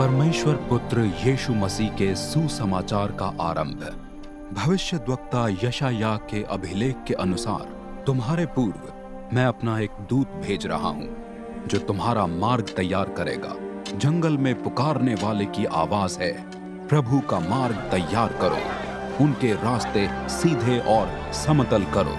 परमेश्वर पुत्र यीशु मसीह के सुसमाचार का आरंभ। भविष्यद्वक्ता यशायाह के अभिलेख के अनुसार तुम्हारे पूर्व मैं अपना एक दूत भेज रहा हूँ, जो तुम्हारा मार्ग तैयार करेगा। जंगल में पुकारने वाले की आवाज है, प्रभु का मार्ग तैयार करो, उनके रास्ते सीधे और समतल करो।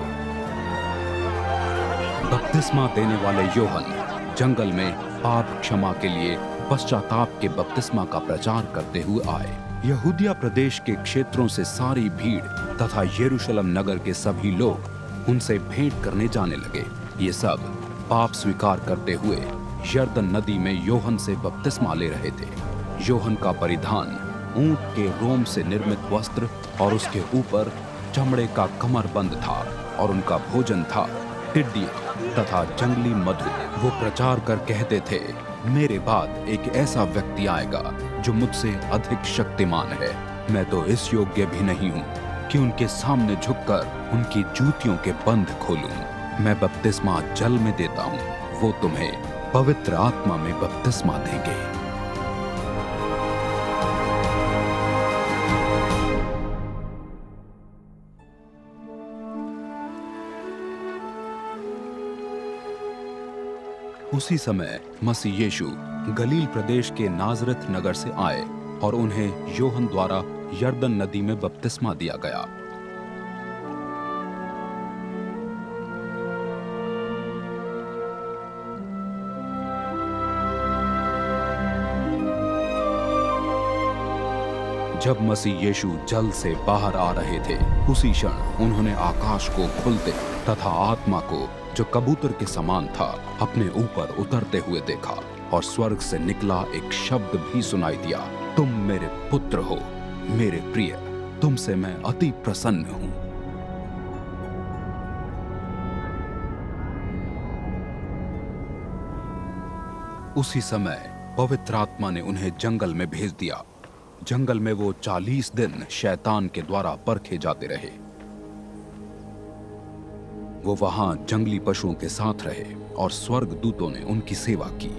बपतिस्मा देने वाले यूहन्ना जंगल में पाप क्षमा के लिए पश्चाताप के बपतिस्मा का प्रचार करते हुए आए। यहूदिया प्रदेश के क्षेत्रों से सारी भीड़ तथा यरूशलेम नगर के सभी लोग उनसे भेंट करने जाने लगे। ये सब पाप स्वीकार करते हुए यरदन नदी में यूहन्ना से बपतिस्मा ले रहे थे। यूहन्ना का परिधान ऊंट के रोम से निर्मित वस्त्र और उसके ऊपर चमड़े का कमरबंद था, और उनका भोजन था टिड्डियां तथा जंगली मधु। वो प्रचार कर कहते थे, मेरे बाद एक ऐसा व्यक्ति आएगा जो मुझसे अधिक शक्तिमान है। मैं तो इस योग्य भी नहीं हूँ कि उनके सामने झुककर उनकी जूतियों के बंध खोलूं। मैं बपतिस्मा जल में देता हूँ, वो तुम्हें पवित्र आत्मा में बपतिस्मा देंगे। उसी समय मसीह यीशु गलील प्रदेश के नाजरत नगर से आए और उन्हें यूहन्ना द्वारा यरदन नदी में बपतिस्मा दिया गया। जब मसीह यीशु जल से बाहर आ रहे थे, उसी क्षण उन्होंने आकाश को खुलते तथा आत्मा को, जो कबूतर के समान था, अपने ऊपर उतरते हुए देखा, और स्वर्ग से निकला एक शब्द भी सुनाई दिया, तुम मेरे पुत्र हो, मेरे प्रिय, तुमसे मैं अति प्रसन्न हूं। उसी समय पवित्र आत्मा ने उन्हें जंगल में भेज दिया। जंगल में वो 40 दिन शैतान के द्वारा परखे जाते रहे। वो वहां जंगली पशुओं के साथ रहे और स्वर्ग दूतों ने उनकी सेवा की।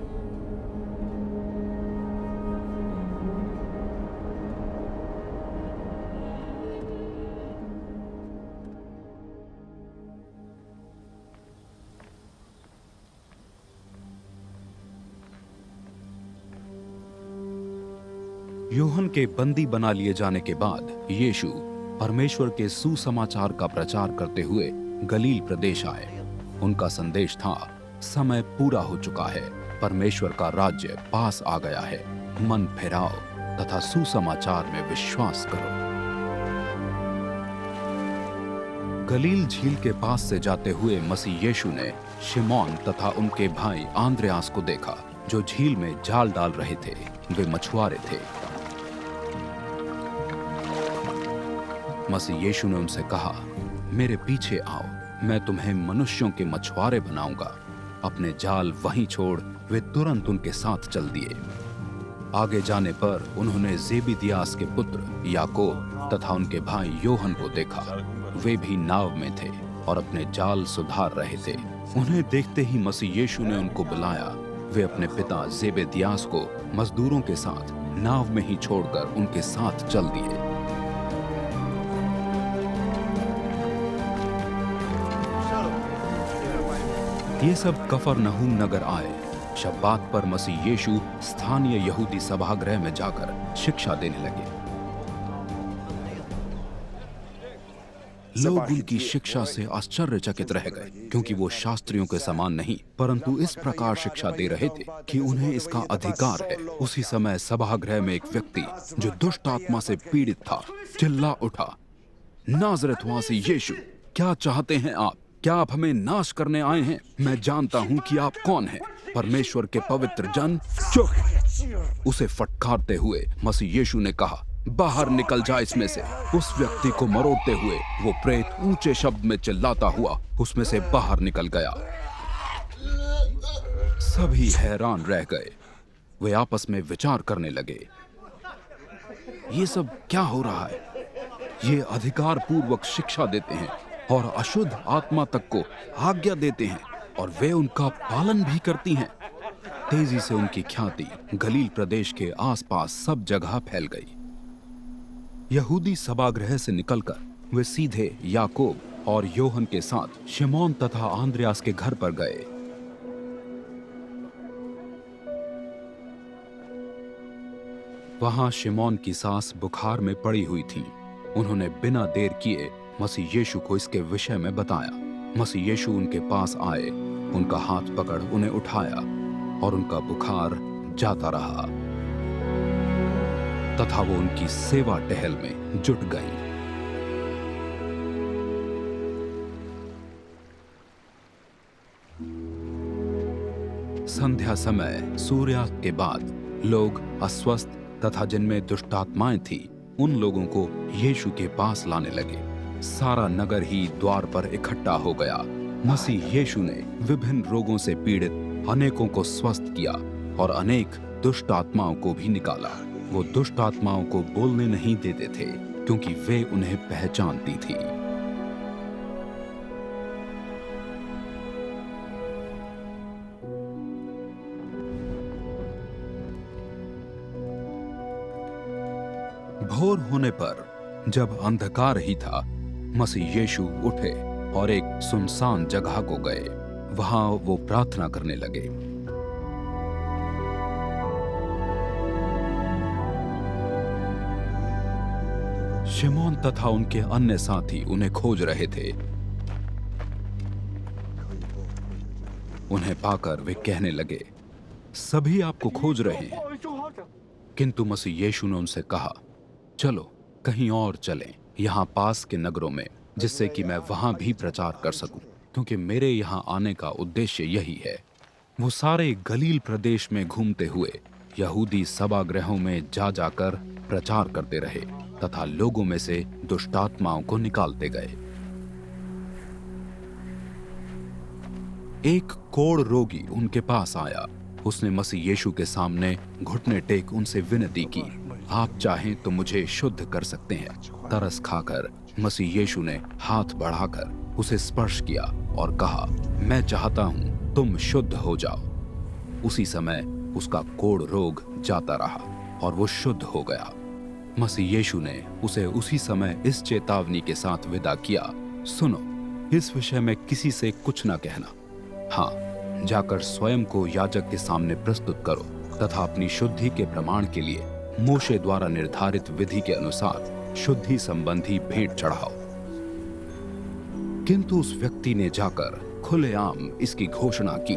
यूहन्ना के बंदी बना लिए जाने के बाद यीशु परमेश्वर के सुसमाचार का प्रचार करते हुए गलील प्रदेश आए। उनका संदेश था, समय पूरा हो चुका है, परमेश्वर का राज्य पास आ गया है, मन फिराओ तथा सुसमाचार में विश्वास करो। गलील झील के पास से जाते हुए मसीह यीशु ने शिमोन तथा उनके भाई आंद्रियास को देखा, जो झील में जाल डाल रहे थे। वे मछुआरे थे। मसीह यीशु ने उनसे कहा, मेरे पीछे आओ, मैं तुम्हें मनुष्यों के मछुआरे बनाऊंगा। अपने जाल वहीं छोड़ वे तुरंत उनके साथ चल दिए। आगे जाने पर उन्होंने जेबेदियास के पुत्र याकूब तथा उनके भाई यूहन्ना को देखा। वे भी नाव में थे और अपने जाल सुधार रहे थे। उन्हें देखते ही मसीह यीशु ने उनको बुलाया। वे अपने पिता जेबेदियास को मजदूरों के साथ नाव में ही छोड़कर उनके साथ चल दिए। ये सब कफरनहूम नगर आए। शब्बात पर मसीह यीशु स्थानीय यहूदी सभागृह में जाकर शिक्षा देने लगे। लोग उनकी शिक्षा से आश्चर्यचकित रह गए, क्योंकि वो शास्त्रियों के समान नहीं, परंतु इस प्रकार शिक्षा दे रहे थे कि उन्हें इसका अधिकार है। उसी समय सभागृह में एक व्यक्ति जो दुष्ट आत्मा से पीड़ित था चिल्ला उठा, नाज़रेतवासी यीशु, क्या चाहते हैं आप? क्या आप हमें नाश करने आए हैं? मैं जानता हूं कि आप कौन हैं, परमेश्वर के पवित्र जन। चुप! उसे फटकारते हुए मसीह यीशु ने कहा, बाहर निकल जा इसमें से। उस व्यक्ति को मरोड़ते हुए वो प्रेत ऊंचे शब्द में चिल्लाता हुआ उसमें से बाहर निकल गया। सभी हैरान रह गए। वे आपस में विचार करने लगे, ये सब क्या हो रहा है? ये अधिकार पूर्वक शिक्षा देते हैं और अशुद्ध आत्मा तक को आज्ञा देते हैं, और वे उनका पालन भी करती हैं। तेजी से उनकी ख्याति गलील प्रदेश के आसपास सब जगह फैल गई। यहूदी सभागृह से निकलकर वे सीधे याकूब और योहन के साथ शिमोन तथा आंद्रयास के घर पर गए। वहां शिमोन की सास बुखार में पड़ी हुई थी। उन्होंने बिना देर किए मसीह यीशु को इसके विषय में बताया। मसीह यीशु उनके पास आए, उनका हाथ पकड़ उन्हें उठाया और उनका बुखार जाता रहा तथा वो उनकी सेवा टहल में जुट गई। संध्या समय सूर्यास्त के बाद लोग अस्वस्थ तथा जिनमें दुष्टात्माएं थी, उन लोगों को यीशु के पास लाने लगे। सारा नगर ही द्वार पर इकट्ठा हो गया। मसीह यीशु ने विभिन्न रोगों से पीड़ित अनेकों को स्वस्थ किया और अनेक दुष्ट आत्माओं को भी निकाला। वो दुष्ट आत्माओं को बोलने नहीं देते थे, क्योंकि वे उन्हें पहचानती थी। भोर होने पर जब अंधकार ही था, मसीह यीशु उठे और एक सुनसान जगह को गए। वहां वो प्रार्थना करने लगे। शिमोन तथा उनके अन्य साथी उन्हें खोज रहे थे। उन्हें पाकर वे कहने लगे, सभी आपको खोज रहे हैं। किंतु मसीह यीशु ने उनसे कहा, चलो कहीं और चलें, यहाँ पास के नगरों में, जिससे कि मैं वहां भी प्रचार कर सकूं, क्योंकि मेरे यहाँ आने का उद्देश्य यही है। वो सारे गलील प्रदेश में घूमते हुए यहूदी सभागृहों में जा जाकर प्रचार करते रहे तथा लोगों में से दुष्टात्माओं को निकालते गए। एक कोढ़ रोगी उनके पास आया। उसने मसीह यीशु के सामने घुटने टेक उनसे विनती की, आप चाहें तो मुझे शुद्ध कर सकते हैं। तरस खाकर मसीह यीशु ने हाथ बढ़ाकर उसे स्पर्श किया और कहा, मैं चाहता हूं तुम शुद्ध हो जाओ। उसी समय उसका कोढ़ रोग जाता रहा और वो शुद्ध हो गया। मसीह यीशु ने उसे उसी समय इस चेतावनी के साथ विदा किया, सुनो, इस विषय में किसी से कुछ न कहना। हाँ, जाकर स्वयं को याजक के सामने प्रस्तुत करो तथा अपनी शुद्धि के प्रमाण के लिए मूसे द्वारा निर्धारित विधि के अनुसार शुद्धि संबंधी भेंट चढ़ाओ। किंतु उस व्यक्ति ने जाकर खुलेआम इसकी घोषणा की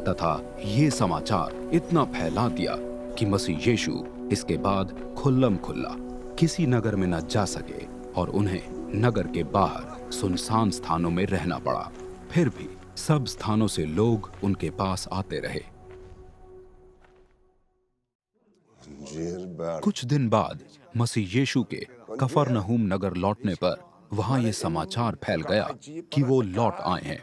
तथा ये समाचार इतना फैला दिया कि मसीह यीशु इसके बाद खुल्लम खुल्ला किसी नगर में न जा सके और उन्हें नगर के बाहर सुनसान स्थानों में रहना पड़ा। फिर भी सब स्थानों से लोग उनके पास आते रहे। कुछ दिन बाद मसीह यीशु के कफरनहूम नगर लौटने पर वहां ये समाचार फैल गया कि वो लौट आए हैं।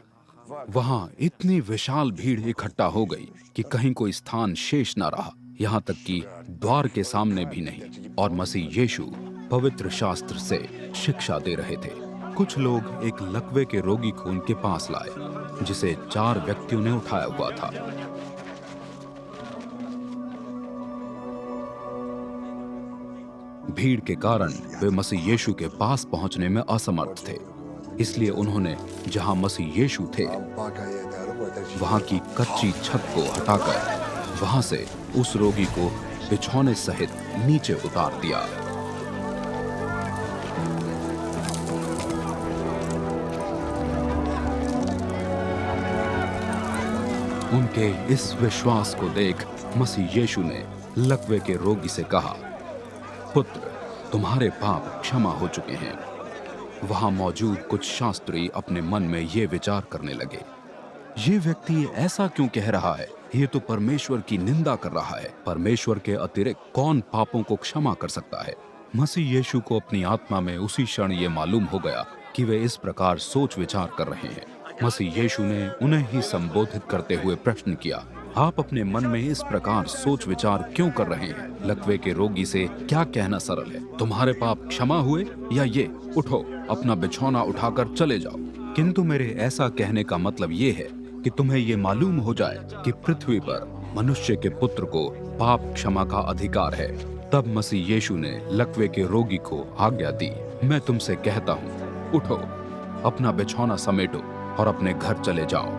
वहां इतनी विशाल भीड़ इकट्ठा हो गई कि कहीं कोई स्थान शेष न रहा, यहाँ तक कि द्वार के सामने भी नहीं। और मसीह यीशु पवित्र शास्त्र से शिक्षा दे रहे थे। कुछ लोग एक लकवे के रोगी को उनके पास लाए, जिसे 4 व्यक्तियों ने उठाया हुआ था। भीड़ के कारण वे मसीह यीशु के पास पहुंचने में असमर्थ थे, इसलिए उन्होंने जहां मसीह यीशु थे वहां की कच्ची छत को हटाकर वहां से उस रोगी को बिछौने सहित नीचे उतार दिया। उनके इस विश्वास को देख मसीह यीशु ने लकवे के रोगी से कहा, पुत्र, तुम्हारे पाप क्षमा हो चुके हैं। वहां मौजूद कुछ शास्त्री अपने मन में ये विचार करने लगे, ये व्यक्ति ऐसा क्यों कह रहा है? ये तो परमेश्वर की निंदा कर रहा है। परमेश्वर के अतिरिक्त कौन पापों को क्षमा कर सकता है? मसीह यीशु को अपनी आत्मा में उसी क्षण ये मालूम हो गया कि वे इस प्रकार सोच विचार कर रहे हैं। मसीह यीशु ने उन्हें ही संबोधित करते हुए प्रश्न किया, आप अपने मन में इस प्रकार सोच विचार क्यों कर रहे हैं? लकवे के रोगी से क्या कहना सरल है? तुम्हारे पाप क्षमा हुए या ये, उठो, अपना बिछौना उठाकर चले जाओ। किंतु मेरे ऐसा कहने का मतलब ये है कि तुम्हें ये मालूम हो जाए कि पृथ्वी पर मनुष्य के पुत्र को पाप क्षमा का अधिकार है। तब मसीह यीशु ने लकवे के रोगी को आज्ञा दी, मैं तुमसे कहता हूँ, उठो, अपना बिछौना समेटो और अपने घर चले जाओ।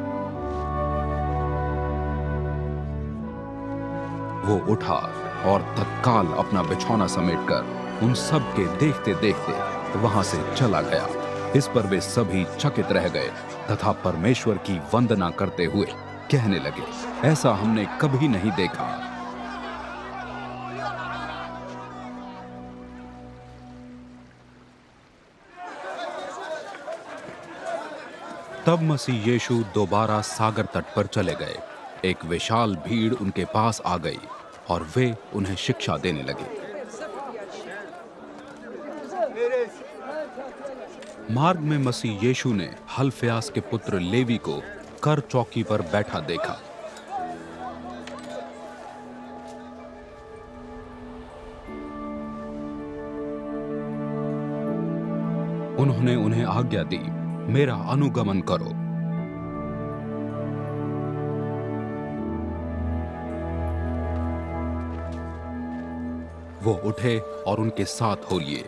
वो उठा और तत्काल अपना बिछौना समेटकर उन सब के देखते देखते वहां से चला गया। इस पर वे सभी चकित रह गए तथा परमेश्वर की वंदना करते हुए कहने लगे, ऐसा हमने कभी नहीं देखा। तब मसीह यीशु दोबारा सागर तट पर चले गए। एक विशाल भीड़ उनके पास आ गई और वे उन्हें शिक्षा देने लगे। मार्ग में मसीह यीशु ने हल्फयास के पुत्र लेवी को कर चौकी पर बैठा देखा। उन्होंने उन्हें आज्ञा दी, मेरा अनुगमन करो। वो उठे और उनके साथ हो लिए।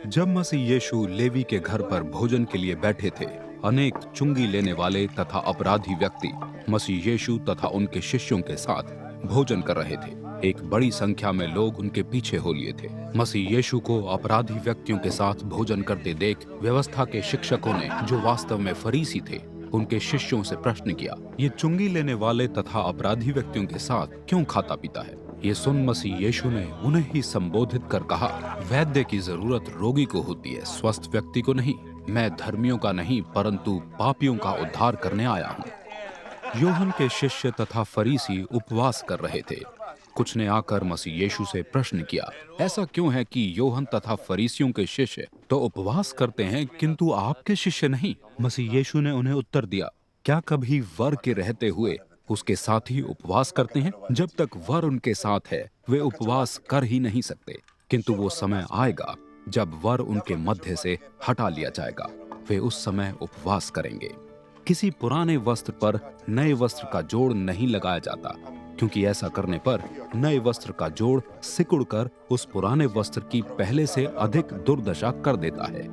जब मसीह यीशु लेवी के घर पर भोजन के लिए बैठे थे, अनेक चुंगी लेने वाले तथा अपराधी व्यक्ति मसीह यीशु तथा उनके शिष्यों के साथ भोजन कर रहे थे। एक बड़ी संख्या में लोग उनके पीछे हो लिए थे। मसीह यीशु को अपराधी व्यक्तियों के साथ भोजन करते देख व्यवस्था के शिक्षकों ने, जो वास्तव में फरीसी थे, उनके शिष्यों से प्रश्न किया, ये चुंगी लेने वाले तथा अपराधी व्यक्तियों के साथ क्यों खाता पीता है? ये सुन मसीह यीशु ने उन्हें ही संबोधित कर कहा, वैद्य की जरूरत रोगी को होती है, स्वस्थ व्यक्ति को नहीं। मैं धर्मियों का नहीं परंतु पापियों का उद्धार करने आया हूँ। यूहन्ना के शिष्य तथा फरीसी उपवास कर रहे थे। कुछ ने आकर मसीह यीशु से प्रश्न किया, ऐसा क्यों है कि यूहन्ना तथा फरीसियों के शिष्य तो उपवास करते हैं किंतु आपके शिष्य नहीं? मसीह यीशु ने उन्हें उत्तर दिया, क्या कभी वर के रहते हुए उसके साथ ही उपवास करते हैं? जब तक वर उनके साथ है वे उपवास कर ही नहीं सकते, किंतु वो समय आएगा जब वर उनके मध्य से हटा लिया जाएगा, वे उस समय उपवास करेंगे। किसी पुराने वस्त्र पर नए वस्त्र का जोड़ नहीं लगाया जाता, क्योंकि ऐसा करने पर नए वस्त्र का जोड़ सिकुड़कर उस पुराने वस्त्र की पहले से अधिक दुर्दशा कर देता है।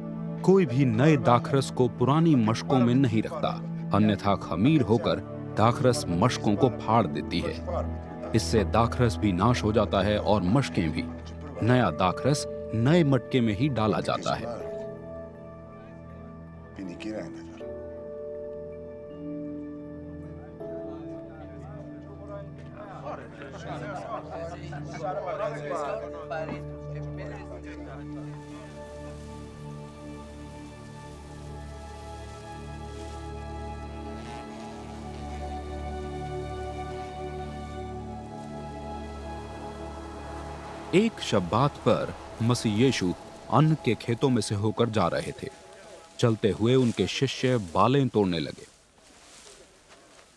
कोई भी नए दाखरस को पुरानी मशकों में नहीं रखता, अन्यथा खमीर होकर दाखरस मशकों को फाड़ देती है। इससे दाखरस भी नाश हो जाता है और मशकें भी। नया दाखरस नए मटके में ही डाला जाता है। एक शब्बात पर मसीह यीशु अन्न के खेतों में से होकर जा रहे थे। चलते हुए उनके शिष्य बालें तोड़ने लगे।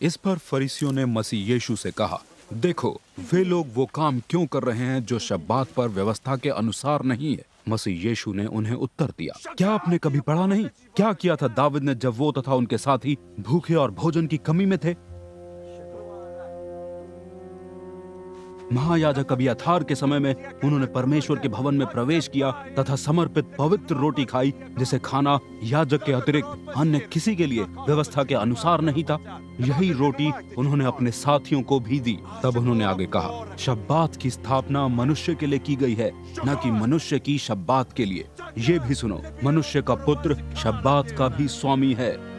इस पर फरीसियों ने मसीह यीशु से कहा, देखो वे लोग वो काम क्यों कर रहे हैं जो शब्बात पर व्यवस्था के अनुसार नहीं है। मसीह यीशु ने उन्हें उत्तर दिया, क्या आपने कभी पढ़ा नहीं, क्या किया था दाऊद ने जब वो तथा उनके साथी भूखे और भोजन की कमी में थे? महायाजक अबियाथार के समय में उन्होंने परमेश्वर के भवन में प्रवेश किया तथा समर्पित पवित्र रोटी खाई, जिसे खाना याजक के अतिरिक्त अन्य किसी के लिए व्यवस्था के अनुसार नहीं था। यही रोटी उन्होंने अपने साथियों को भी दी। तब उन्होंने आगे कहा, शब्बात की स्थापना मनुष्य के लिए की गई है, न कि मनुष्य की शब्बात के लिए। ये भी सुनो, मनुष्य का पुत्र शब्बात का भी स्वामी है।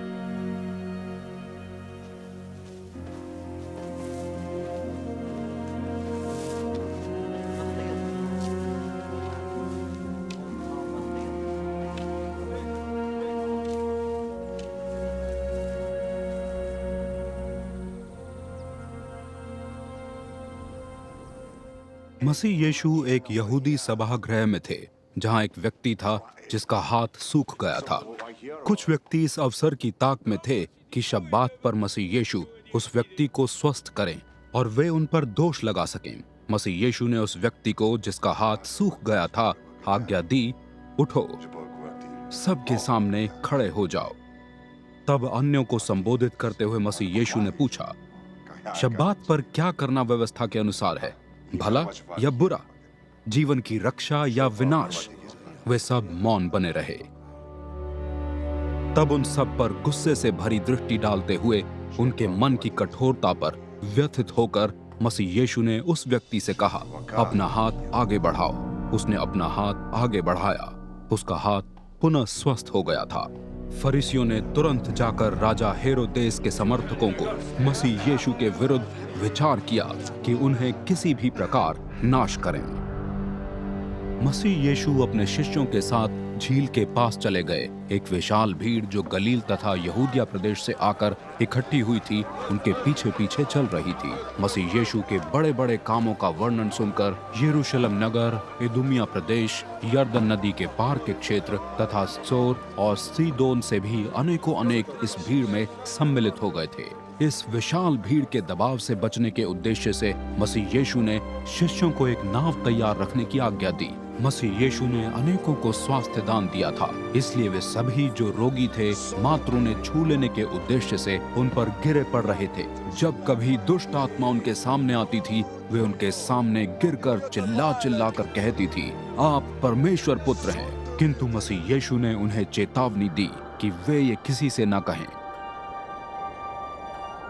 मसीह यीशु एक यहूदी सभागृह में थे, जहां एक व्यक्ति था जिसका हाथ सूख गया था। कुछ व्यक्ति इस अवसर की ताक में थे कि शब्बात पर मसीह यीशु उस व्यक्ति को स्वस्थ करें और वे उन पर दोष लगा सकें। मसीह यीशु ने उस व्यक्ति को जिसका हाथ सूख गया था आज्ञा दी, उठो, सबके सामने खड़े हो जाओ। तब अन्यों को संबोधित करते हुए मसीह यीशु ने पूछा, शब्बात पर क्या करना व्यवस्था के अनुसार है, भला या बुरा, जीवन की रक्षा या विनाश? वे सब मौन बने रहे। तब उन सब पर गुस्से से भरी दृष्टि डालते हुए उनके मन की कठोरता पर व्यथित होकर मसीह यीशु ने उस व्यक्ति से कहा, अपना हाथ आगे बढ़ाओ। उसने अपना हाथ आगे बढ़ाया, उसका हाथ पुनः स्वस्थ हो गया था। फरीसियों ने तुरंत जाकर राजा हेरोदेस के समर्थकों को मसीह यीशु के विरुद्ध विचार किया कि उन्हें किसी भी प्रकार नाश करें। मसीह यीशु अपने शिष्यों के साथ झील के पास चले गए। एक विशाल भीड़ जो गलील तथा यहूदिया प्रदेश से आकर इकट्ठी हुई थी, उनके पीछे पीछे चल रही थी। मसीह यीशु के बड़े बड़े कामों का वर्णन सुनकर यरूशलेम नगर, इदुमिया प्रदेश, यरदन नदी के पार के क्षेत्र तथा सोर और सीदोन से भी अनेकों अनेक इस भीड़ में सम्मिलित हो गए थे। इस विशाल भीड़ के दबाव से बचने के उद्देश्य से मसीह यीशु ने शिष्यों को एक नाव तैयार रखने की आज्ञा दी। मसीह यीशु ने अनेकों को स्वास्थ्य दान दिया था, इसलिए वे सभी जो रोगी थे मात्र उन्हें छू लेने के उद्देश्य से उन पर गिरे पड़ रहे थे। जब कभी दुष्ट आत्मा उनके सामने आती थी, वे उनके सामने गिरकर चिल्ला चिल्ला कर कहती थी, आप परमेश्वर पुत्र हैं। किंतु मसीह यीशु ने उन्हें चेतावनी दी कि वे ये किसी से न कहें।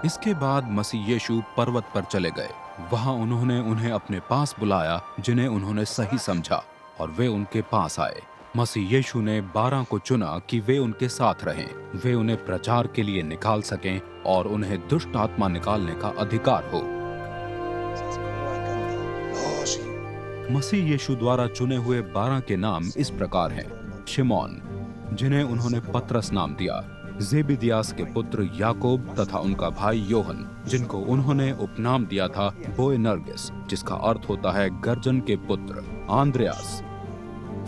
इसके बाद मसीह यीशु पर्वत पर चले गए। वहां उन्होंने उन्हें अपने पास बुलाया जिन्हें उन्होंने सही समझा, और वे उनके पास आए। मसीह यीशु ने 12 को चुना कि वे उनके साथ रहें, वे उन्हें प्रचार के लिए निकाल सकें और उन्हें दुष्ट आत्मा निकालने का अधिकार हो। मसीह यीशु द्वारा चुने हुए 12 के नाम इस प्रकार हैं। शिमोन, जिन्हें उन्होंने पतरस नाम दिया, जेबेदियास के पुत्र याकूब तथा उनका भाई योहन, जिनको उन्होंने उपनाम दिया था बोएनर्गिस, जिसका अर्थ होता है गर्जन के पुत्र, आंद्रियास,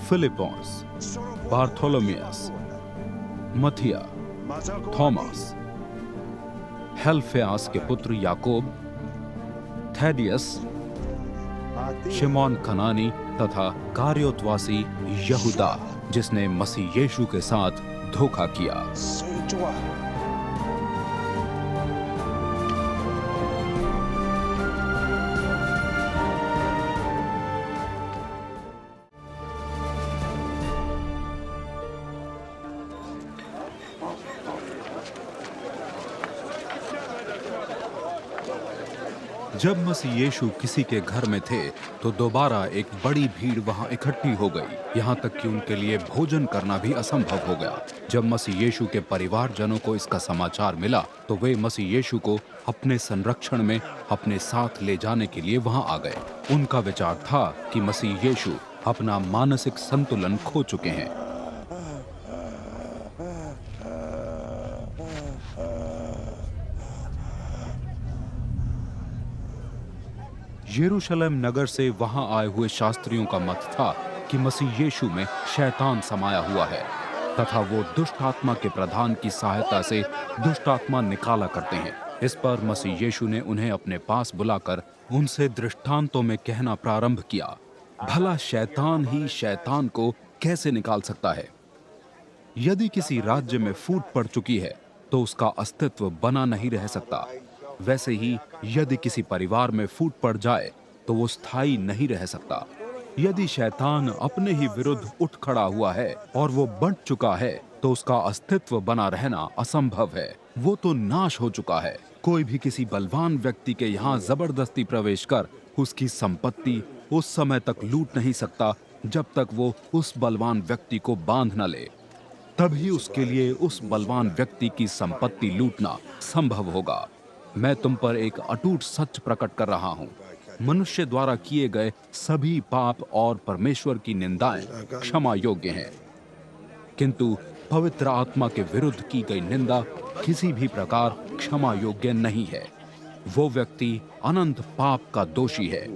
फिलिपोस, बार्थोलोमियस, मथिया, थॉमस, हेल्फेयास के पुत्र याकूब, थैदियस, शिमोन कनानी तथा कारियोतवासी यहूदा, जिसने मसीह यीशु के साथ धोखा किया। जब मसीह यीशु किसी के घर में थे तो दोबारा एक बड़ी भीड़ वहां इकट्ठी हो गई, यहाँ तक कि उनके लिए भोजन करना भी असंभव हो गया। जब मसीह यीशु के परिवारजनों को इसका समाचार मिला तो वे मसीह यीशु को अपने संरक्षण में अपने साथ ले जाने के लिए वहां आ गए। उनका विचार था कि मसीह यीशु अपना मानसिक संतुलन खो चुके हैं। यरूशलेम नगर से वहां आए हुए शास्त्रियों का मत था कि मसीह यीशु में शैतान समाया हुआ है तथा वो दुष्ट आत्मा के प्रधान की सहायता से दुष्ट आत्मा निकाला करते हैं। इस पर मसीह यीशु ने उन्हें अपने पास बुलाकर उनसे दृष्टांतों में कहना प्रारंभ किया, भला शैतान ही शैतान को कैसे निकाल सकता है? यदि किसी राज्य में फूट पड़ चुकी है तो उसका अस्तित्व बना नहीं रह सकता। वैसे ही यदि किसी परिवार में फूट पड़ जाए तो वो स्थायी नहीं रह सकता। यदि शैतान अपने ही विरुद्ध उठ खड़ा हुआ है और वो बंट चुका है तो उसका अस्तित्व बना रहना असंभव है। वो तो नाश हो चुका है। कोई भी किसी बलवान व्यक्ति के यहाँ जबरदस्ती प्रवेश कर उसकी संपत्ति उस समय तक लूट नहीं सकता जब तक वो उस बलवान व्यक्ति को बांध न ले। तभी उसके लिए उस बलवान व्यक्ति की संपत्ति लूटना संभव होगा। मैं तुम पर एक अटूट सच प्रकट कर रहा हूँ, मनुष्य द्वारा किए गए सभी पाप और परमेश्वर की निंदाएं क्षमा योग्य हैं, किंतु पवित्र आत्मा के विरुद्ध की गई निंदा किसी भी प्रकार क्षमा योग्य नहीं है। वो व्यक्ति अनंत पाप का दोषी है।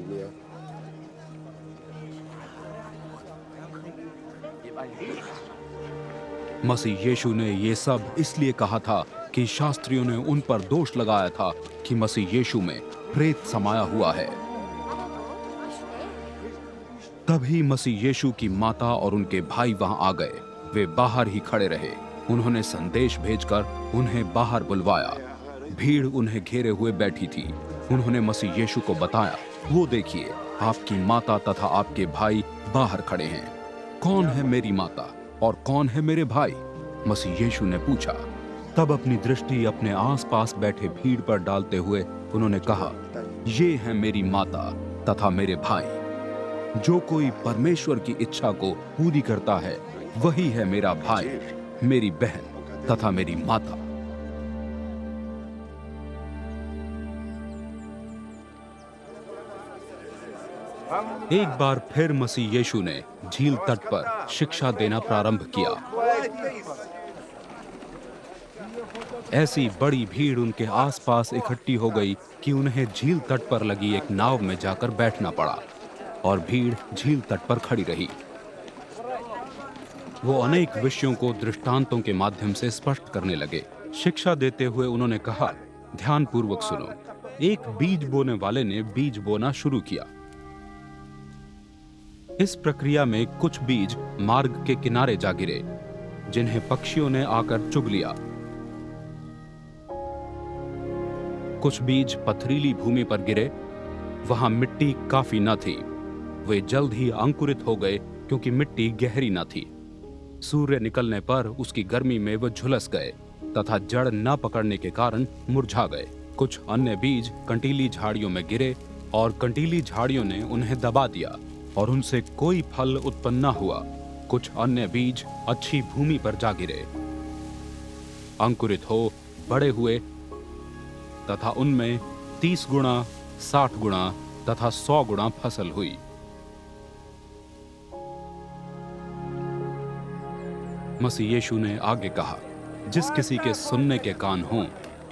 मसीह यीशु ने ये सब इसलिए कहा था कि शास्त्रियों ने उन पर दोष लगाया था कि मसीह यीशु में प्रेत समाया हुआ है। तभी मसीह यीशु की माता और उनके भाई वहां आ गए। वे बाहर ही खड़े रहे। उन्होंने संदेश भेजकर उन्हें बाहर बुलवाया। भीड़ उन्हें घेरे हुए बैठी थी। उन्होंने मसीह यीशु को बताया, वो देखिए, आपकी माता तथा आपके भाई बाहर खड़े हैं। कौन है मेरी माता और कौन है मेरे भाई? मसीह यीशु ने पूछा। तब अपनी दृष्टि अपने आसपास बैठे भीड़ पर डालते हुए उन्होंने कहा, ये है मेरी माता तथा मेरे भाई। जो कोई परमेश्वर की इच्छा को पूरी करता है, वही है मेरा भाई, मेरी बहन तथा मेरी माता। एक बार फिर मसीह यीशु ने झील तट पर शिक्षा देना प्रारंभ किया। ऐसी बड़ी भीड़ उनके आसपास इकट्ठी हो गई कि उन्हें झील तट पर लगी एक नाव में जाकर बैठना पड़ा और भीड़ झील तट पर खड़ी रही। वो अनेक विषयों को दृष्टांतों के माध्यम से स्पष्ट करने लगे। शिक्षा देते हुए उन्होंने कहा, ध्यानपूर्वक सुनो। एक बीज बोने वाले ने बीज बोना शुरू किया। इस प्रक्रिया में कुछ बीज मार्ग के किनारे जा गिरे, जिन्हें पक्षियों ने आकर चुग लिया। कुछ बीज पथरीली भूमि पर गिरे, वहां मिट्टी काफी न थी। वे जल्द ही अंकुरित हो गए क्योंकि मिट्टी गहरी न थी। सूर्य निकलने पर उसकी गर्मी में वो झुलस गए तथा जड़ न पकड़ने के कारण मुरझा गए। कुछ अन्य बीज कंटीली झाड़ियों में गिरे और कंटीली झाड़ियों ने उन्हें दबा दिया और उनसे कोई फल उत्पन्न न हुआ। कुछ अन्य बीज अच्छी भूमि पर जा गिरे, अंकुरित हो बड़े हुए तथा उनमें 30 गुना, 60 गुना तथा 100 गुना फसल हुई। मसीह यीशु ने आगे कहा, जिस किसी के सुनने के कान हों,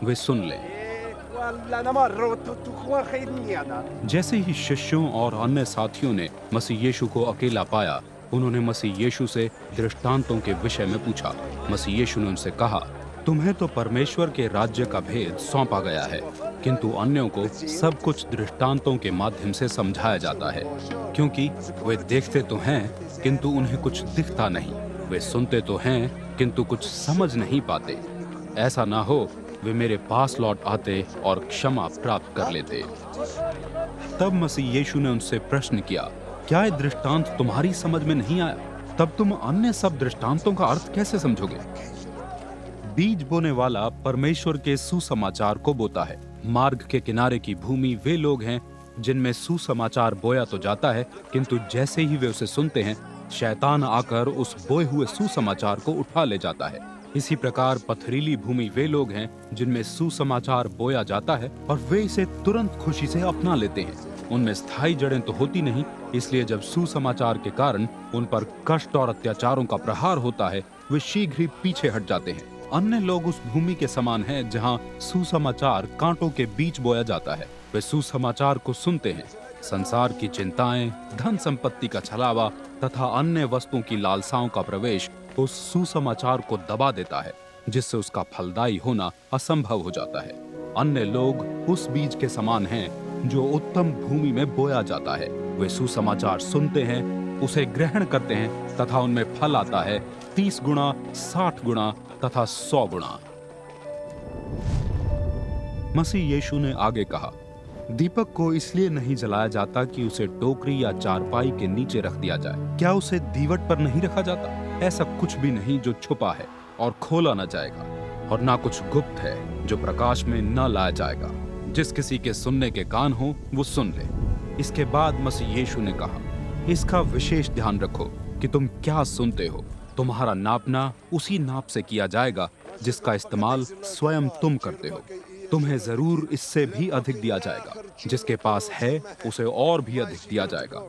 वे सुन ले। जैसे ही शिष्यों और अन्य साथियों ने मसीह यीशु को अकेला पाया, उन्होंने मसीह यीशु से दृष्टांतों के विषय में पूछा। मसीह यीशु ने उनसे कहा, तुम्हें तो परमेश्वर के राज्य का भेद सौंपा गया है, किंतु अन्यों को सब कुछ दृष्टांतों के माध्यम से समझाया जाता है, क्योंकि वे देखते तो हैं किंतु उन्हें कुछ दिखता नहीं। वे सुनते तो हैं किंतु कुछ समझ नहीं पाते। ऐसा ना हो वे मेरे पास लौट आते और क्षमा प्राप्त कर लेते। तब मसीह यीशु ने उनसे प्रश्न किया, क्या ये दृष्टांत तुम्हारी समझ में नहीं आया? तब तुम अन्य सब दृष्टांतों का अर्थ कैसे समझोगे? बीज बोने वाला परमेश्वर के सुसमाचार को बोता है। मार्ग के किनारे की भूमि वे लोग हैं जिनमें सुसमाचार बोया तो जाता है, किंतु जैसे ही वे उसे सुनते हैं, शैतान आकर उस बोए हुए सुसमाचार को उठा ले जाता है। इसी प्रकार पथरीली भूमि वे लोग हैं जिनमें सुसमाचार बोया जाता है और वे इसे तुरंत खुशी से अपना लेते हैं। उनमें स्थायी जड़ें तो होती नहीं, इसलिए जब सुसमाचार के कारण उन पर कष्ट और अत्याचारों का प्रहार होता है, वे शीघ्र ही पीछे हट जाते हैं। अन्य लोग उस भूमि के समान हैं जहां सुसमाचार कांटों के बीच बोया जाता है। वे सुसमाचार को सुनते हैं। संसार की चिंताएं, धन संपत्ति का छलावा तथा अन्य वस्तुओं की लालसाओं का प्रवेश उस सुसमाचार को दबा देता है, जिससे उसका फलदायी होना असंभव हो जाता है। अन्य लोग उस बीज के समान हैं जो उत्तम भूमि में बोया जाता है। वे सुसमाचार सुनते हैं, उसे ग्रहण करते हैं तथा उनमें फल आता है 30 गुना, 60 गुना तथा 100 गुना। मसीह यीशु ने आगे कहा, दीपक को इसलिए नहीं जलाया जाता कि उसे टोकरी या चारपाई के नीचे रख दिया जाए। क्या उसे दीवट पर नहीं रखा जाता? ऐसा कुछ भी नहीं जो छुपा है और खोला न जाएगा, और ना कुछ गुप्त है जो प्रकाश में न लाया जाएगा। जिस किसी के सुनने के कान हो वो सुन ले। इसके बाद मसीह यीशु ने कहा, इसका विशेष ध्यान रखो कि तुम क्या सुनते हो। तुम्हारा नापना उसी नाप से किया जाएगा जिसका इस्तेमाल स्वयं तुम करते हो। तुम्हें जरूर इससे भी अधिक दिया जाएगा। जिसके पास है उसे और भी अधिक दिया जाएगा,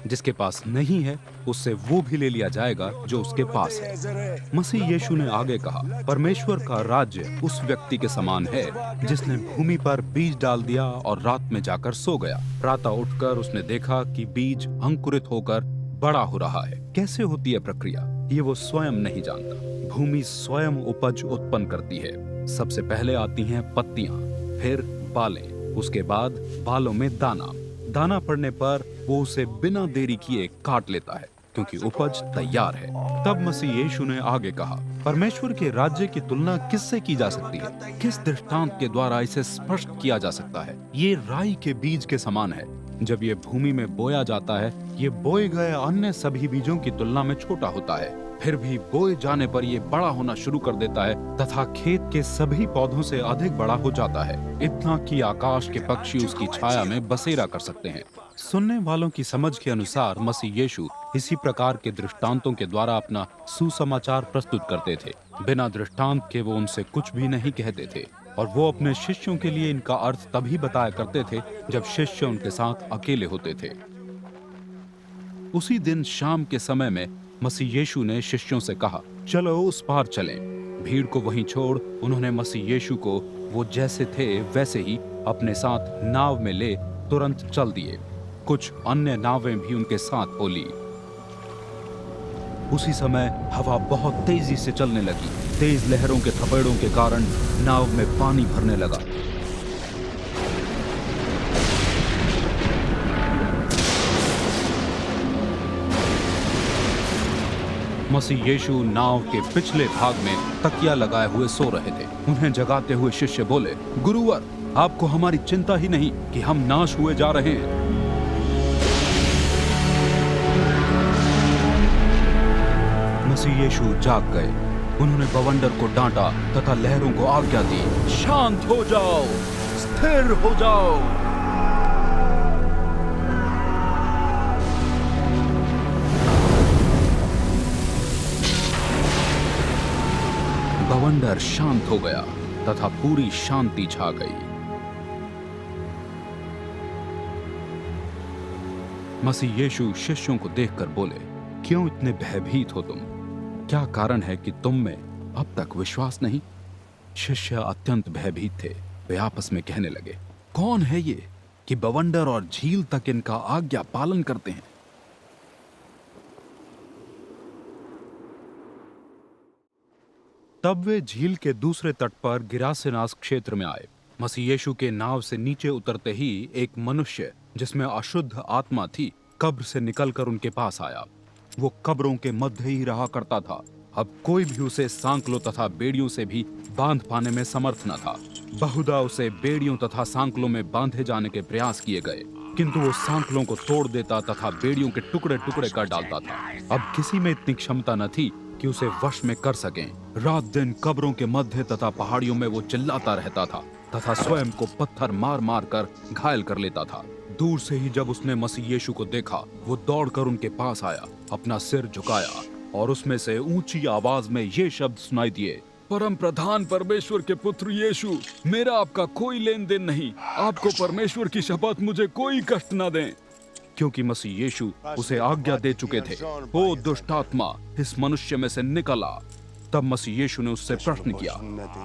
जिसके पास नहीं है उससे वो भी ले लिया जाएगा जो उसके पास है। मसीह यीशु ने आगे कहा, परमेश्वर का राज्य उस व्यक्ति के समान है जिसने भूमि पर बीज डाल दिया और रात में जाकर सो गया। प्रातः उठकर उसने देखा कि बीज अंकुरित होकर बड़ा हो रहा है। कैसे होती है प्रक्रिया, ये वो स्वयं नहीं जानता। भूमि स्वयं उपज उत्पन्न करती है। सबसे पहले आती हैं पत्तियां, फिर बालें, उसके बाद बालों में दाना। दाना पड़ने पर वो उसे बिना देरी किए काट लेता है। क्योंकि उपज तैयार है। तब मसीह यीशु ने आगे कहा, परमेश्वर के राज्य की तुलना किससे की जा सकती है? किस दृष्टांत के द्वारा इसे स्पष्ट किया जा सकता है? ये राई के बीज के समान है। जब ये भूमि में बोया जाता है, ये बोए गए अन्य सभी बीजों की तुलना में छोटा होता है। फिर भी बोए जाने पर ये बड़ा होना शुरू कर देता है तथा खेत के सभी पौधों से अधिक बड़ा हो जाता है, इतना कि आकाश के पक्षी उसकी छाया में बसेरा कर सकते हैं। सुनने वालों की समझ के अनुसार मसीह यीशु इसी प्रकार के दृष्टांतों के द्वारा अपना सुसमाचार प्रस्तुत करते थे। बिना दृष्टांत के वो उनसे कुछ भी नहीं कहते थे और वो अपने शिष्यों के लिए इनका अर्थ तभी बताया करते थे जब शिष्य उनके साथ अकेले होते थे। उसी दिन शाम के समय में मसीह यीशु ने शिष्यों से कहा, चलो उस पार चलें। भीड़ को वहीं छोड़ उन्होंने मसीह यीशु को वो जैसे थे वैसे ही अपने साथ नाव में ले तुरंत चल दिए। कुछ अन्य नावें भी उनके साथ हो ली। उसी समय हवा बहुत तेजी से चलने लगी। तेज लहरों के थपेड़ों के कारण नाव में पानी भरने लगा। मसीह यीशु नाव के पिछले भाग में तकिया लगाए हुए सो रहे थे। उन्हें जगाते हुए शिष्य बोले, गुरुवर, आपको हमारी चिंता ही नहीं कि हम नाश हुए जा रहे हैं। मसीह यीशु जाग गए। उन्होंने बवंडर को डांटा तथा लहरों को आज्ञा दी, शांत हो जाओ, स्थिर हो जाओ। बवंडर शांत हो गया तथा पूरी शांति छा गई। मसीह यीशु शिष्यों को देखकर बोले, क्यों इतने भयभीत हो तुम? क्या कारण है कि तुम में अब तक विश्वास नहीं? शिष्य अत्यंत भयभीत थे। वे आपस में कहने लगे, कौन है ये कि बवंडर और झील तक इनका आज्ञा पालन करते हैं? तब वे झील के दूसरे तट पर गिरासेनास क्षेत्र में आए। मसीह यीशु के नाव से नीचे उतरते ही एक मनुष्य जिसमें अशुद्ध आत्मा थी कब्र से निकलकर उनके पास आया। वो कब्रों के मध्य ही रहा करता था। अब कोई भी उसे सांकलों तथा बेड़ियों से भी बांध पाने में समर्थ न था। बहुधा उसे बेड़ियों तथा सांकलों में बांधे जाने के प्रयास किए गए, किंतु वो सांकलों को तोड़ देता तथा बेड़ियों के टुकड़े टुकड़े कर डालता था। अब किसी में इतनी क्षमता न थी कि उसे वश में कर सकें। रात दिन कब्रों के मध्य तथा पहाड़ियों में वो चिल्लाता रहता था तथा स्वयं को पत्थर मार मार कर घायल कर लेता था। दूर से ही जब उसने मसीह यीशु को देखा, वो दौड़कर उनके पास आया, अपना सिर झुकाया और उसमें से ऊंची आवाज में ये शब्द सुनाई दिए, परम प्रधान परमेश्वर के पुत्र यीशु, मेरा आपका कोई लेन देन नहीं। आपको परमेश्वर की शपथ, मुझे कोई कष्ट न दें। क्योंकि मसीह यीशु उसे आज्ञा दे चुके थे, ओ दुष्ट आत्मा, इस मनुष्य में से निकल आ। तब मसीह यीशु ने उससे प्रश्न किया,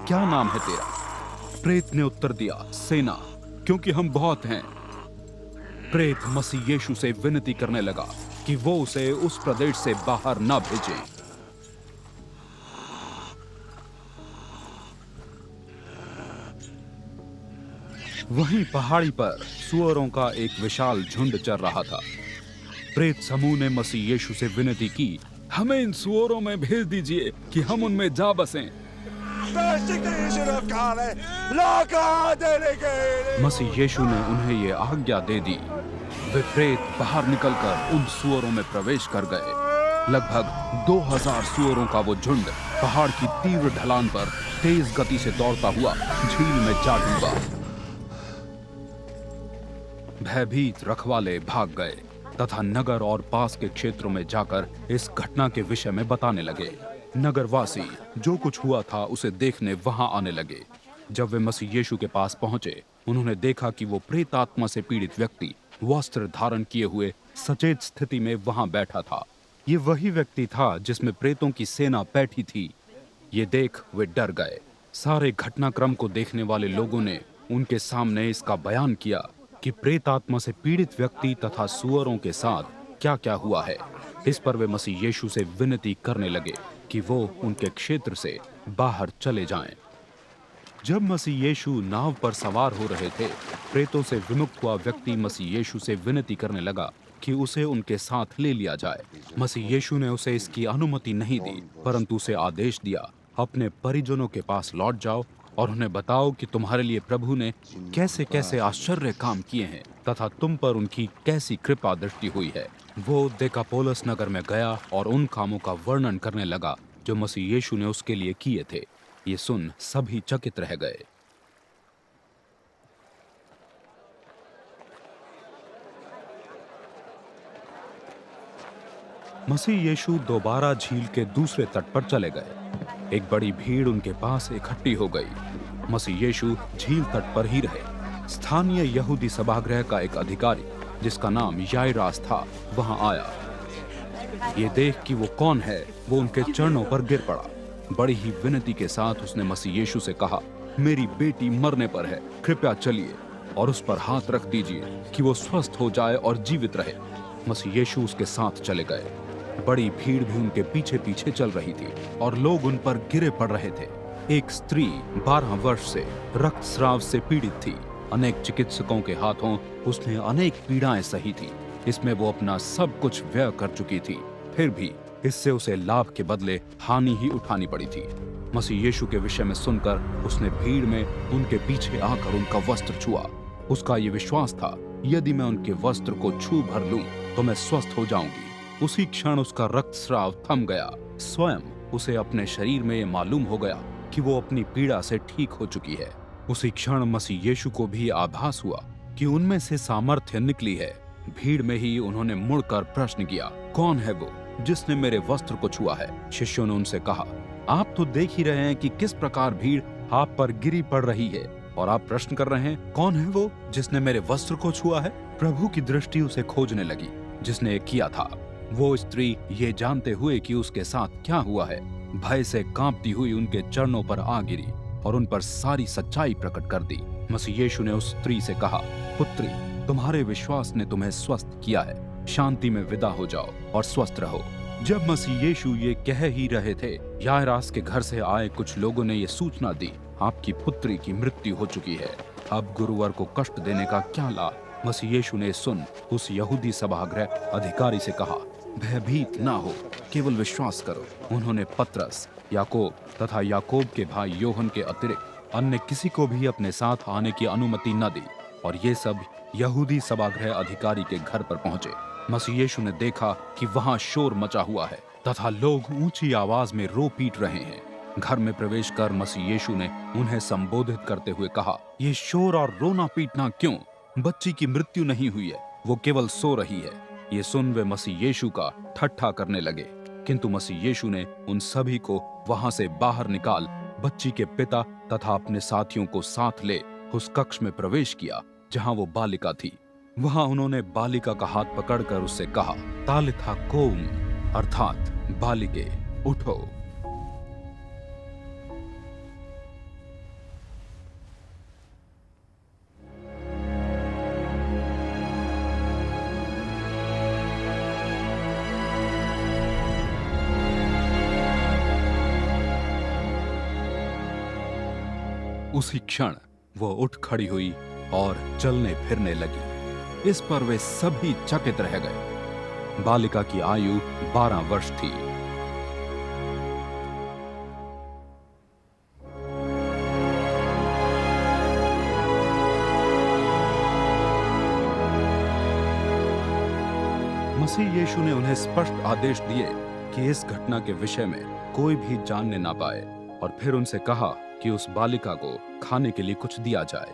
क्या नाम है तेरा? प्रेत ने उत्तर दिया, सेना, क्योंकि हम बहुत हैं। प्रेत मसीह यीशु से विनती करने लगा कि वो उसे उस प्रदेश से बाहर न भेजे। वहीं पहाड़ी पर सुअरों का एक विशाल झुंड चर रहा था। प्रेत समूह ने मसीह यीशु से विनती की, हमें इन सुअरों में भेज दीजिए कि हम उनमें जा बसें। मसीह यीशु ने उन्हें ये आज्ञा दे दी। वे प्रेत बाहर निकलकर उन सुअरों में प्रवेश कर गए। लगभग 2000 सुअरों का वो झुंड पहाड़ की तीव्र ढलान पर तेज गति से दौड़ता हुआ झील में जा डूबा। भयभीत रखवाले भाग गए तथा नगर और पास के क्षेत्रों में जाकर इस घटना के विषय में बताने लगे। नगरवासी जो कुछ हुआ था उसे देखने वहां आने लगे। जब वे मसीह यीशु के पास पहुंचे, उन्होंने देखा कि वो प्रेत आत्मा से पीड़ित व्यक्ति वस्त्र धारण किए हुए सचेत स्थिति में वहां बैठा था। ये वही व्यक्ति था जिसमें प्रेतों की सेना बैठी थी। ये देख वे डर गए। सारे घटनाक्रम को देखने वाले लोगों ने उनके सामने इसका बयान किया कि प्रेत आत्मा से पीड़ित व्यक्ति तथा सुअरों के साथ क्या क्या हुआ है। इस पर वे मसीह यीशु से विनती करने लगे कि वो उनके क्षेत्र से बाहर चले जाएं। जब मसीह यीशु नाव पर सवार हो रहे थे, प्रेतों से विमुक्त हुआ व्यक्ति मसीह यीशु से विनती करने लगा कि उसे उनके साथ ले लिया जाए। मसीह यीशु ने उसे इसकी अनुमति नहीं दी, परंतु उसे आदेश दिया, अपने परिजनों के पास लौट जाओ और उन्हें बताओ कि तुम्हारे लिए प्रभु ने कैसे कैसे आश्चर्य काम किए हैं तथा तुम पर उनकी कैसी कृपा दृष्टि हुई है। वो देकापोलिस नगर में गया और उन कामों का वर्णन करने लगा जो मसीह यीशु ने उसके लिए किए थे। ये सुन सभी चकित रह गए। मसीह यीशु दोबारा झील के दूसरे तट पर चले गए। एक बड़ी भीड़ उनके पास इकट्ठी हो गई। मसीह यीशु झील तट पर ही रहे। स्थानीय यहूदी सभागृह का एक अधिकारी जिसका नाम याइरस था वहां आया। ये देख कि वो कौन है, वो उनके चरणों पर गिर पड़ा। बड़ी ही विनती के साथ उसने मसीह यीशु से कहा, मेरी बेटी मरने पर है, कृपया चलिए और उस पर हाथ रख दीजिए कि वो स्वस्थ हो जाए और जीवित रहे। मसीह यीशु उसके साथ चले गए। बड़ी भीड़ भी उनके पीछे पीछे चल रही थी और लोग उन पर गिरे पड़ रहे थे। एक स्त्री 12 वर्ष से रक्तस्राव से पीड़ित थी। अनेक चिकित्सकों के हाथों उसने अनेक पीड़ाएं सही थी। इसमें वो अपना सब कुछ व्यय कर चुकी थी, फिर भी इससे उसे लाभ के बदले हानि ही उठानी पड़ी थी। मसीह यीशु के विषय में सुनकर उसने भीड़ में उनके पीछे आकर उनका वस्त्र छुआ। उसका ये विश्वास था, यदि मैं उनके वस्त्र को छू भर लूं तो मैं स्वस्थ हो जाऊंगी। उसी क्षण उसका रक्तस्राव थम गया। स्वयं उसे अपने शरीर में ये मालूम हो गया कि वो अपनी पीड़ा से ठीक हो चुकी है। उसी क्षण मसीह यीशु को भी आभास हुआ कि उनमें से सामर्थ्य निकली है। भीड़ में ही उन्होंने मुड़कर प्रश्न किया, कौन है वो जिसने मेरे वस्त्र को छुआ है? शिष्यों ने उनसे कहा, आप तो देख ही रहे हैं कि किस प्रकार भीड़ आप पर गिरी पड़ रही है और आप प्रश्न कर रहे हैं, कौन है वो जिसने मेरे वस्त्र को छुआ है? प्रभु की दृष्टि उसे खोजने लगी जिसने किया था। वो स्त्री ये जानते हुए कि उसके साथ क्या हुआ है, भय से कांपती हुई उनके चरणों पर आ गिरी और उन पर सारी सच्चाई प्रकट कर दी। मसीह यीशु ने उस स्त्री से कहा, पुत्री, तुम्हारे विश्वास ने तुम्हें स्वस्थ किया है, शांति में विदा हो जाओ और स्वस्थ रहो। जब मसीह यीशु ये कह ही रहे थे, याइरस के घर से आए कुछ लोगों ने ये सूचना दी, आपकी पुत्री की मृत्यु हो चुकी है, अब गुरुवर को कष्ट देने का क्या लाभ? मसीह यीशु ने सुन उस यहूदी सभागृह अधिकारी से कहा, भयभीत ना हो, केवल विश्वास करो। उन्होंने पतरस, याकूब तथा याकूब के भाई योहन के अतिरिक्त अन्य किसी को भी अपने साथ आने की अनुमति न दी और ये सब यहूदी सभागृह अधिकारी के घर पर पहुंचे। मसीह यीशु ने देखा कि वहां शोर मचा हुआ है तथा लोग ऊंची आवाज में रो पीट रहे हैं। घर में प्रवेश कर मसीह यीशु ने उन्हें संबोधित करते हुए कहा, ये शोर और रोना पीटना क्यों? बच्ची की मृत्यु नहीं हुई है, वो केवल सो रही है। ये सुन वे मसीह यीशु का ठट्ठा करने लगे, किंतु मसीह यीशु ने उन सभी को वहां से बाहर निकाल बच्ची के पिता तथा अपने साथियों को साथ ले उस कक्ष में प्रवेश किया जहां वो बालिका थी। वहां उन्होंने बालिका का हाथ पकड़कर उससे कहा, तालिथा कूम, अर्थात बालिके उठो। उसी क्षण वो उठ खड़ी हुई और चलने फिरने लगी। इस पर वे सभी चकित रह गए। बालिका की आयु 12 वर्ष थी। मसीह यीशु ने उन्हें स्पष्ट आदेश दिए कि इस घटना के विषय में कोई भी जानने ना पाए और फिर उनसे कहा कि उस बालिका को खाने के लिए कुछ दिया जाए।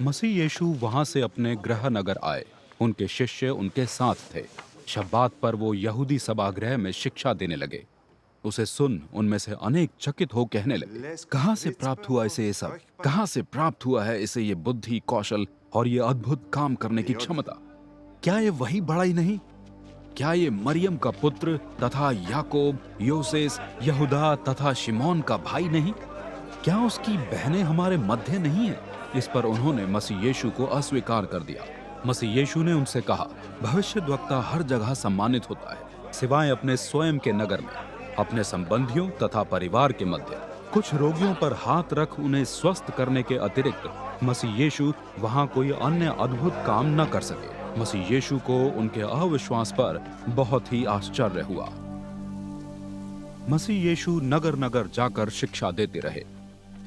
मसीह यीशु वहां से अपने गृह नगर आए। उनके शिष्य उनके साथ थे। शब्बात पर वो यहूदी सभागृह में शिक्षा देने लगे। उसे सुन उनमें से अनेक चकित हो कहने लगे, कहां से प्राप्त हुआ इसे ये सब? कहां से प्राप्त हुआ है इसे ये बुद्धि, कौशल और ये अद्भुत काम करने की क्षमता? क्या ये वही बड़ा ही नहीं? क्या ये मरियम का पुत्र तथा याकूब, योसेस, यहूदा तथा शिमोन का भाई नहीं? क्या उसकी बहनें हमारे मध्य नहीं है? इस पर उन्होंने मसीह यीशु को अस्वीकार कर दिया। मसीह यीशु ने उनसे कहा, भविष्यद्वक्ता हर जगह सम्मानित होता है, सिवाय अपने स्वयं के नगर में। अपने संबंधियों तथा परिवार के मध्य कुछ रोगियों पर हाथ रख उन्हें स्वस्थ करने के अतिरिक्त मसीह यीशु वहां कोई अन्य अद्भुत काम न कर सके। मसीह यीशु को उनके अविश्वास पर बहुत ही आश्चर्य हुआ। मसीह यीशु नगर नगर जाकर शिक्षा देते रहे।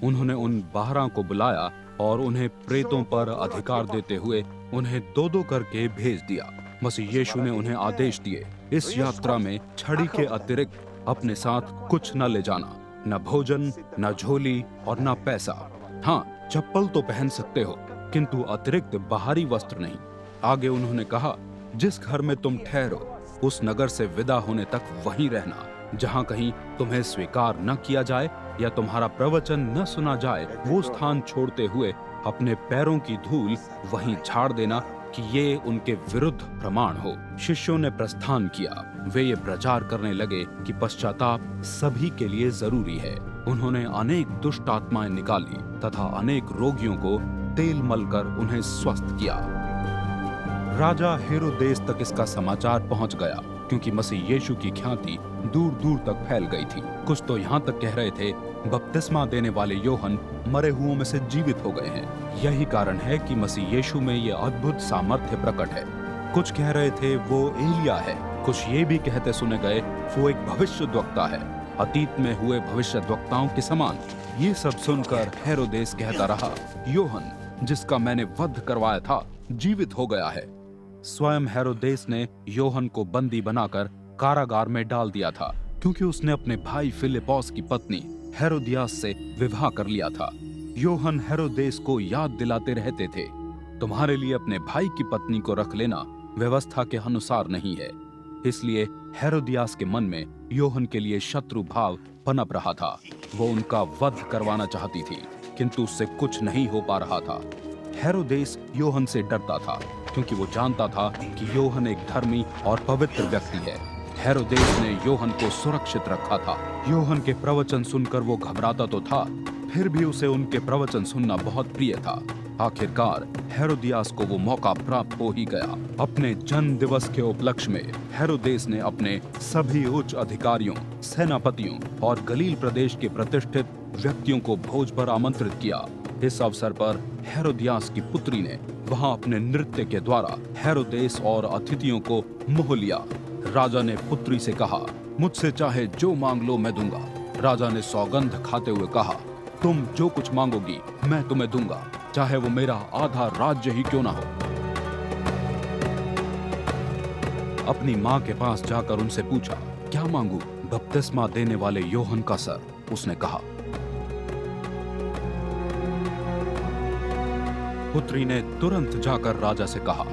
उन्होंने उन बाहरों को बुलाया और उन्हें प्रेतों पर अधिकार देते हुए उन्हें दो दो करके भेज दिया। मसीह यीशु ने उन्हें आदेश दिए, इस यात्रा में छड़ी के अतिरिक्त अपने साथ कुछ न ले जाना, न भोजन, न झोली और न पैसा। हाँ, चप्पल तो पहन सकते हो, किंतु अतिरिक्त बाहरी वस्त्र नहीं। आगे उन्होंने कहा, जिस घर में तुम ठहरो उस नगर से विदा होने तक वहीं रहना। जहाँ कहीं तुम्हें स्वीकार न किया जाए या तुम्हारा प्रवचन न सुना जाए, वो स्थान छोड़ते हुए अपने पैरों की धूल वहीं झाड़ देना कि ये उनके विरुद्ध प्रमाण हो। शिष्यों ने प्रस्थान किया। वे ये प्रचार करने लगे कि पश्चाताप सभी के लिए जरूरी है। उन्होंने अनेक दुष्ट आत्माएं निकाली तथा अनेक रोगियों को तेल मलकर उन्हें स्वस्थ किया। राजा हेरोदेस तक इसका समाचार पहुंच गया, क्योंकि मसीह यीशु की ख्याति दूर दूर तक फैल गई थी। कुछ तो यहाँ तक कह रहे थे, बपतिस्मा देने वाले योहन मरे हुओं में से जीवित हो गए हैं। यही कारण है कि मसीह यीशु में ये अद्भुत सामर्थ्य प्रकट है। कुछ कह रहे थे वो एलिया है। कुछ ये भी कहते सुने गए वो एक भविष्यद्वक्ता है, अतीत में हुए भविष्यद्वक्ताओं के समान। ये सब सुनकर हेरोदेस कहता रहा, योहन जिसका मैंने वध करवाया था जीवित हो गया है। स्वयं हेरोदेस ने योहन को बंदी बनाकर कारागार में डाल दिया था, क्योंकि उसने अपने भाई फिलिपोस की पत्नी हेरोदियास से विवाह कर लिया था। योहन हेरोदेस को याद दिलाते रहते थे, तुम्हारे लिए अपने भाई की पत्नी को रख लेना व्यवस्था के अनुसार नहीं है। इसलिए हेरोदियास के मन में योहन के लिए शत्रु भाव पनप रहा था। वो उनका वध करवाना चाहती थी, किंतु उससे कुछ नहीं हो पा रहा था। हेरोदेस योहन से डरता था, क्योंकि वो जानता था कि योहन एक धर्मी और पवित्र व्यक्ति है। हेरोदेस ने योहन को सुरक्षित रखा था। योहन के प्रवचन सुनकर वो घबराता तो था, फिर भी उसे उनके प्रवचन सुनना बहुत प्रिय था। आखिरकार हेरोदियास को वो मौका प्राप्त हो ही गया। अपने जन्म दिवस के उपलक्ष्य में हेरोदेस ने अपने सभी उच्च अधिकारियों, सेनापतियों और गलील प्रदेश के प्रतिष्ठित व्यक्तियों को भोज पर आमंत्रित किया। इस अवसर पर हेरोदियास की पुत्री ने वहां अपने नृत्य के द्वारा हेरोदेस और अतिथियों को मोह लिया। राजा ने पुत्री से कहा, मुझसे चाहे जो मांग लो मैं दूंगा। राजा ने सौगंध खाते हुए कहा, तुम जो कुछ मांगोगी मैं तुम्हें दूंगा, चाहे वो मेरा आधा राज्य ही क्यों ना हो। अपनी माँ के पास जाकर उनसे पूछा, क्या मांगू? बपतिस्मा देने वाले योहन का सर, उसने कहा। पुत्री ने तुरंत जाकर राजा से कहा,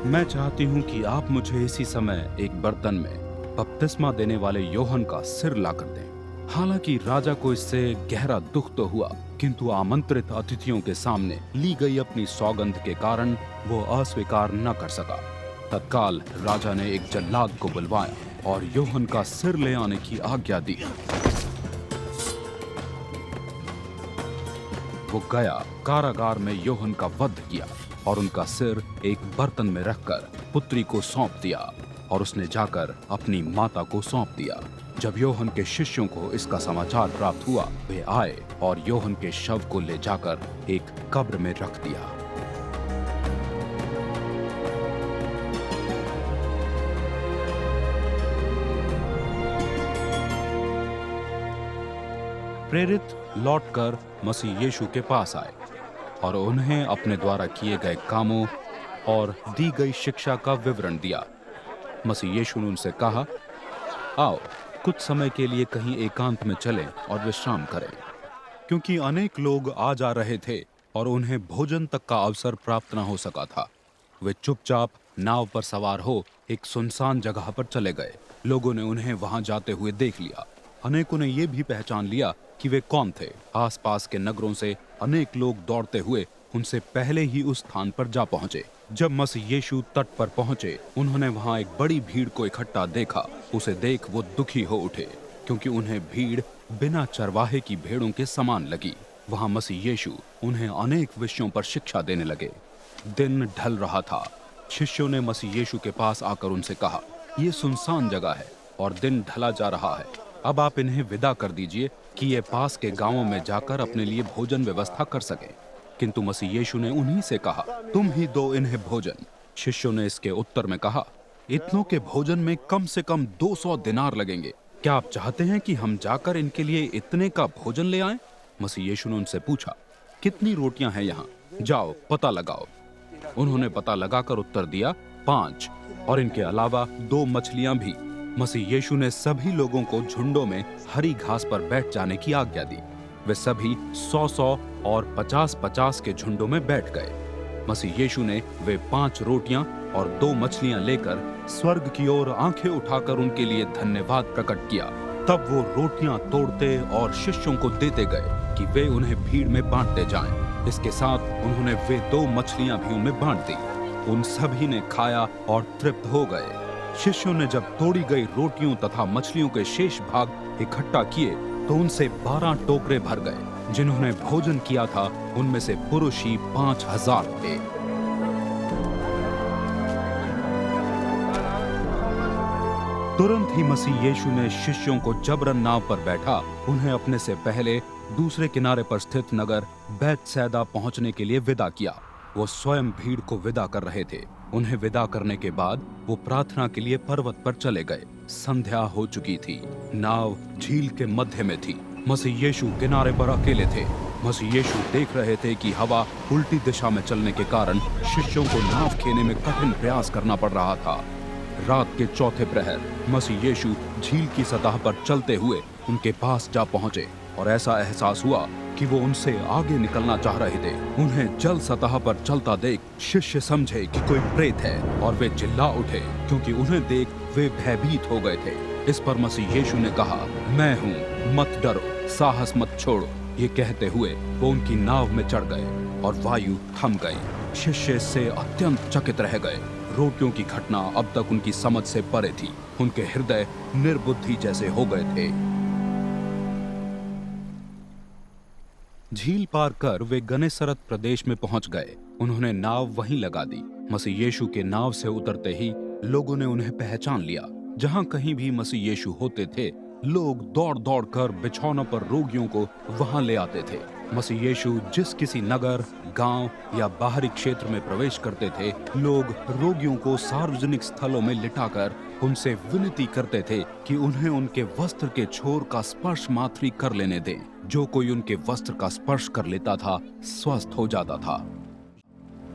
मैं चाहती हूँ कि आप मुझे इसी समय एक बर्तन में बपतिस्मा देने वाले योहन का सिर लाकर दें। हालांकि राजा को इससे गहरा दुख तो हुआ, किंतु आमंत्रित अतिथियों के सामने ली गई अपनी सौगंध के कारण वो अस्वीकार न कर सका। तत्काल राजा ने एक जल्लाद को बुलवाया और योहन का सिर ले आने की आज्ञा दी। वो गया, कारागार में योहन का वध किया और उनका सिर एक बर्तन में रखकर पुत्री को सौंप दिया, और उसने जाकर अपनी माता को सौंप दिया। जब योहन के शिष्यों को इसका समाचार प्राप्त हुआ, वे आए और योहन के शव को ले जाकर एक कब्र में रख दिया। प्रेरित लौटकर मसीह यीशु के पास आए और उन्हें अपने द्वारा किए गए कामों और दी गई शिक्षा का विवरण दिया। मसीह यीशु ने उनसे कहा, आओ कुछ समय के लिए कहीं एकांत में चलें और विश्राम करें, क्योंकि अनेक लोग आ जा रहे थे और उन्हें भोजन तक का अवसर प्राप्त न हो सका था। वे चुपचाप नाव पर सवार हो एक सुनसान जगह पर चले गए। लोगों ने उन्हें वहां जाते हुए देख लिया। अनेकों ने यह भी पहचान लिया कि वे कौन थे। आसपास के नगरों से अनेक लोग दौड़ते हुए उनसे पहले ही उस स्थान पर जा पहुंचे। जब मसीह यीशु तट पर पहुंचे, उन्होंने वहां एक बड़ी भीड़ को इकट्ठा देखा। उसे देख वो दुखी हो उठे, क्योंकि उन्हें भीड़ बिना चरवाहे की भेड़ों के समान लगी। वहां मसीह यीशु उन्हें अनेक विषयों पर शिक्षा देने लगे। दिन ढल रहा था। शिष्यों ने मसीह यीशु के पास आकर उनसे कहा, ये सुनसान जगह है और दिन ढला जा रहा है, अब आप इन्हें विदा कर दीजिए कि ये पास के गांवों में जाकर अपने लिए भोजन व्यवस्था कर सके। किंतु मसीह यीशु ने उन्हीं से कहा, तुम ही दो इन्हें भोजन। शिष्यों ने इसके उत्तर में कहा, इतनों के भोजन में कम से कम 200 दिनार लगेंगे। क्या आप चाहते हैं कि हम जाकर इनके लिए इतने का भोजन ले आएं? मसीह यीशु ने उनसे पूछा, कितनी रोटियां हैं यहाँ? जाओ पता लगाओ। उन्होंने पता लगाकर उत्तर दिया, 5, और इनके अलावा 2 मछलियां भी। मसीह यीशु ने सभी लोगों को झुंडों में हरी घास पर बैठ जाने की आज्ञा दी। वे सभी 100-100 और 50-50 के झुंडों में बैठ गए। मसीह यीशु ने वे 5 रोटियां और 2 मछलियां लेकर स्वर्ग की ओर आंखें उठाकर उनके लिए धन्यवाद प्रकट किया। तब वो रोटियां तोड़ते और शिष्यों को देते गए कि वे उन्हें भीड़ में बांटते जाएं। इसके साथ उन्होंने वे 2 मछलियां भी उनमें बांट दी। उन सभी ने खाया और तृप्त हो गए। शिष्यों ने जब तोड़ी गई रोटियों तथा मछलियों के शेष भाग इकट्ठा किए तो उनसे 12 टोकरे भर गए। जिन्होंने भोजन किया था उनमें से पुरुष ही 5000 थे। तुरंत ही मसीह यीशु ने शिष्यों को जबरन नाव पर बैठा उन्हें अपने से पहले दूसरे किनारे पर स्थित नगर बैतसैदा पहुंचने के लिए विदा किया। वो स्वयं भीड़ को विदा कर रहे थे। उन्हें विदा करने के बाद वो प्रार्थना के लिए पर्वत पर चले गए। संध्या हो चुकी थी। नाव झील के मध्य में थी। मसीह यीशु किनारे पर अकेले थे। मसीह यीशु देख रहे थे कि हवा उल्टी दिशा में चलने के कारण शिष्यों को नाव खेने में कठिन प्रयास करना पड़ रहा था। रात के चौथे प्रहर मसीह यीशु झील की सतह पर चलते हुए उनके पास जा पहुंचे और ऐसा एहसास हुआ कि वो उनसे आगे निकलना चाह रहे थे। उन्हें जल सतह पर चलता देख शिष्य समझे कि कोई प्रेत है और वे चिल्ला उठे, क्योंकि उन्हें देख वे भयभीत हो गए थे। इस पर मसीह यीशु ने कहा, मैं हूँ, मत डरो, साहस मत छोड़ो। ये कहते हुए वो उनकी नाव में चढ़ गए और वायु थम गई। शिष्य इससे अत्यंत चकित रह गए। रोटियों की घटना अब तक उनकी समझ से परे थी। उनके हृदय निर्बुद्धि जैसे हो गए थे। झील पार कर वे गनेसरत प्रदेश में पहुंच गए। उन्होंने नाव वहीं लगा दी। मसीह यीशु के नाव से उतरते ही लोगों ने उन्हें पहचान लिया। जहां कहीं भी मसीह यीशु होते थे, लोग दौड़ दौड़ कर बिछौनों पर रोगियों को वहां ले आते थे। मसीह यीशु जिस किसी नगर, गांव या बाहरी क्षेत्र में प्रवेश करते थे, लोग रोगियों को सार्वजनिक स्थलों में लिटाकर उनसे विनती करते थे कि उन्हें उनके वस्त्र के छोर का स्पर्श मात्र ही कर लेने दें। जो कोई उनके वस्त्र का स्पर्श कर लेता था, स्वस्थ हो जाता था।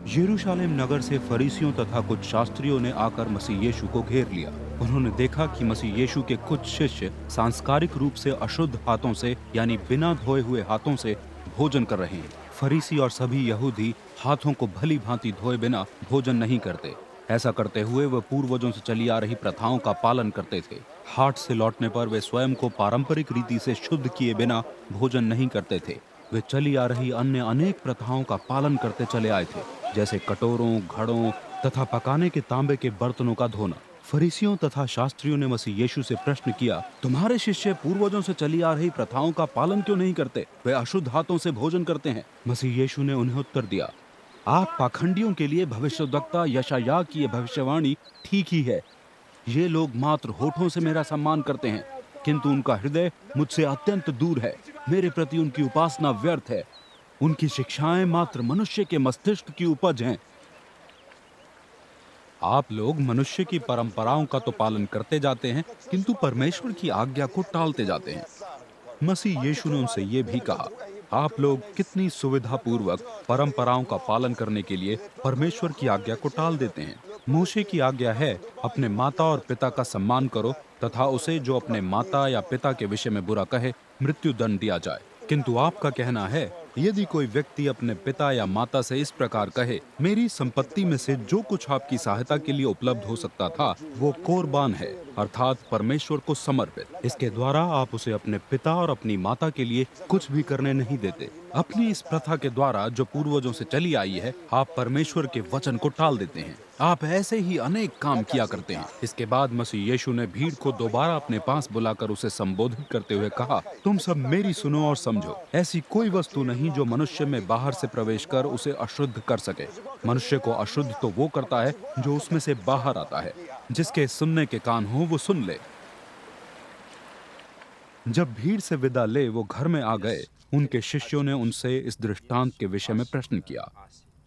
यरूशलेम नगर से फरीसियों तथा कुछ शास्त्रियों ने आकर मसीह यीशु को घेर लिया। उन्होंने देखा कि मसीह यीशु के कुछ शिष्य सांस्कारिक रूप से अशुद्ध हाथों से, यानी बिना धोए हुए हाथों से भोजन कर रहे हैं। फरीसी और सभी यहूदी हाथों को भली भांति धोए बिना भोजन नहीं करते। ऐसा करते हुए वे पूर्वजों से चली आ रही प्रथाओं का पालन करते थे। हाट से लौटने पर वे स्वयं को पारंपरिक रीति से शुद्ध किए बिना भोजन नहीं करते थे। वे चली आ रही अन्य अनेक प्रथाओं का पालन करते चले आए थे, जैसे कटोरों, घड़ों तथा पकाने के तांबे के बर्तनों का धोना। फरीसियों तथा शास्त्रियों ने मसीह यीशु से प्रश्न किया, तुम्हारे शिष्य पूर्वजों से चली आ रही प्रथाओं का पालन क्यों नहीं करते? वे अशुद्ध हाथों से भोजन करते हैं। मसीह यीशु ने उन्हें उत्तर दिया, आप पाखंडियों के लिए भविष्यद्वक्ता यशायाह की यह भविष्यवाणी ठीक ही है। ये लोग मात्र होठों से मेरा सम्मान करते हैं, किंतु उनका हृदय मुझसे अत्यंत दूर है। मेरे प्रति उनकी उपासना व्यर्थ है। उनकी शिक्षाएं मात्र मनुष्य के मस्तिष्क की उपज हैं। आप लोग मनुष्य की परंपराओं का तो पालन करते जाते हैं, किंतु परमेश्वर की आज्ञा को टालते जाते हैं। मसीह यीशु ने उनसे ये भी कहा, आप लोग कितनी सुविधापूर्वक परंपराओं का पालन करने के लिए परमेश्वर की आज्ञा को टाल देते हैं। मूसे की आज्ञा है, अपने माता और पिता का सम्मान करो तथा उसे जो अपने माता या पिता के विषय में बुरा कहे, मृत्यु दंड दिया जाए। किंतु आपका कहना है, यदि कोई व्यक्ति अपने पिता या माता से इस प्रकार कहे, मेरी संपत्ति में से जो कुछ आपकी सहायता के लिए उपलब्ध हो सकता था वो कुर्बान है, अर्थात परमेश्वर को समर्पित। इसके द्वारा आप उसे अपने पिता और अपनी माता के लिए कुछ भी करने नहीं देते। अपनी इस प्रथा के द्वारा जो पूर्वजों से चली आई है, आप परमेश्वर के वचन को टाल देते हैं। आप ऐसे ही अनेक काम किया करते हैं। इसके बाद मसीह यीशु ने भीड़ को दोबारा अपने पास बुलाकर उसे संबोधित करते हुए कहा, तुम सब मेरी सुनो और समझो। ऐसी कोई वस्तु नहीं जो मनुष्य में बाहर से प्रवेश कर उसे अशुद्ध कर सके। मनुष्य को अशुद्ध तो वो करता है जो उसमें से बाहर आता है। जिसके सुनने के कान हो वो सुन ले। जब भीड़ से विदा ले वो घर में आ गए, उनके शिष्यों ने उनसे इस दृष्टांत के विषय में प्रश्न किया।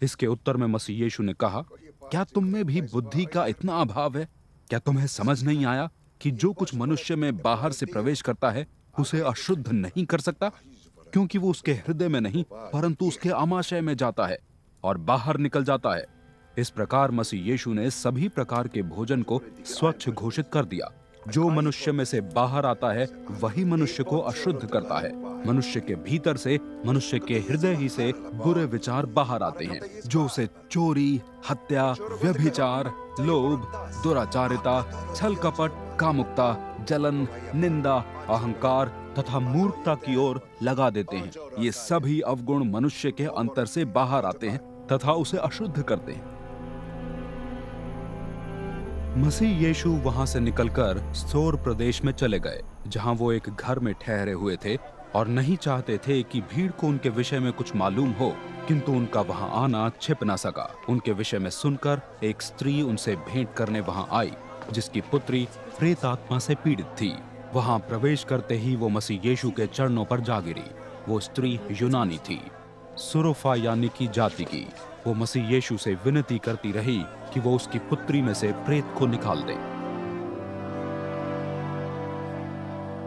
इसके उत्तर में मसीह यीशु ने कहा, क्या तुम में भी बुद्धि का इतना अभाव है? क्या तुम्हें समझ नहीं आया कि जो कुछ मनुष्य में बाहर से प्रवेश करता है उसे अशुद्ध नहीं कर सकता, क्योंकि वो उसके हृदय में नहीं परंतु उसके आमाशय में जाता है और बाहर निकल जाता है। इस प्रकार मसीह यीशु ने सभी प्रकार के भोजन को स्वच्छ घोषित कर दिया। जो मनुष्य में से बाहर आता है वही मनुष्य को अशुद्ध करता है। मनुष्य के भीतर से, मनुष्य के हृदय ही से बुरे विचार बाहर आते हैं, जो उसे चोरी, हत्या, व्यभिचार, लोभ, दुराचारिता, छल कपट, कामुकता, जलन, निंदा, अहंकार तथा मूर्खता की ओर लगा देते हैं। ये सभी अवगुण मनुष्य के अंतर से बाहर आते हैं तथा उसे अशुद्ध करते हैं। मसीह यीशु वहां से निकलकर सोर प्रदेश में चले गए, जहां वो एक घर में ठहरे हुए थे और नहीं चाहते थे कि भीड़ को उनके विषय में कुछ मालूम हो, किंतु उनका वहां आना छिप न सका। उनके विषय में सुनकर एक स्त्री उनसे भेंट करने वहां आई, जिसकी पुत्री प्रेत आत्मा से पीड़ित थी। वहां प्रवेश करते ही वो मसीह यीशु के चरणों पर जा गिरी। वो स्त्री यूनानी थी, सुरोफा यानी की जाति की। वो मसीह यीशु से विनती करती रही कि वो उसकी पुत्री में से प्रेत को निकाल दे।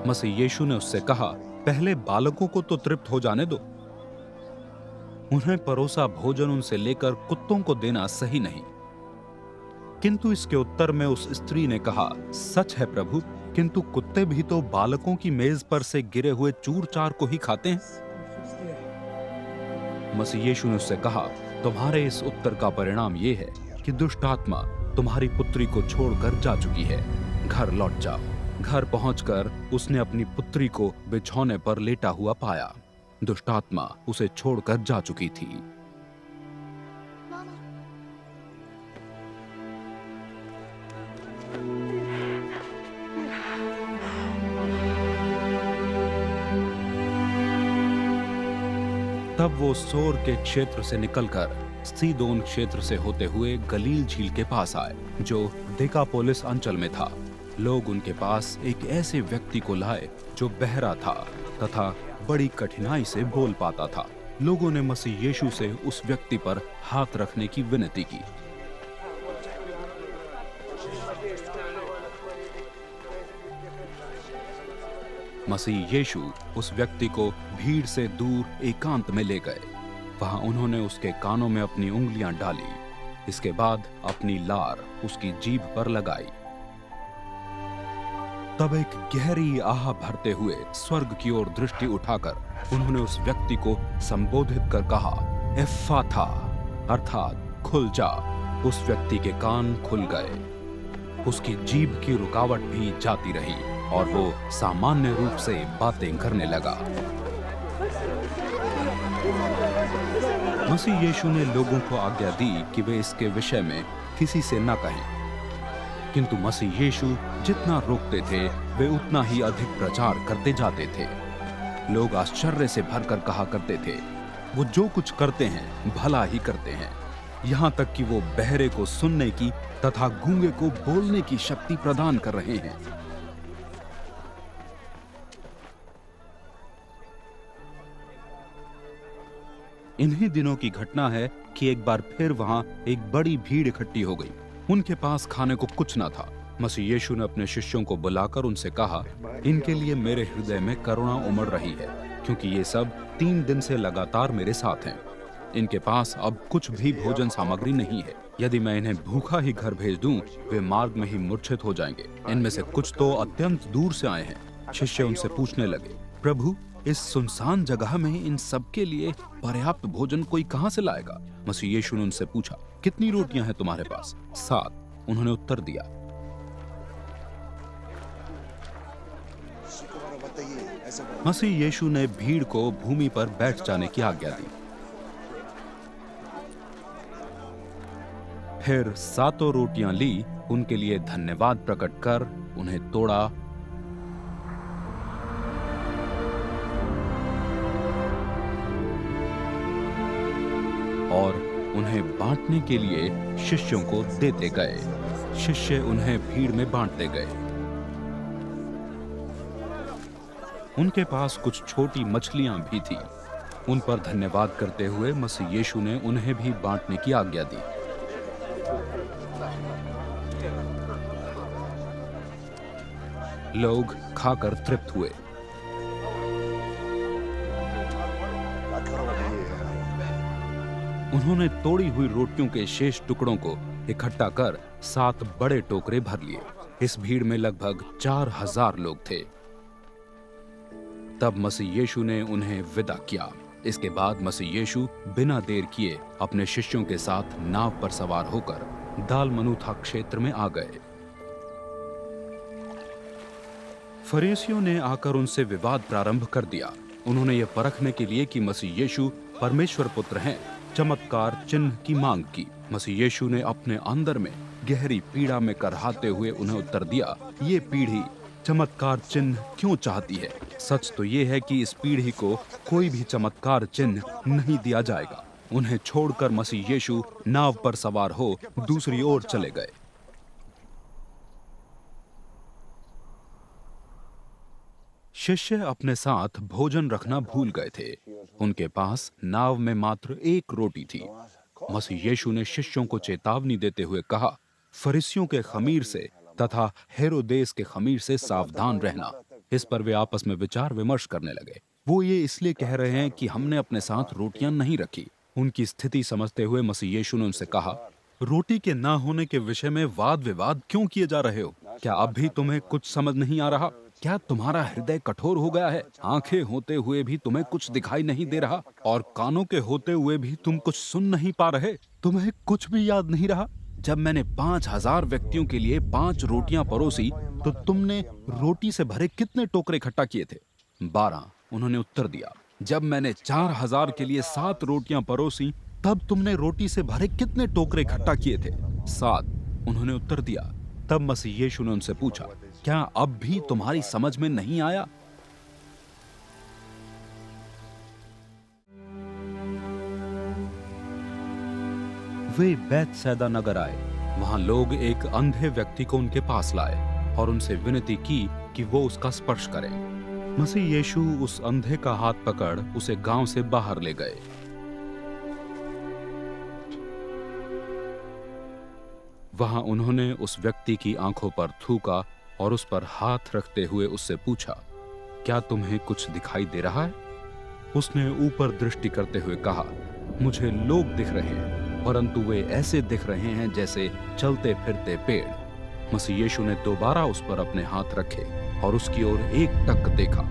मसीह यीशु ने उससे कहा, पहले बालकों को तो तृप्त हो जाने दो। उन्हें परोसा भोजन उनसे लेकर कुत्तों को देना सही नहीं। किंतु इसके उत्तर में उस स्त्री ने कहा, सच है प्रभु, किंतु कुत्ते भी तो बालकों की मेज पर से गिरे हुए चूर चार को ही खाते हैं। मसीह यीशु ने उससे कहा, तुम्हारे इस उत्तर का परिणाम ये है कि दुष्ट आत्मा तुम्हारी पुत्री को छोड़कर जा चुकी है। घर लौट जाओ। घर पहुंचकर उसने अपनी पुत्री को बिछौने पर लेटा हुआ पाया। दुष्ट आत्मा उसे छोड़कर जा चुकी थी। तब वो सोर के क्षेत्र से निकलकर सीदोन क्षेत्र से होते हुए गलील झील के पास आए, जो देकापोलिस अंचल में था। लोग उनके पास एक ऐसे व्यक्ति को लाए जो बहरा था तथा बड़ी कठिनाई से बोल पाता था। लोगों ने मसीह यीशु से उस व्यक्ति पर हाथ रखने की विनती की। मसीह यीशु उस व्यक्ति को भीड़ से दूर एकांत में ले गए। वहां उन्होंने उसके कानों में अपनी उंगलियां डाली। इसके बाद अपनी लार उसकी जीभ पर लगाई। तब एक गहरी आह भरते हुए स्वर्ग की ओर दृष्टि उठाकर उन्होंने उस व्यक्ति को संबोधित कर कहा, एफ्फाथा, अर्थात खुल जा। उस व्यक्ति के कान खुल गए। उसकी जीभ की रुकावट भी जाती रही और वो सामान्य रूप से बातें करने लगा। मसीह यीशु ने लोगों को आज्ञा दी कि वे इसके विषय में किसी से न कहें, किंतु मसीह यीशु जितना रोकते थे वे उतना ही अधिक प्रचार करते जाते थे। लोग आश्चर्य से भरकर कहा करते थे, वो जो कुछ करते हैं भला ही करते हैं। यहाँ तक कि वो बहरे को सुनने की तथा गूंगे को बोलने की शक्ति प्रदान कर रहे हैं। इन्हीं दिनों की घटना है कि एक बार फिर वहां एक बड़ी भीड़ इकट्ठी हो गई। उनके पास खाने को कुछ न था। मसीह यीशु ने अपने शिष्यों को बुलाकर उनसे कहा, इनके लिए मेरे हृदय में करुणा उमड़ रही है, क्योंकि ये सब 3 दिन से लगातार मेरे साथ हैं। इनके पास अब कुछ भी भोजन सामग्री नहीं है। यदि मैं इन्हें भूखा ही घर भेज दूं, वे मार्ग में ही मूर्छित हो जाएंगे। इनमें से कुछ तो अत्यंत दूर से आए हैं। शिष्य उनसे पूछने लगे, प्रभु, इस सुनसान जगह में इन सब के लिए पर्याप्त भोजन कोई कहां से लाएगा? मसीह यीशु ने उनसे पूछा, कितनी रोटियां हैं तुम्हारे पास? 7, उन्होंने उत्तर दिया। मसीह यीशु ने भीड़ को भूमि पर बैठ जाने की आज्ञा दी। फिर 7 रोटियां ली, उनके लिए धन्यवाद प्रकट कर उन्हें तोड़ा और उन्हें बांटने के लिए शिष्यों को देते गए। शिष्य उन्हें भीड़ में बांटते गए। उनके पास कुछ छोटी मछलियां भी थी। उन पर धन्यवाद करते हुए मसीह यीशु ने उन्हें भी बांटने की आज्ञा दी। लोग खाकर तृप्त हुए। उन्होंने तोड़ी हुई रोटियों के शेष टुकड़ों को इकट्ठा कर 7 बड़े टोकरे भर लिए। इस भीड़ में लगभग 4000 लोग थे। तब मसीह यीशु ने उन्हें विदा किया। इसके बाद मसीह यीशु बिना देर किए अपने शिष्यों के साथ नाव पर सवार होकर दालमनूथा क्षेत्र में आ गए। फरीसियों ने आकर उनसे विवाद प्रारंभ कर दिया। उन्होंने यह परखने के लिए कि मसीह यीशु परमेश्वर पुत्र हैं, चमत्कार चिन्ह की मांग की। मसीह यीशु ने अपने अंदर में गहरी पीड़ा में करहाते हुए उन्हें उत्तर दिया, ये पीढ़ी चमत्कार चिन्ह क्यों चाहती है? सच तो ये है कि इस पीढ़ी को कोई भी चमत्कार चिन्ह नहीं दिया जाएगा। उन्हें छोड़कर मसीह यीशु नाव पर सवार हो दूसरी ओर चले गए। शिष्य अपने साथ भोजन रखना भूल गए थे। उनके पास नाव में मात्र 1 रोटी थी। मसीह यीशु ने शिष्यों को चेतावनी देते हुए कहा, फरीसियों के खमीर से तथा हेरोदेस के खमीर से सावधान रहना। इस पर वे आपस में विचार विमर्श करने लगे। वो ये इसलिए कह रहे हैं कि हमने अपने साथ रोटियां नहीं रखी। उनकी स्थिति समझते हुए मसीह यीशु ने उनसे कहा, रोटी के ना होने के विषय में वाद विवाद क्यों किए जा रहे हो? क्या अब भी तुम्हें कुछ समझ नहीं आ रहा? क्या तुम्हारा हृदय कठोर हो गया है? आंखें होते हुए भी तुम्हें कुछ दिखाई नहीं दे रहा और कानों के होते हुए भी तुम कुछ सुन नहीं पा रहे? तुम्हें कुछ भी याद नहीं रहा? जब मैंने 5000 व्यक्तियों के लिए 5 रोटियां परोसी तो तुमने रोटी से भरे कितने टोकरे इकट्ठा किए थे? 12, उन्होंने उत्तर दिया। जब मैंने 4000 के लिए 7 रोटियां परोसी तब तुमने रोटी से भरे कितने टोकरे इकट्ठा किए थे? 7, उन्होंने उत्तर दिया। तब मसीह यीशु ने उनसे पूछा, क्या अब भी तुम्हारी समझ में नहीं आया? वे बैतसैदा नगर आए। वहां लोग एक अंधे व्यक्ति को उनके पास लाए और उनसे विनती की कि वो उसका स्पर्श करें। मसीह यीशु उस अंधे का हाथ पकड़ उसे गांव से बाहर ले गए। वहां उन्होंने उस व्यक्ति की आंखों पर थूका और उस पर हाथ रखते हुए उससे पूछा, क्या तुम्हें कुछ दिखाई दे रहा है? उसने ऊपर दृष्टि करते हुए कहा, मुझे लोग दिख रहे हैं, परंतु वे ऐसे दिख रहे हैं जैसे चलते फिरते पेड़। मसीह यीशु ने दोबारा उस पर अपने हाथ रखे और उसकी ओर एकटक देखा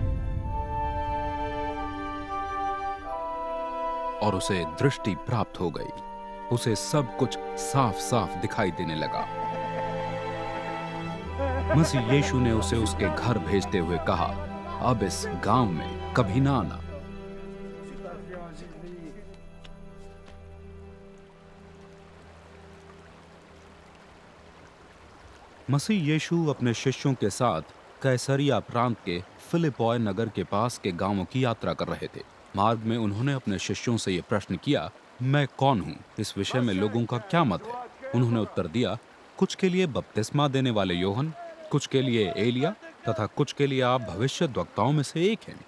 और उसे दृष्टि प्राप्त हो गई। उसे सब कुछ साफ साफ दिखाई देने लगा। मसीह यीशु ने उसे उसके घर भेजते हुए कहा, अब इस गांव में कभी ना आना। मसीह यीशु अपने शिष्यों के साथ कैसरिया प्रांत के फिलिप्पॉय नगर के पास के गांवों की यात्रा कर रहे थे। मार्ग में उन्होंने अपने शिष्यों से यह प्रश्न किया, मैं कौन हूं? इस विषय में लोगों का क्या मत है? उन्होंने उत्तर दिया, कुछ के लिए बपतिस्मा देने वाले यूहन्ना, कुछ के लिए एलिया तथा कुछ के लिए आप भविष्यद्वक्ताओं में से एक हैं।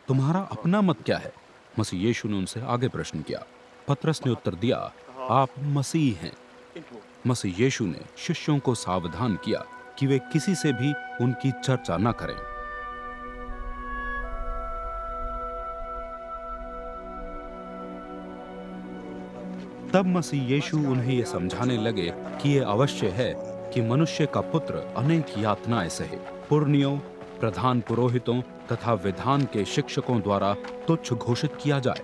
तुम्हारा अपना मत क्या है? मसीह यीशु ने उनसे आगे प्रश्न किया। पतरस ने उत्तर दिया, आप मसीह हैं। मसीह यीशु ने शिष्यों को सावधान किया कि वे किसी से भी उनकी चर्चा न करें। तब मसीह यीशु उन्हें यह समझाने लगे कि यह अवश्य है कि मनुष्य का पुत्र अनेक यातनाएं सहे, पुरनियों, प्रधान पुरोहितों तथा विधान के शिक्षकों द्वारा तुच्छ घोषित किया जाए,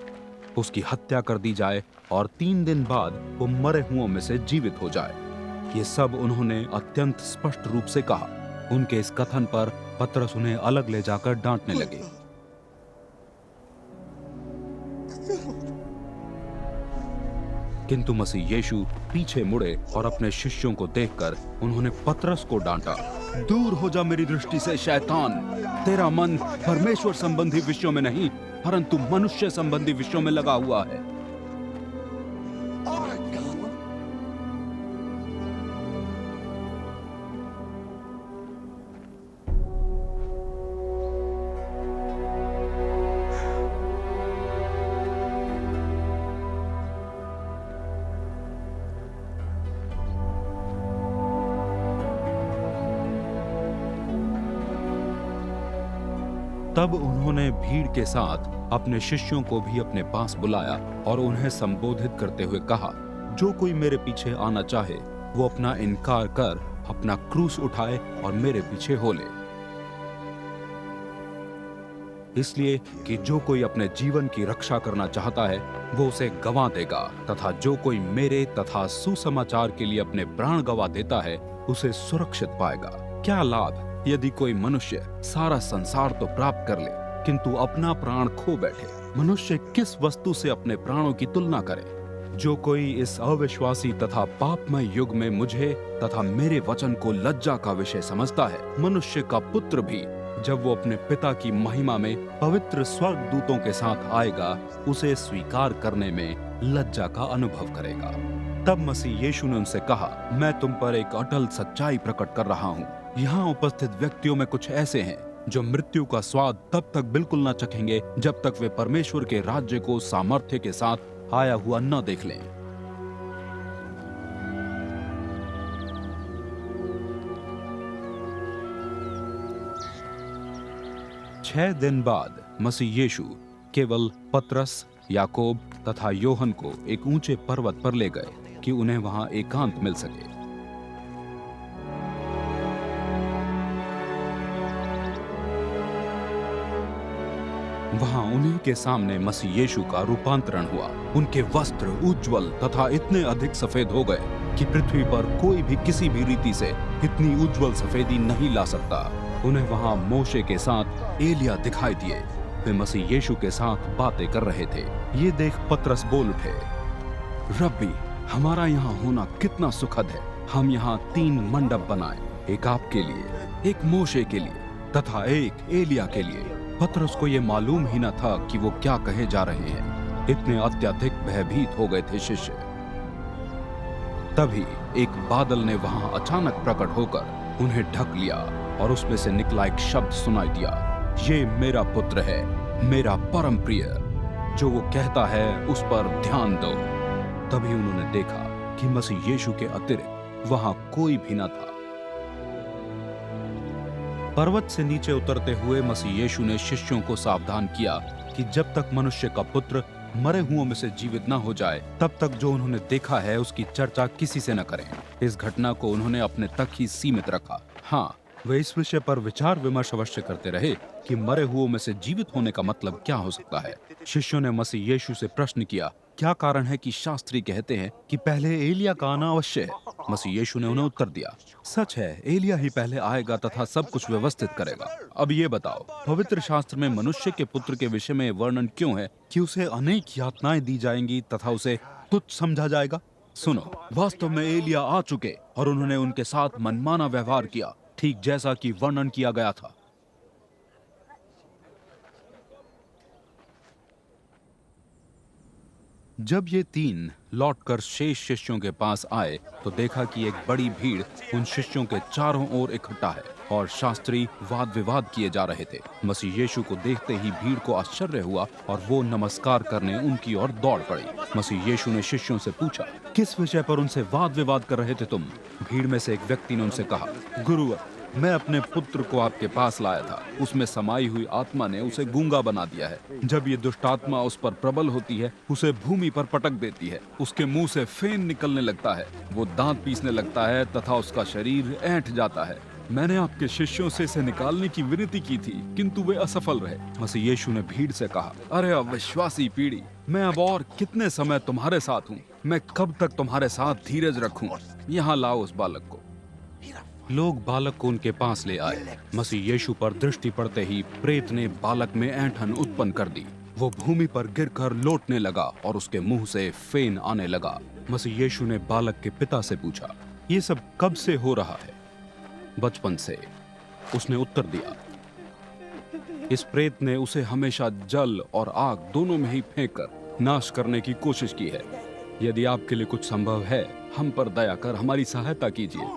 उसकी हत्या कर दी जाए और 3 दिन बाद वो मरे हुओं में से जीवित हो जाए। ये सब उन्होंने अत्यंत स्पष्ट रूप से कहा। उनके इस कथन पर पतरस उन्हें अलग ले जाकर डांटने लगे। किंतु मसीह यीशु पीछे मुड़े और अपने शिष्यों को देखकर उन्होंने पतरस को डांटा, दूर हो जा मेरी दृष्टि से शैतान। तेरा मन परमेश्वर संबंधी विषयों में नहीं परंतु मनुष्य संबंधी विषयों में लगा हुआ है। तब उन्होंने भीड़ के साथ अपने शिष्यों को भी अपने पास बुलाया और उन्हें संबोधित करते हुए कहा, जो कोई मेरे पीछे आना चाहे वो अपना इनकार कर अपना क्रूस उठाए और मेरे पीछे हो ले। इसलिए कि जो कोई अपने जीवन की रक्षा करना चाहता है वो उसे गंवा देगा, तथा जो कोई मेरे तथा सुसमाचार के लिए अपने प्राण गंवा देता है उसे सुरक्षित पाएगा। क्या लाभ यदि कोई मनुष्य सारा संसार तो प्राप्त कर ले किंतु अपना प्राण खो बैठे? मनुष्य किस वस्तु से अपने प्राणों की तुलना करे? जो कोई इस अविश्वासी तथा पापमय युग में मुझे तथा मेरे वचन को लज्जा का विषय समझता है, मनुष्य का पुत्र भी जब वो अपने पिता की महिमा में पवित्र स्वर्गदूतों के साथ आएगा उसे स्वीकार करने में लज्जा का अनुभव करेगा। तब मसीह यीशु ने उनसे कहा, मैं तुम पर एक अटल सच्चाई प्रकट कर रहा हूँ। यहाँ उपस्थित व्यक्तियों में कुछ ऐसे हैं जो मृत्यु का स्वाद तब तक बिल्कुल न चखेंगे जब तक वे परमेश्वर के राज्य को सामर्थ्य के साथ आया हुआ न देख लें। छह दिन बाद मसीह यीशु केवल पतरस, याकूब तथा योहन को एक ऊंचे पर्वत पर ले गए कि उन्हें वहां एकांत मिल सके। वहां उन्हीं के सामने मसीह यीशु का रूपांतरण हुआ। उनके वस्त्र उज्जवल तथा इतने अधिक सफेद हो गए कि पृथ्वी पर कोई भी किसी भी रीति से इतनी उज्जवल सफेदी नहीं ला सकता। उन्हें वहां मोशे के साथ एलिया दिखाई दिए। वे मसीह यीशु के साथ बातें कर रहे थे। ये देख पतरस बोल उठे, रब्बी, हमारा यहाँ होना कितना सुखद है। हम यहाँ 3 मंडप बनाए, एक आपके लिए, एक मोशे के लिए तथा एक एलिया के लिए। पतरस को ये मालूम ही न था कि वो क्या कहे जा रहे हैं। इतने अत्यधिक भयभीत हो गए थे शिष्य। तभी एक बादल ने वहां अचानक प्रकट होकर उन्हें ढक लिया और उसमें से निकला एक शब्द सुनाई दिया, ये मेरा पुत्र है, मेरा परम प्रिय, जो वो कहता है उस पर ध्यान दो। तभी उन्होंने देखा कि मसीह यीशु के अतिरिक्त वहां कोई भी न था। पर्वत से नीचे उतरते हुए मसीह यीशु ने शिष्यों को सावधान किया कि जब तक मनुष्य का पुत्र मरे हुओं में से जीवित न हो जाए तब तक जो उन्होंने देखा है उसकी चर्चा किसी से न करें। इस घटना को उन्होंने अपने तक ही सीमित रखा। हाँ, वे इस विषय पर विचार विमर्श अवश्य करते रहे कि मरे हुओं में से जीवित होने का मतलब क्या हो सकता है। शिष्यों ने मसीह यीशु से प्रश्न किया, क्या कारण है कि शास्त्री कहते हैं कि पहले एलिया का आना अवश्य है? मसीह यीशु ने उन्हें उत्तर दिया, सच है, एलिया ही पहले आएगा तथा सब कुछ व्यवस्थित करेगा। अब ये बताओ, पवित्र शास्त्र में मनुष्य के पुत्र के विषय में वर्णन क्यों है कि उसे अनेक यातनाएं दी जाएंगी तथा उसे तुच्छ समझा जाएगा? सुनो, वास्तव में एलिया आ चुके और उन्होंने उनके साथ मनमाना व्यवहार किया, ठीक जैसा कि वर्णन किया गया था। जब ये 3 लौटकर शेष शिष्यों के पास आए तो देखा कि एक बड़ी भीड़ उन शिष्यों के चारों ओर इकट्ठा है और शास्त्री वाद विवाद किए जा रहे थे। मसीह यीशु को देखते ही भीड़ को आश्चर्य हुआ और वो नमस्कार करने उनकी ओर दौड़ पड़ी। मसीह यीशु ने शिष्यों से पूछा, किस विषय पर उनसे वाद विवाद कर रहे थे तुम? भीड़ में से एक व्यक्ति ने उनसे कहा, गुरुवर, मैं अपने पुत्र को आपके पास लाया था, उसमें समाई हुई आत्मा ने उसे गूंगा बना दिया है। जब ये दुष्ट आत्मा उस पर प्रबल होती है उसे भूमि पर पटक देती है, उसके मुंह से फेन निकलने लगता है, वो दांत पीसने लगता है तथा उसका शरीर ऐंठ जाता है। मैंने आपके शिष्यों से इसे निकालने की विनती की थी किंतु वे असफल रहे। मसीह यीशु ने भीड़ से कहा, अरे अविश्वासी पीढ़ी, मैं अब और कितने समय तुम्हारे साथ हूँ? मैं कब तक तुम्हारे साथ धीरज रखूं? यहाँ लाओ उस बालक को। लोग बालक को उनके पास ले आए। मसीह यीशु पर दृष्टि पड़ते ही प्रेत ने बालक में ऐंठन उत्पन्न कर दी। वो भूमि पर गिरकर लोटने लगा और उसके मुंह से फेन आने लगा। मसीह यीशु ने बालक के पिता से पूछा, ये सब कब से हो रहा है? बचपन से, उसने उत्तर दिया। इस प्रेत ने उसे हमेशा जल और आग दोनों में ही फेंककर नाश करने की कोशिश की है। यदि आपके लिए कुछ संभव है, हम पर दया कर हमारी सहायता कीजिए।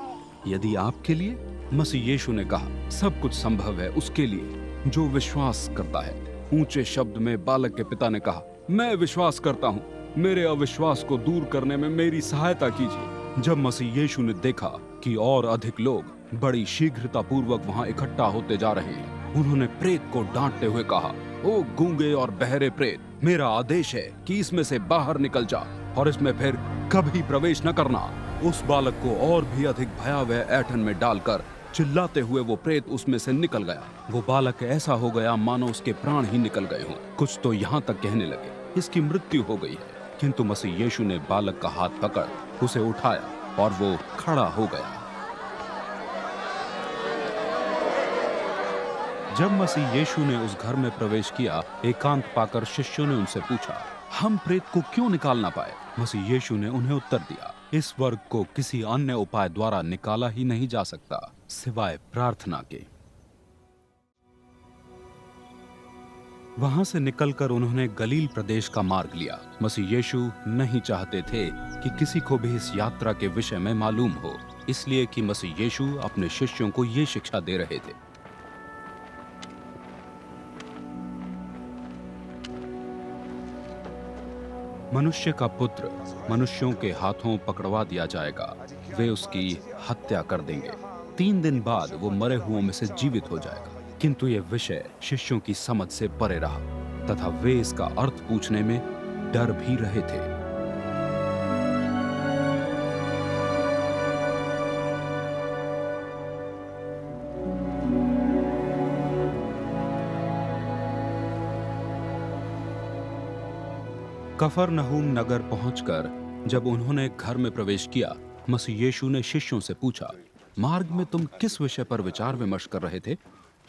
यदि आपके लिए? मसीह यीशु ने कहा, सब कुछ संभव है उसके लिए जो विश्वास करता है। ऊंचे शब्द में बालक के पिता ने कहा, मैं विश्वास करता हूँ, मेरे अविश्वास को दूर करने में मेरी सहायता कीजिए। जब मसीह यीशु ने देखा कि और अधिक लोग बड़ी शीघ्रता पूर्वक वहां इकट्ठा होते जा रहे हैं उन्होंने प्रेत को डांटते हुए कहा, ओ गूंगे और बहरे प्रेत, मेरा आदेश है कि इसमें से बाहर निकल जा और इसमें फिर कभी प्रवेश न करना। उस बालक को और भी अधिक भयावह ऐंठन में डालकर चिल्लाते हुए वो प्रेत उसमें से निकल गया। वो बालक ऐसा हो गया मानो उसके प्राण ही निकल गए हों। कुछ तो यहाँ तक कहने लगे, इसकी मृत्यु हो गई है। किंतु मसीह यीशु ने बालक का हाथ पकड़ उसे उठाया और वो खड़ा हो गया। जब मसीह यीशु ने उस घर में प्रवेश किया, एकांत पाकर शिष्यों ने उनसे पूछा, हम प्रेत को क्यों निकाल ना पाए? मसीह यीशु ने उन्हें उत्तर दिया, इस वर्ग को किसी अन्य उपाय द्वारा निकाला ही नहीं जा सकता सिवाय प्रार्थना के। वहां से निकलकर उन्होंने गलील प्रदेश का मार्ग लिया। मसीह यीशु नहीं चाहते थे कि किसी को भी इस यात्रा के विषय में मालूम हो, इसलिए कि मसीह यीशु अपने शिष्यों को ये शिक्षा दे रहे थे। मनुष्य का पुत्र मनुष्यों के हाथों पकड़वा दिया जाएगा, वे उसकी हत्या कर देंगे, 3 दिन बाद वो मरे हुओं में से जीवित हो जाएगा। किंतु ये विषय शिष्यों की समझ से परे रहा तथा वे इसका अर्थ पूछने में डर भी रहे थे। कफरनहूम नगर पहुंचकर जब उन्होंने घर में प्रवेश किया, मसीह यीशु ने शिष्यों से पूछा, मार्ग में तुम किस विषय पर विचार विमर्श कर रहे थे?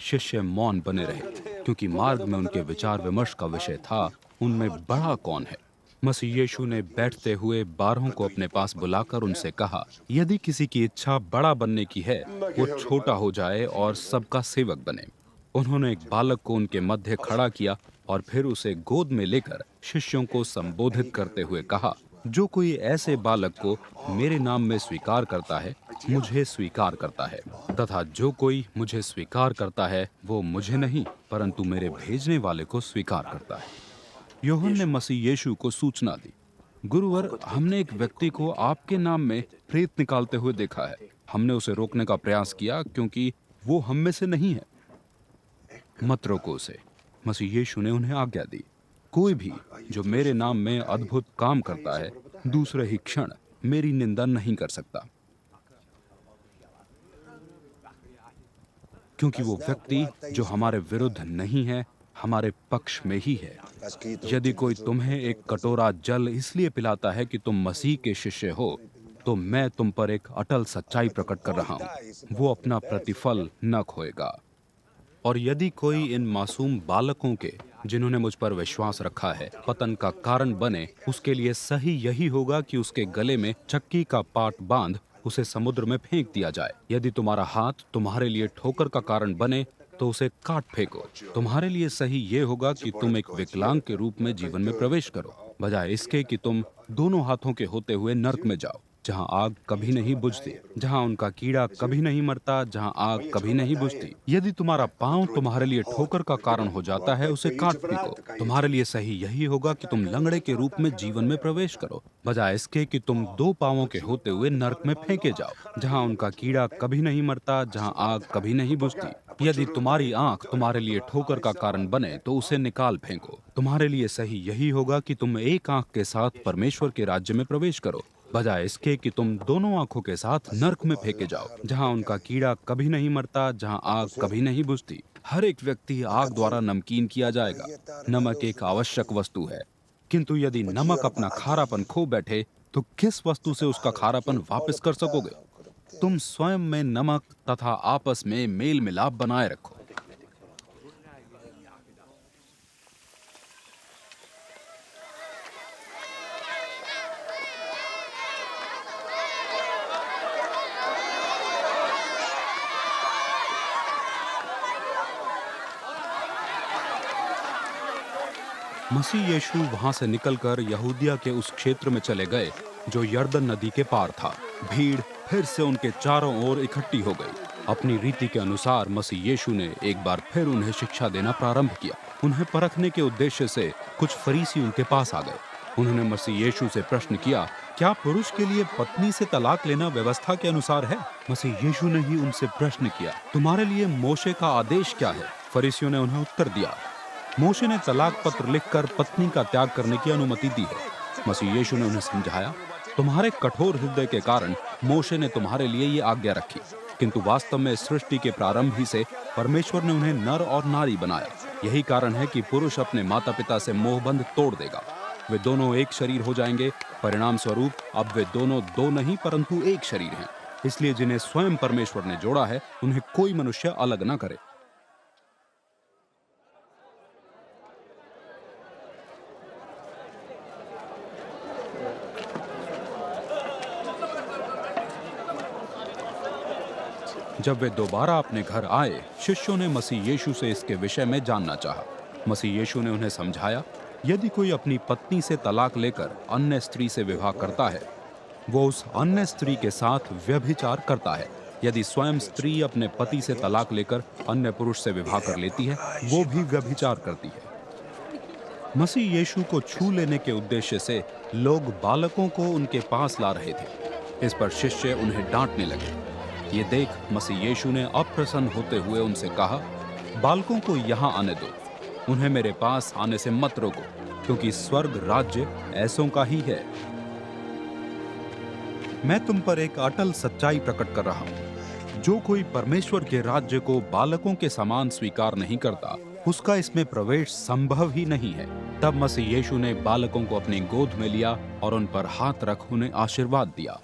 शिष्य मौन बने रहे, क्योंकि मार्ग में उनके विचार विमर्श का विषय था, उनमें बड़ा कौन है। मसीह यीशु ने बैठते हुए 12 को अपने पास बुलाकर उनसे कहा, यदि किसी की इच्छा बड़ा बनने की है, वो छोटा हो जाए और सबका सेवक बने। उन्होंने एक बालक को उनके मध्य खड़ा किया और फिर उसे गोद में लेकर शिष्यों को संबोधित करते हुए कहा, जो कोई ऐसे बालक को मेरे नाम में स्वीकार करता है, मुझे स्वीकार करता है, तथा जो कोई मुझे स्वीकार करता है, वो मुझे नहीं परंतु मेरे भेजने वाले को स्वीकार करता है। यूहन्ना ने मसीह यीशु को सूचना दी, गुरुवर, हमने एक व्यक्ति को आपके नाम में प्रेत निकालते हुए देखा है। हमने उसे रोकने का प्रयास किया क्योंकि वो हम में से नहीं है। मत रोको उसे। मसीह यीशु ने उन्हें आज्ञा दी, कोई भी जो मेरे नाम में अद्भुत काम करता है, दूसरे ही क्षण मेरी निंदा नहीं कर सकता, क्योंकि वो व्यक्ति जो हमारे विरुद्ध नहीं है, हमारे पक्ष में ही है। यदि कोई तुम्हें एक कटोरा जल इसलिए पिलाता है कि तुम मसीह के शिष्य हो, तो मैं तुम पर एक अटल सच्चाई प्रकट कर रहा हूं, वो अपना प्रतिफल न खोएगा। और यदि कोई इन मासूम बालकों के, जिन्होंने मुझ पर विश्वास रखा है, पतन का कारण बने, उसके लिए सही यही होगा कि उसके गले में चक्की का पाट बांध उसे समुद्र में फेंक दिया जाए। यदि तुम्हारा हाथ तुम्हारे लिए ठोकर का कारण बने, तो उसे काट फेंको। तुम्हारे लिए सही ये होगा कि तुम एक विकलांग के रूप में जीवन में प्रवेश करो, बजाय इसके कि तुम दोनों हाथों के होते हुए नर्क में जाओ, जहाँ आग कभी नहीं बुझती, जहाँ उनका कीड़ा कभी नहीं मरता, जहाँ आग कभी नहीं बुझती। यदि तुम्हारा पांव तुम्हारे लिए ठोकर का कारण हो जाता है, उसे काट फेंको। तुम्हारे लिए सही यही होगा कि तुम लंगड़े के रूप में जीवन में प्रवेश करो, बजाय इसके कि तुम 2 पांवों के होते हुए नरक में फेंके जाओ, जहाँ उनका कीड़ा कभी नहीं मरता, जहाँ आग कभी नहीं बुझती। यदि तुम्हारी आंख तुम्हारे लिए ठोकर का कारण बने, तो उसे निकाल फेंको। तुम्हारे लिए सही यही होगा कि तुम एक आंख के साथ परमेश्वर के राज्य में प्रवेश करो, बजाय इसके कि तुम दोनों आंखों के साथ नरक में फेंके जाओ, जहाँ उनका कीड़ा कभी नहीं मरता, जहाँ आग कभी नहीं बुझती। हर एक व्यक्ति आग द्वारा नमकीन किया जाएगा। नमक एक आवश्यक वस्तु है, किंतु यदि नमक अपना खारापन खो बैठे, तो किस वस्तु से उसका खारापन वापस कर सकोगे? तुम स्वयं में नमक तथा आपस में मेल मिलाप बनाए रखो। मसीह यीशु वहां से निकलकर यहूदिया के उस क्षेत्र में चले गए जो यरदन नदी के पार था। भीड़ फिर से उनके चारों ओर इकट्ठी हो गई। अपनी रीति के अनुसार मसीह यीशु ने एक बार फिर उन्हें शिक्षा देना प्रारंभ किया। उन्हें परखने के उद्देश्य से कुछ फरीसी उनके पास आ गए। उन्होंने मसीह यीशु से प्रश्न किया, क्या पुरुष के लिए पत्नी से तलाक लेना व्यवस्था के अनुसार है? मसीह यीशु ने ही उनसे प्रश्न किया, तुम्हारे लिए मोशे का आदेश क्या है? फरीसियों ने उन्हें उत्तर दिया, मोशे ने तलाक पत्र लिखकर पत्नी का त्याग करने की अनुमति दी है। मसीह यीशु ने उन्हें समझाया, तुम्हारे कठोर हृदय के कारण मोशे ने तुम्हारे लिए ये आज्ञा रखी, किंतु वास्तव में सृष्टि के प्रारंभ ही से परमेश्वर ने उन्हें नर और नारी बनाया। यही कारण है कि पुरुष अपने माता पिता से मोहबंध तोड़ देगा, वे दोनों एक शरीर हो जाएंगे। परिणाम स्वरूप अब वे दोनों दो नहीं परंतु एक शरीर हैं। इसलिए जिन्हें स्वयं परमेश्वर ने जोड़ा है, उन्हें कोई मनुष्य अलग ना करे। जब वे दोबारा अपने घर आए, शिष्यों ने मसीह यीशु से इसके विषय में जानना चाहा। मसीह यीशु ने उन्हें समझाया, यदि कोई अपनी पत्नी से तलाक लेकर अन्य स्त्री से विवाह करता है, वो उस अन्य स्त्री के साथ व्यभिचार करता है। यदि स्वयं स्त्री अपने पति से तलाक लेकर अन्य पुरुष से विवाह कर लेती है, वो भी व्यभिचार करती है। मसीह यीशु को छू लेने के उद्देश्य से लोग बालकों को उनके पास ला रहे थे। इस पर शिष्य उन्हें डांटने लगे। ये देख मसीह यीशु ने अप्रसन्न होते हुए उनसे कहा, बालकों को यहाँ आने दो, उन्हें मेरे पास आने से मत रोको, क्योंकि स्वर्ग राज्य ऐसों का ही है। मैं तुम पर एक अटल सच्चाई प्रकट कर रहा हूँ, जो कोई परमेश्वर के राज्य को बालकों के समान स्वीकार नहीं करता, उसका इसमें प्रवेश संभव ही नहीं है। तब मसीह यीशु ने बालकों को अपनी गोद में लिया और उन पर हाथ रख उन्हें आशीर्वाद दिया।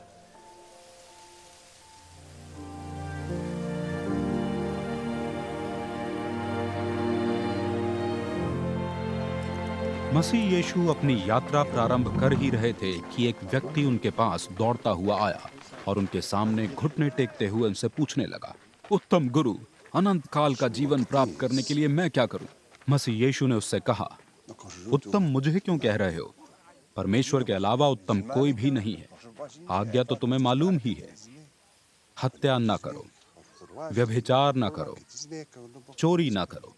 मसीह यीशु अपनी यात्रा प्रारंभ कर ही रहे थे कि एक व्यक्ति उनके पास दौड़ता हुआ आया और उनके सामने घुटने टेकते हुए उनसे पूछने लगा, उत्तम गुरु, अनंत काल का जीवन प्राप्त करने के लिए मैं क्या करूं? मसीह यीशु ने उससे कहा, उत्तम मुझे क्यों कह रहे हो? परमेश्वर के अलावा उत्तम कोई भी नहीं है। आज्ञा तो तुम्हें मालूम ही है, हत्या ना करो, व्यभिचार ना करो, चोरी ना करो,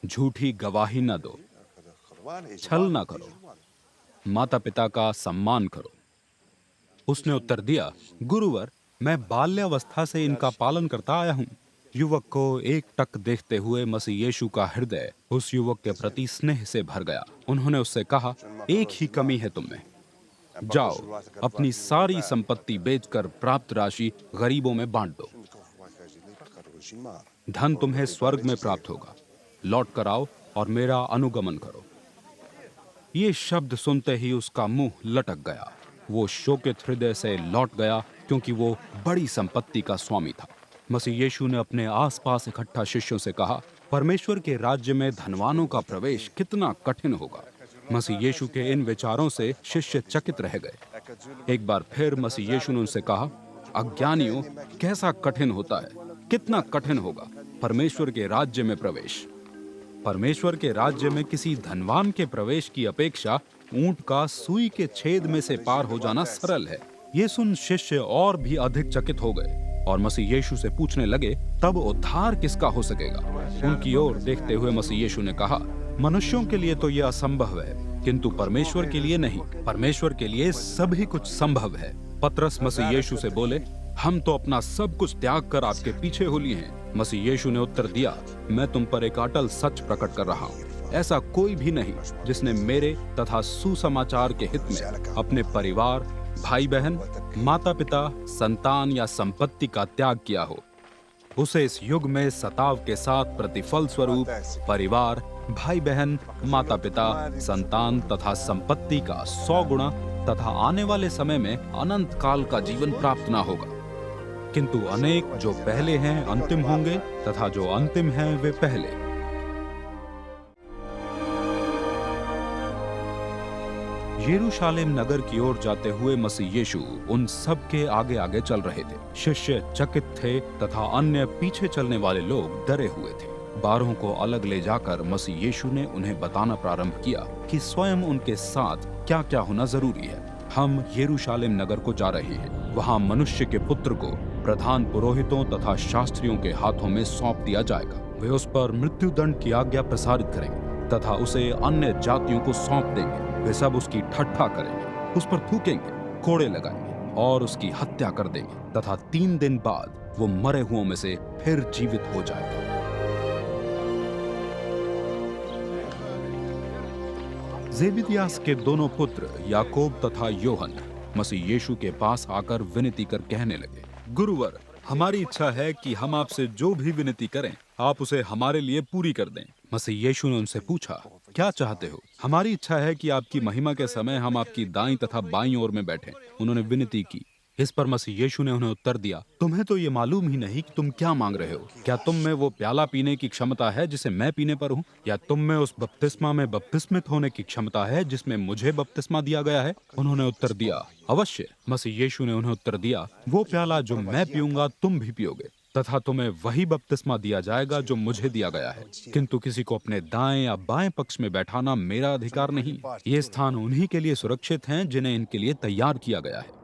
झूठी गवाही ना दो, छल ना करो, माता पिता का सम्मान करो। उसने उत्तर दिया, गुरुवर, मैं बाल्यावस्था से इनका पालन करता आया हूं। युवक को एक टक देखते हुए मसीह यीशु का हृदय उस युवक के प्रति स्नेह से भर गया। उन्होंने उससे कहा, एक ही कमी है तुम में, जाओ अपनी सारी संपत्ति बेचकर प्राप्त राशि गरीबों में बांट दो, धन तुम्हें स्वर्ग में प्राप्त होगा। लौट कर आओ और मेरा अनुगमन करो। ये शब्द सुनते ही उसका मुंह लटक गया। वो शोकित हृदय से लौट गया, क्योंकि वो बड़ी संपत्ति का स्वामी था। मसीह यीशु ने अपने आसपास इकट्ठा शिष्यों से कहा, परमेश्वर के राज्य में धनवानों का प्रवेश कितना कठिन होगा। मसीह यीशु के इन विचारों से शिष्य चकित रह गए। एक बार फिर मसीह यीशु ने उनसे कहा, अज्ञानियों, कैसा कठिन होता है, कितना कठिन होगा परमेश्वर के राज्य में प्रवेश। परमेश्वर के राज्य में किसी धनवान के प्रवेश की अपेक्षा ऊंट का सुई के छेद में से पार हो जाना सरल है। ये सुन शिष्य और भी अधिक चकित हो गए और मसीह यीशु से पूछने लगे, तब उद्धार किसका हो सकेगा? उनकी ओर देखते हुए मसीह यीशु ने कहा, मनुष्यों के लिए तो यह असंभव है, किंतु परमेश्वर के लिए नहीं। परमेश्वर के लिए सभी कुछ संभव है। पतरस मसीह यीशु से बोले, हम तो अपना सब कुछ त्याग कर आपके पीछे हो लिए हैं। मसीह यीशु ने उत्तर दिया, मैं तुम पर एक अटल सच प्रकट कर रहा हूँ, ऐसा कोई भी नहीं जिसने मेरे तथा सुसमाचार के हित में अपने परिवार, भाई बहन, माता पिता, संतान या संपत्ति का त्याग किया हो, उसे इस युग में सताव के साथ प्रतिफल स्वरूप परिवार, भाई बहन, माता पिता, संतान तथा संपत्ति का 100 गुना तथा आने वाले समय में अनंत काल का जीवन प्राप्त ना होगा। किंतु अनेक जो पहले हैं अंतिम होंगे तथा जो अंतिम हैं वे पहले। यरूशलेम नगर की ओर जाते हुए मसीह यीशु उन सब के आगे आगे चल रहे थे। शिष्य चकित थे तथा अन्य पीछे चलने वाले लोग डरे हुए थे। 12 को अलग ले जाकर मसीह यीशु ने उन्हें बताना प्रारंभ किया कि स्वयं उनके साथ क्या क्या होना जरूरी है। हम यरूशलेम नगर को जा रहे हैं। वहां मनुष्य के पुत्र को प्रधान पुरोहितों तथा शास्त्रियों के हाथों में सौंप दिया जाएगा। वे उस पर मृत्यु दंड की आज्ञा प्रसारित करेंगे तथा उसे अन्य जातियों को सौंप देंगे। वे सब उसकी ठट्ठा करेंगे, उस पर थूकेंगे, कोड़े लगाएंगे और उसकी हत्या कर देंगे तथा 3 दिन बाद वो मरे हुओं में से फिर जीवित हो जाएगा। जेबिदियास के दोनों पुत्र याकूब तथा योहन मसीह यीशु के पास आकर विनती कर कहने लगे, गुरुवर, हमारी इच्छा है कि हम आपसे जो भी विनती करें आप उसे हमारे लिए पूरी कर दें। मसीह यीशु ने उनसे पूछा, क्या चाहते हो? हमारी इच्छा है कि आपकी महिमा के समय हम आपकी दाईं तथा बाईं ओर में बैठें। उन्होंने विनती की। इस पर मसीह यीशु ने उन्हें उत्तर दिया, तुम्हें तो ये मालूम ही नहीं कि तुम क्या मांग रहे हो। क्या तुम में वो प्याला पीने की क्षमता है जिसे मैं पीने पर हूँ, या तुम में उस बपतिस्मा में बपतिस्मित होने की क्षमता है जिसमें मुझे बपतिस्मा दिया गया है? उन्होंने उत्तर दिया, अवश्य। मसीह यीशु ने उन्हें उत्तर दिया, वो प्याला जो मैं पीऊंगा तुम भी पियोगे, तथा तुम्हें वही बपतिस्मा दिया जाएगा जो मुझे दिया गया है। किंतु किसी को अपने दाएं या बाएं पक्ष में बैठाना मेरा अधिकार नहीं। ये स्थान उन्हीं के लिए सुरक्षित हैं जिन्हें इनके लिए तैयार किया गया है।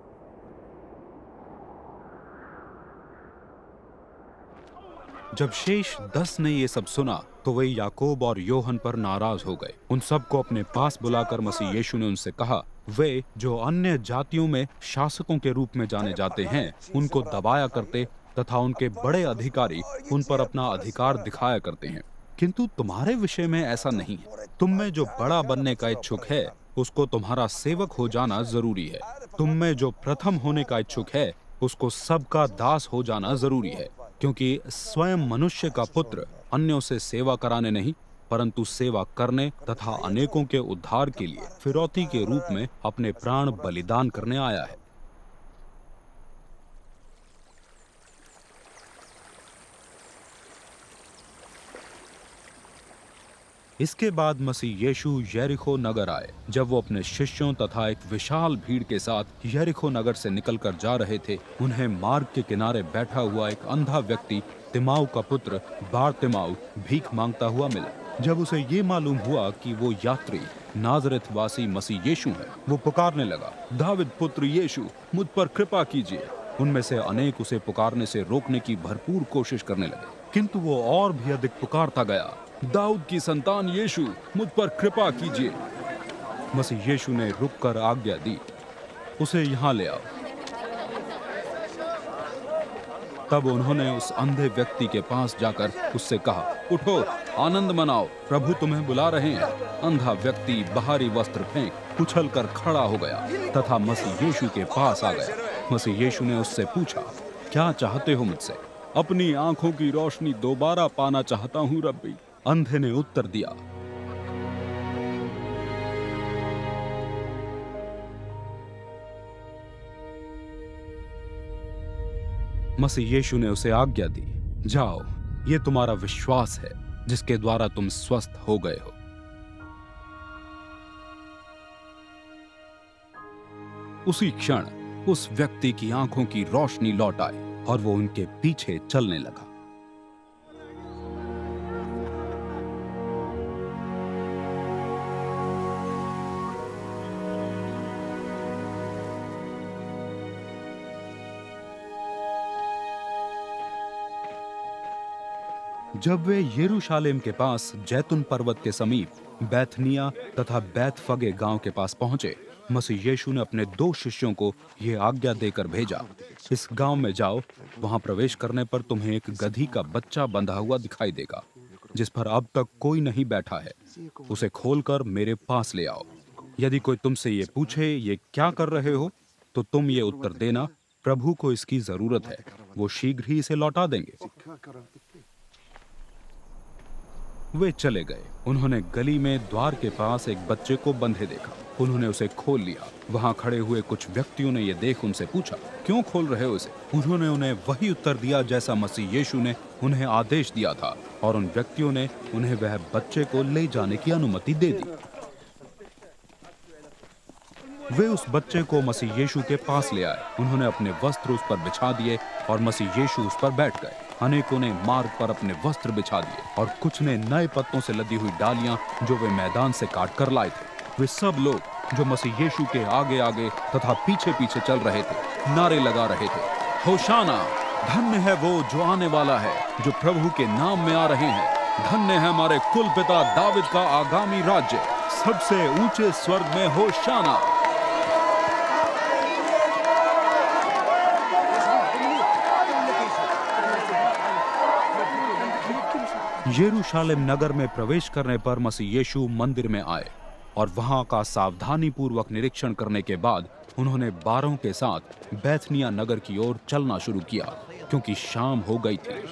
जब शेष 10 ने ये सब सुना तो वे याकूब और योहन पर नाराज हो गए। उन सबको अपने पास बुलाकर मसीह यीशु ने उनसे कहा, वे जो अन्य जातियों में शासकों के रूप में जाने जाते हैं उनको दबाया करते तथा उनके बड़े अधिकारी उन पर अपना अधिकार दिखाया करते हैं, किंतु तुम्हारे विषय में ऐसा नहीं है। तुम में जो बड़ा बनने का इच्छुक है उसको तुम्हारा सेवक हो जाना जरूरी है। तुम में जो प्रथम होने का इच्छुक है उसको सबका दास हो जाना जरूरी है, क्योंकि स्वयं मनुष्य का पुत्र अन्यों से सेवा कराने नहीं परंतु सेवा करने तथा अनेकों के उद्धार के लिए फिरौती के रूप में अपने प्राण बलिदान करने आया है। इसके बाद मसीह यीशु यरीहो नगर आए। जब वो अपने शिष्यों तथा एक विशाल भीड़ के साथ यरीहो नगर से निकलकर जा रहे थे, उन्हें मार्ग के किनारे बैठा हुआ एक अंधा व्यक्ति तिमाऊ का पुत्र बारतिमाऊ भीख मांगता हुआ मिला। जब उसे ये मालूम हुआ कि वो यात्री नाजरेथ वासी मसीह यीशु है, वो पुकारने लगा, दाविद पुत्र यीशु, मुझ पर कृपा कीजिए। उनमें से अनेक उसे पुकारने से रोकने की भरपूर कोशिश करने लगे, किंतु वो और भी अधिक पुकारता गया, दाऊद की संतान यीशु, मुझ पर कृपा कीजिए। मसीह यीशु ने रुककर आज्ञा दी, उसे यहाँ ले आओ। तब उन्होंने उस अंधे व्यक्ति के पास जाकर उससे कहा, उठो, आनंद मनाओ, प्रभु तुम्हें बुला रहे हैं। अंधा व्यक्ति बाहरी वस्त्र फेंक उछलकर खड़ा हो गया तथा मसीह यीशु के पास आ गया। मसीह यीशु ने उससे पूछा, क्या चाहते हो मुझसे? अपनी आंखों की रोशनी दोबारा पाना चाहता हूँ रब्बी। अंधे ने उत्तर दिया। मसीह यीशु ने उसे आज्ञा दी, जाओ, ये तुम्हारा विश्वास है जिसके द्वारा तुम स्वस्थ हो गए हो। उसी क्षण उस व्यक्ति की आंखों की रोशनी लौट आई और वो उनके पीछे चलने लगा। जब वे यरूशलेम के पास जैतून पर्वत के समीप बैथनिया तथा बैतफगे गांव के पास पहुंचे, मसीह यीशु ने अपने 2 शिष्यों को यह आज्ञा देकर भेजा, इस गांव में जाओ, वहां प्रवेश करने पर तुम्हें एक गधी का बच्चा बंधा हुआ दिखाई देगा जिस पर अब तक कोई नहीं बैठा है। उसे खोलकर मेरे पास ले आओ। यदि कोई तुमसे ये पूछे, ये क्या कर रहे हो, तो तुम ये उत्तर देना, प्रभु को इसकी जरूरत है, वो शीघ्र ही इसे लौटा देंगे। वे चले गए। उन्होंने गली में द्वार के पास एक बच्चे को बंधे देखा। उन्होंने उसे खोल लिया। वहां खड़े हुए कुछ व्यक्तियों ने यह देख उनसे पूछा, क्यों खोल रहे हो इसे? उन्होंने उन्हें वही उत्तर दिया जैसा मसीह यीशु ने उन्हें आदेश दिया था, और उन व्यक्तियों ने उन्हें वह बच्चे को ले जाने की अनुमति दे दी। वे उस बच्चे को मसीह यीशु के पास ले आए। उन्होंने अपने वस्त्र उस पर बिछा दिए और मसीह यीशु उस पर बैठ गए। अनेकों ने मार्ग पर अपने वस्त्र बिछा दिए और कुछ ने नए पत्तों से लदी हुई डालियां जो वे मैदान से काट कर लाए थे। वे सब लोग जो मसीह यीशु के आगे आगे तथा पीछे पीछे चल रहे थे, नारे लगा रहे थे, होशाना, धन्य है वो जो आने वाला है, जो प्रभु के नाम में आ रहे हैं। धन्य है हमारे कुल पिता दाविद का आगामी राज्य। सबसे ऊंचे स्वर्ग में होशाना। यरूशलेम नगर में प्रवेश करने पर मसीह यीशु मंदिर में आए। और वहां का सावधानी पूर्वक निरीक्षण करने के बाद उन्होंने बारों के साथ बैथनिया नगर की ओर चलना शुरू किया, क्योंकि शाम हो गई थी।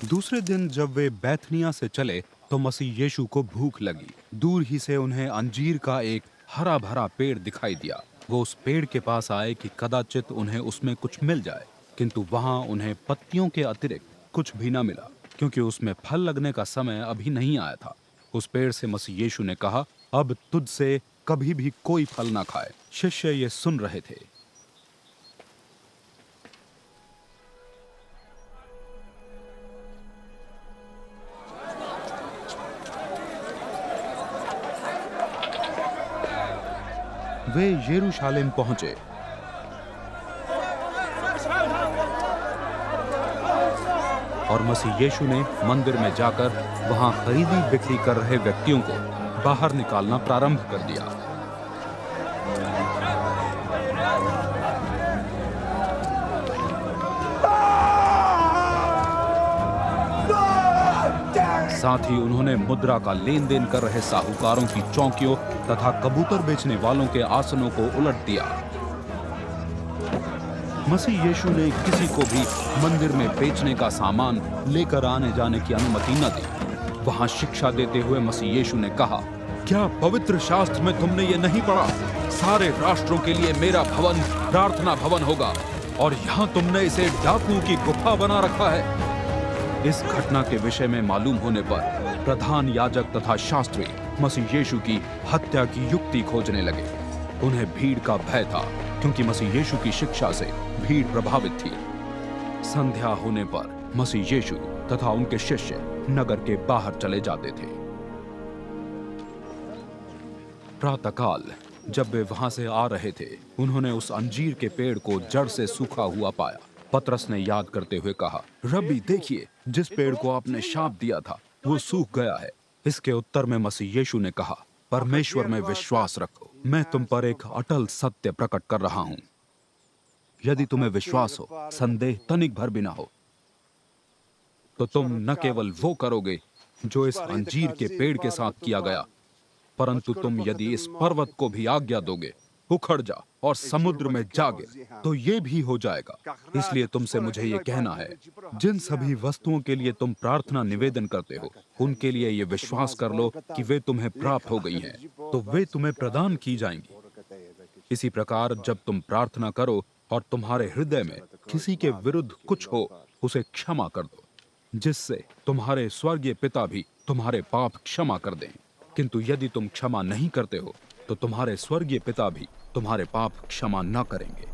दूसरे दिन जब वे बैथनिया से चले तो मसीह यीशु को भूख लगी। दूर ही से उन्हें अंजीर का एक हरा भरा पेड़ दिखाई दिया। वो उस पेड़ के पास आए कि कदाचित उन्हें उसमें कुछ मिल जाए, किंतु वहां उन्हें पत्तियों के अतिरिक्त कुछ भी न मिला, क्योंकि उसमें फल लगने का समय अभी नहीं आया था। उस पेड़ से मसीह यीशु ने कहा, अब तुझसे कभी भी कोई फल ना खाए। शिष्य ये सुन रहे थे। वे यरूशलेम पहुंचे। और मसीह यीशु ने मंदिर में जाकर वहां खरीदी बिक्री कर रहे व्यक्तियों को बाहर निकालना प्रारंभ कर दिया। साथ ही उन्होंने मुद्रा का लेन देन कर रहे साहूकारों की चौकियों तथा कबूतर बेचने वालों के आसनों को उलट दिया। मसीह यीशु ने किसी को भी मंदिर में बेचने का सामान लेकर आने जाने की अनुमति न दी। वहां शिक्षा देते हुए मसीह यीशु ने कहा, क्या पवित्र शास्त्र में तुमने ये नहीं पढ़ा, सारे राष्ट्रों के लिए मेरा भवन प्रार्थना भवन होगा, और यहाँ तुमने इसे डाकुओं की गुफा बना रखा है। इस घटना के विषय में मालूम होने पर प्रधान याजक तथा शास्त्री मसीह यीशु की हत्या की युक्ति खोजने लगे। उन्हें भीड़ का भय था, क्योंकि मसीह यीशु की शिक्षा से भीड़ प्रभावित थी। संध्या होने पर मसीह यीशु तथा उनके शिष्य नगर के बाहर चले जाते थे। प्रातःकाल जब वे वहां से आ रहे थे, उन्होंने उस अंजीर के पेड़ को जड़ से सूखा हुआ पाया। पतरस ने याद करते हुए कहा, रब्बी देखिए, जिस पेड़ को आपने शाप दिया था वो सूख गया है। इसके उत्तर में मसीह यीशु ने कहा, परमेश्वर में विश्वास रखो, मैं तुम पर एक अटल सत्य प्रकट कर रहा हूं। यदि तुम्हें विश्वास हो, संदेह तनिक भर भी ना हो, तो तुम न केवल वो करोगे जो इस अंजीर के पेड़ के साथ किया गया, परंतु तुम यदि इस पर्वत को भी आज्ञा दोगे, उखड़ जा और समुद्र में जा गिर, तो ये भी हो जाएगा। इसलिए तुमसे मुझे ये कहना है, जिन सभी वस्तुओं के लिए तुम प्रार्थना निवेदन करते हो, उनके लिए ये विश्वास कर लो कि वे तुम्हें प्राप्त हो गई हैं, तो वे तुम्हें प्रदान की जाएंगी। इसी प्रकार जब तुम प्रार्थना करो और तुम्हारे हृदय में किसी के विरुद्ध कुछ हो, उसे क्षमा कर दो, जिससे तुम्हारे स्वर्गीय पिता भी तुम्हारे पाप क्षमा कर दें। किंतु यदि तुम क्षमा नहीं करते हो, तो तुम्हारे स्वर्गीय पिता भी तुम्हारे पाप क्षमा न करेंगे।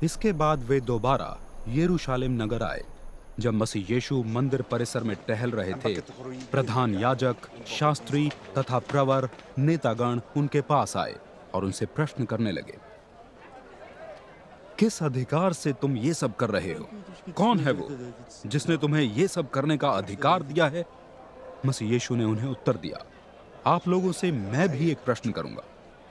इसके बाद वे दोबारा यरूशलेम नगर आए। जब मसीह यीशु मंदिर परिसर में टहल रहे थे, प्रधान याजक, शास्त्री तथा प्रवर नेतागण उनके पास आए और उनसे प्रश्न करने लगे, किस अधिकार से तुम ये सब कर रहे हो? कौन है वो जिसने तुम्हें ये सब करने का अधिकार दिया है? मसीह यीशु ने उन्हें उत्तर दिया, आप लोगों से मैं भी एक प्रश्न करूंगा।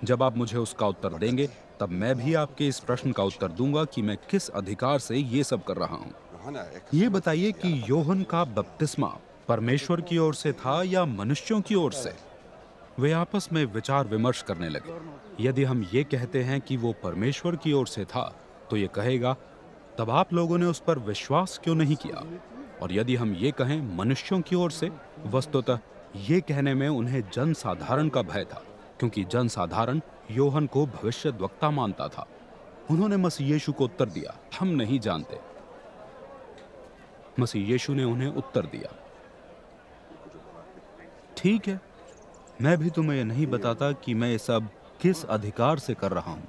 जब आप मुझे उसका उत्तर देंगे, तब मैं भी आपके इस प्रश्न का उत्तर दूंगा कि मैं किस अधिकार से ये सब कर रहा हूं। ये बताइए कि योहन का बपतिस्मा परमेश्वर की ओर से था या मनुष्यों की ओर से? वे आपस में विचार विमर्श करने लगे। यदि हम ये कहते हैं कि वो परमेश्वर की ओर से था, तो ये कहेगा, तब आप लोगों ने उस पर विश्वास क्यों नहीं किया? और यदि हम ये कहें मनुष्यों की ओर से, वस्तुतः ये कहने में उन्हें जनसाधारण का भय था, क्योंकि जनसाधारण योहन को भविष्यद्वक्ता मानता था। उन्होंने मसीह यीशु को उत्तर दिया, हम नहीं जानते। मसीह यीशु ने उन्हें उत्तर दिया, ठीक है, मैं भी तुम्हें यह नहीं बताता कि मैं ये सब किस अधिकार से कर रहा हूं।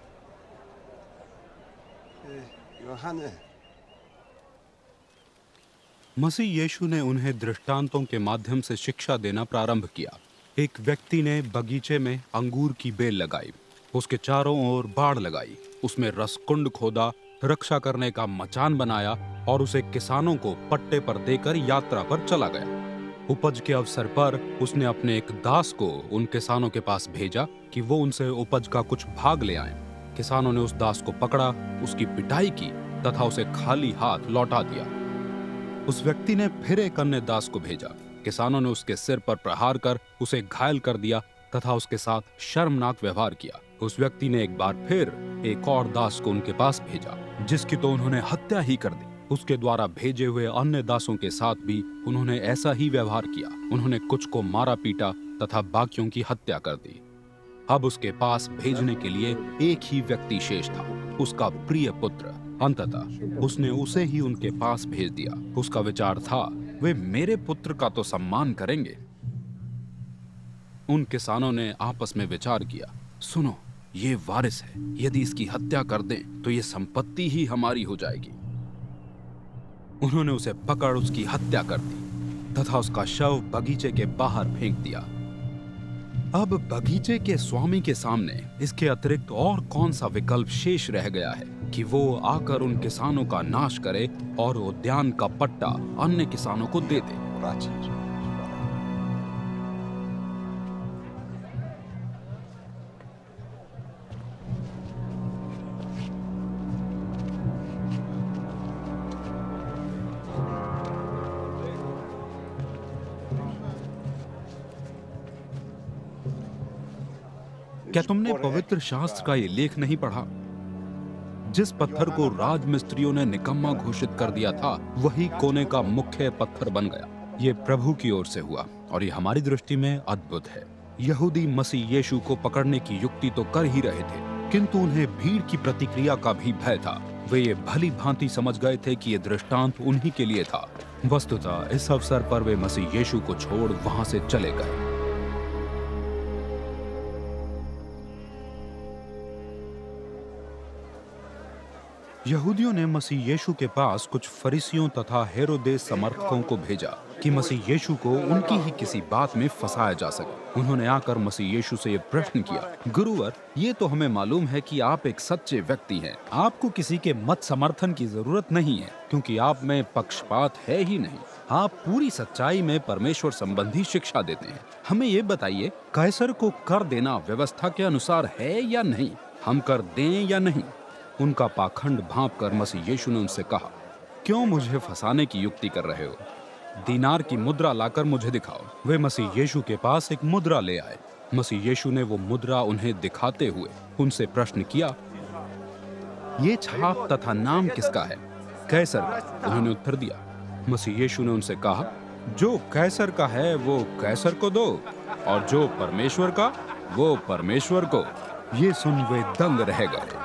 मसीह यीशु ने उन्हें दृष्टांतों के माध्यम से शिक्षा देना प्रारंभ किया। एक व्यक्ति ने बगीचे में अंगूर की बेल लगाई, उसके चारों ओर बाड़ लगाई, उसमें रसकुंड खोदा, रक्षा करने का मचान बनाया और उसे किसानों को पट्टे पर देकर यात्रा पर चला गया। उपज के अवसर पर उसने अपने एक दास को उन किसानों के पास भेजा कि वो उनसे उपज का कुछ भाग ले आएं। किसानों ने उस दास को पकड़ा, उसकी पिटाई की तथा उसे खाली हाथ लौटा दिया। उस व्यक्ति ने फिर एक अन्य दास को भेजा। किसानों ने उसके सिर पर प्रहार कर उसे घायल कर दिया तथा उसके साथ शर्मनाक व्यवहार किया। उस व्यक्ति ने एक बार फिर एक और दास को उनके पास भेजा, जिसकी तो उन्होंने हत्या ही कर दी। उसके द्वारा भेजे हुए अन्य दासों के साथ भी उन्होंने ऐसा ही व्यवहार किया। उन्होंने कुछ को मारा पीटा तथा बाकियों की हत्या कर दी। अब उसके पास भेजने के लिए एक ही व्यक्ति शेष था, उसका प्रिय पुत्र। अंततः उसने उसे ही उनके पास भेज दिया। उसका विचार था, वे मेरे पुत्र का तो सम्मान करेंगे। उन किसानों ने आपस में विचार किया, सुनो, ये वारिस है, यदि इसकी हत्या कर दें तो ये संपत्ति ही हमारी हो जाएगी। उन्होंने उसे पकड़ उसकी हत्या कर दी तथा उसका शव बगीचे के बाहर फेंक दिया। अब बगीचे के स्वामी के सामने इसके अतिरिक्त और कौन सा विकल्प शेष रह गया है कि वो आकर उन किसानों का नाश करे और उद्यान का पट्टा अन्य किसानों को दे दे। क्या तुमने पवित्र शास्त्र का ये लेख नहीं पढ़ा? जिस पत्थर को राजमिस्त्रियों ने निकम्मा घोषित कर दिया था, वही कोने का मुख्य पत्थर बन गया। ये प्रभु की ओर से हुआ और ये हमारी दृष्टि में अद्भुत है। यहूदी मसीह यीशु को पकड़ने की युक्ति तो कर ही रहे थे, किंतु उन्हें भीड़ की प्रतिक्रिया का भी भय था। वे ये भली भांति समझ गए थे कि ये दृष्टांत उन्हीं के लिए था। वस्तुतः इस अवसर पर वे मसीह यीशु को छोड़ वहां से चले गए। यहूदियों ने मसीह यीशु के पास कुछ फरीसियों तथा हेरोदेस समर्थकों को भेजा कि मसीह यीशु को उनकी ही किसी बात में फंसाया जा सके। उन्होंने आकर मसीह यीशु से ये प्रश्न किया, गुरुवर, ये तो हमें मालूम है कि आप एक सच्चे व्यक्ति हैं। आपको किसी के मत समर्थन की जरूरत नहीं है, क्योंकि आप में पक्षपात है ही नहीं। आप पूरी सच्चाई में परमेश्वर संबंधी शिक्षा देते हैं। हमें ये बताइए, कैसर को कर देना व्यवस्था के अनुसार है या नहीं? हम कर दें या नहीं? उनका पाखंड भांप कर मसीह यीशु ने उनसे कहा, क्यों मुझे फंसाने की युक्ति कर रहे हो? दीनार की मुद्रा लाकर मुझे दिखाओ। वे मसीह यीशु के पास एक मुद्रा ले आए। मसीह यीशु ने वो मुद्रा उन्हें दिखाते हुए उनसे प्रश्न किया, ये छाप तथा नाम किसका है? कैसर का। उन्होंने उत्तर दिया। मसीह यीशु ने उनसे कहा, जो कैसर का है वो कैसर को दो, और जो परमेश्वर का वो परमेश्वर को। ये सुन वे दंग रह गए।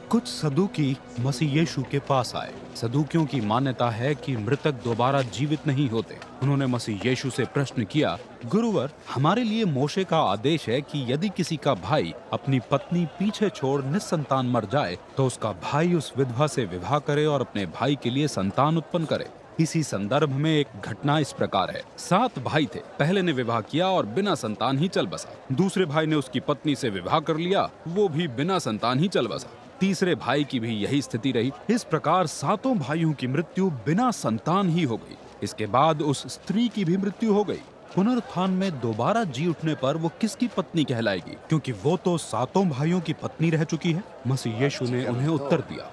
कुछ सदूकी मसीह यीशु के पास आए। सदूकियों की मान्यता है कि मृतक दोबारा जीवित नहीं होते। उन्होंने मसीह यीशु से प्रश्न किया, गुरुवर, हमारे लिए मोशे का आदेश है कि यदि किसी का भाई अपनी पत्नी पीछे छोड़ निस्संतान मर जाए तो उसका भाई उस विधवा से विवाह करे और अपने भाई के लिए संतान उत्पन्न करे। इसी संदर्भ में एक घटना इस प्रकार है। 7 भाई थे। पहले ने विवाह किया और बिना संतान ही चल बसा। दूसरे भाई ने उसकी पत्नी से विवाह कर लिया, वो भी बिना संतान ही चल बसा। तीसरे भाई की भी यही स्थिति रही। इस प्रकार 7 भाइयों की मृत्यु बिना संतान ही हो गई। इसके बाद उस स्त्री की भी मृत्यु हो गई। पुनरुत्थान में दोबारा जी उठने पर वो किसकी पत्नी कहलाएगी? क्योंकि वो तो 7 भाइयों की पत्नी रह चुकी है। मसीह यीशु ने उन्हें उत्तर दिया,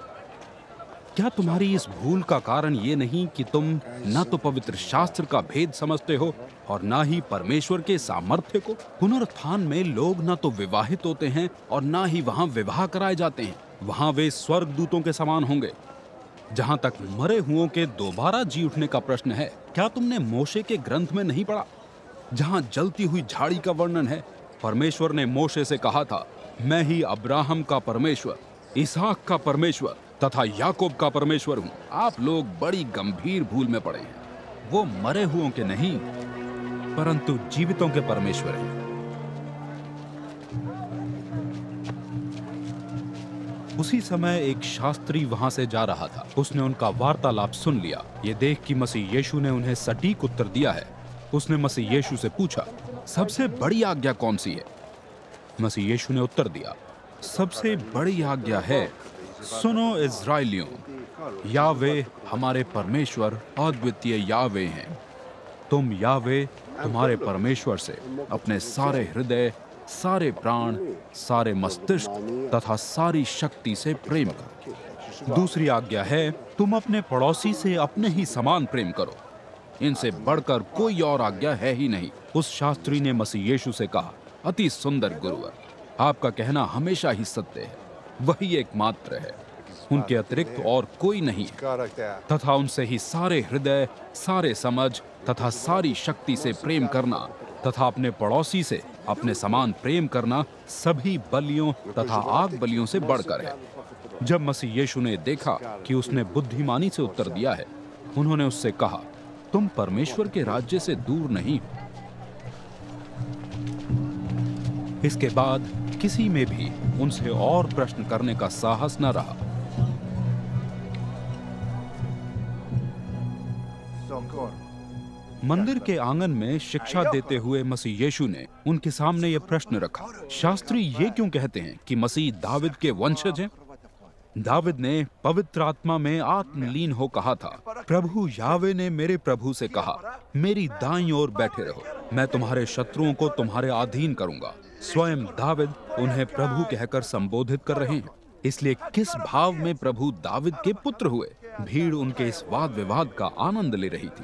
क्या तुम्हारी इस भूल का कारण ये नहीं कि तुम न तो पवित्र शास्त्र का भेद समझते हो और न ही परमेश्वर के सामर्थ्य को? पुनरुत्थान में लोग न तो विवाहित होते हैं और न ही वहां विवाह कराए जाते हैं। वहां वे स्वर्गदूतों के समान होंगे। जहां तक मरे हुओं के दोबारा जी उठने का प्रश्न है, क्या तुमने मोशे के ग्रंथ में नहीं पढ़ा, जहां जलती हुई झाड़ी का वर्णन है? परमेश्वर ने मोशे से कहा था, मैं ही अब्राहम का परमेश्वर, इसहाक का परमेश्वर तथा याकूब का परमेश्वर हूं। आप लोग बड़ी गंभीर भूल में पड़े हैं। वो मरे हुओं के नहीं, परंतु जीवितों के परमेश्वर हैं। उसी समय एक शास्त्री वहां से जा रहा था। उसने उनका वार्तालाप सुन लिया। ये देख कि मसीह यीशु ने उन्हें सटीक उत्तर दिया है। उसने मसीह यीशु से पूछा, सबसे बड़ी आज्ञा कौन सी है? मसीह यीशु ने उत्तर दिया, सबसे बड़ी आज्ञा है, सुनो इस्राएलियों, यावे हमारे परमेश्वर अद्वितीय यावे हैं। तुम यावे तुम्हारे परमेश्वर से अपने सारे हृदय, सारे प्राण, सारे मस्तिष्क तथा सारी शक्ति से प्रेम करो। दूसरी आज्ञा है, तुम अपने पड़ोसी से अपने ही समान प्रेम करो। इनसे बढ़कर कोई और आज्ञा है ही नहीं। उस शास्त्री ने मसीह यीशु से कहा, अति सुंदर गुरुवर, आपका कहना हमेशा ही सत्य है, वही एकमात्र है, उनके अतिरिक्त और कोई नहीं है, तथा उनसे ही सारे हृदय, सारे समझ तथा सारी शक्ति से प्रेम करना तथा अपने पड़ोसी से अपने समान प्रेम करना सभी बलियों तथा आग बलियों से बढ़कर है। जब मसीह यीशु ने देखा कि उसने बुद्धिमानी से उत्तर दिया है, उन्होंने उससे कहा, तुम परमेश्वर के राज्य से दूर नहीं। इसके बाद किसी में भी उनसे और प्रश्न करने का साहस न रहा। मंदिर के आंगन में शिक्षा देते हुए मसीह यीशु ने उनके सामने यह प्रश्न रखा, शास्त्री ये क्यों कहते हैं कि मसीह दाविद के वंशज हैं? दाविद ने पवित्र आत्मा में आत्मलीन हो कहा था, प्रभु यावे ने मेरे प्रभु से कहा, मेरी दाईं ओर बैठे रहो, मैं तुम्हारे शत्रुओं को तुम्हारे अधीन करूंगा। स्वयं दाविद उन्हें प्रभु कहकर संबोधित कर रहे हैं। इसलिए किस भाव में प्रभु दाविद के पुत्र हुए? भीड़ उनके इस वाद विवाद का आनंद ले रही थी।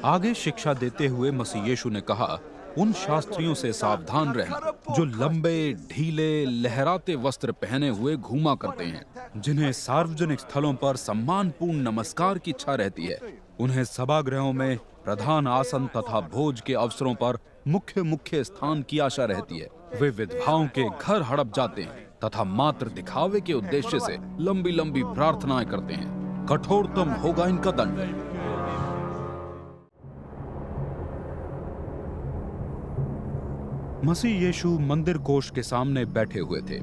आगे शिक्षा देते हुए मसीह यीशु ने कहा, उन शास्त्रियों से सावधान रहना जो लंबे, ढीले, लहराते वस्त्र पहने हुए घूमा करते हैं, जिन्हें सार्वजनिक स्थलों पर सम्मानपूर्ण नमस्कार की इच्छा रहती है। उन्हें सभागृहों में प्रधान आसन तथा भोज के अवसरों पर मुख्य स्थान की आशा रहती है। वे विधवाओं के घर हड़प जाते हैं तथा मात्र दिखावे के उद्देश्य से लंबी लंबी प्रार्थनाएं करते हैं। कठोरतम होगा इनका दंड। मसीह यीशु मंदिर कोष के सामने बैठे हुए थे।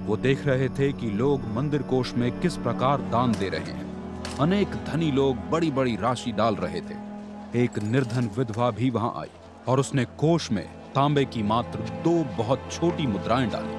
वो देख रहे थे कि लोग मंदिर कोष में किस प्रकार दान दे रहे हैं। अनेक धनी लोग बड़ी बड़ी राशि डाल रहे थे। एक निर्धन विधवा भी वहां आई और उसने कोष में तांबे की मात्र 2 बहुत छोटी मुद्राएं डाली।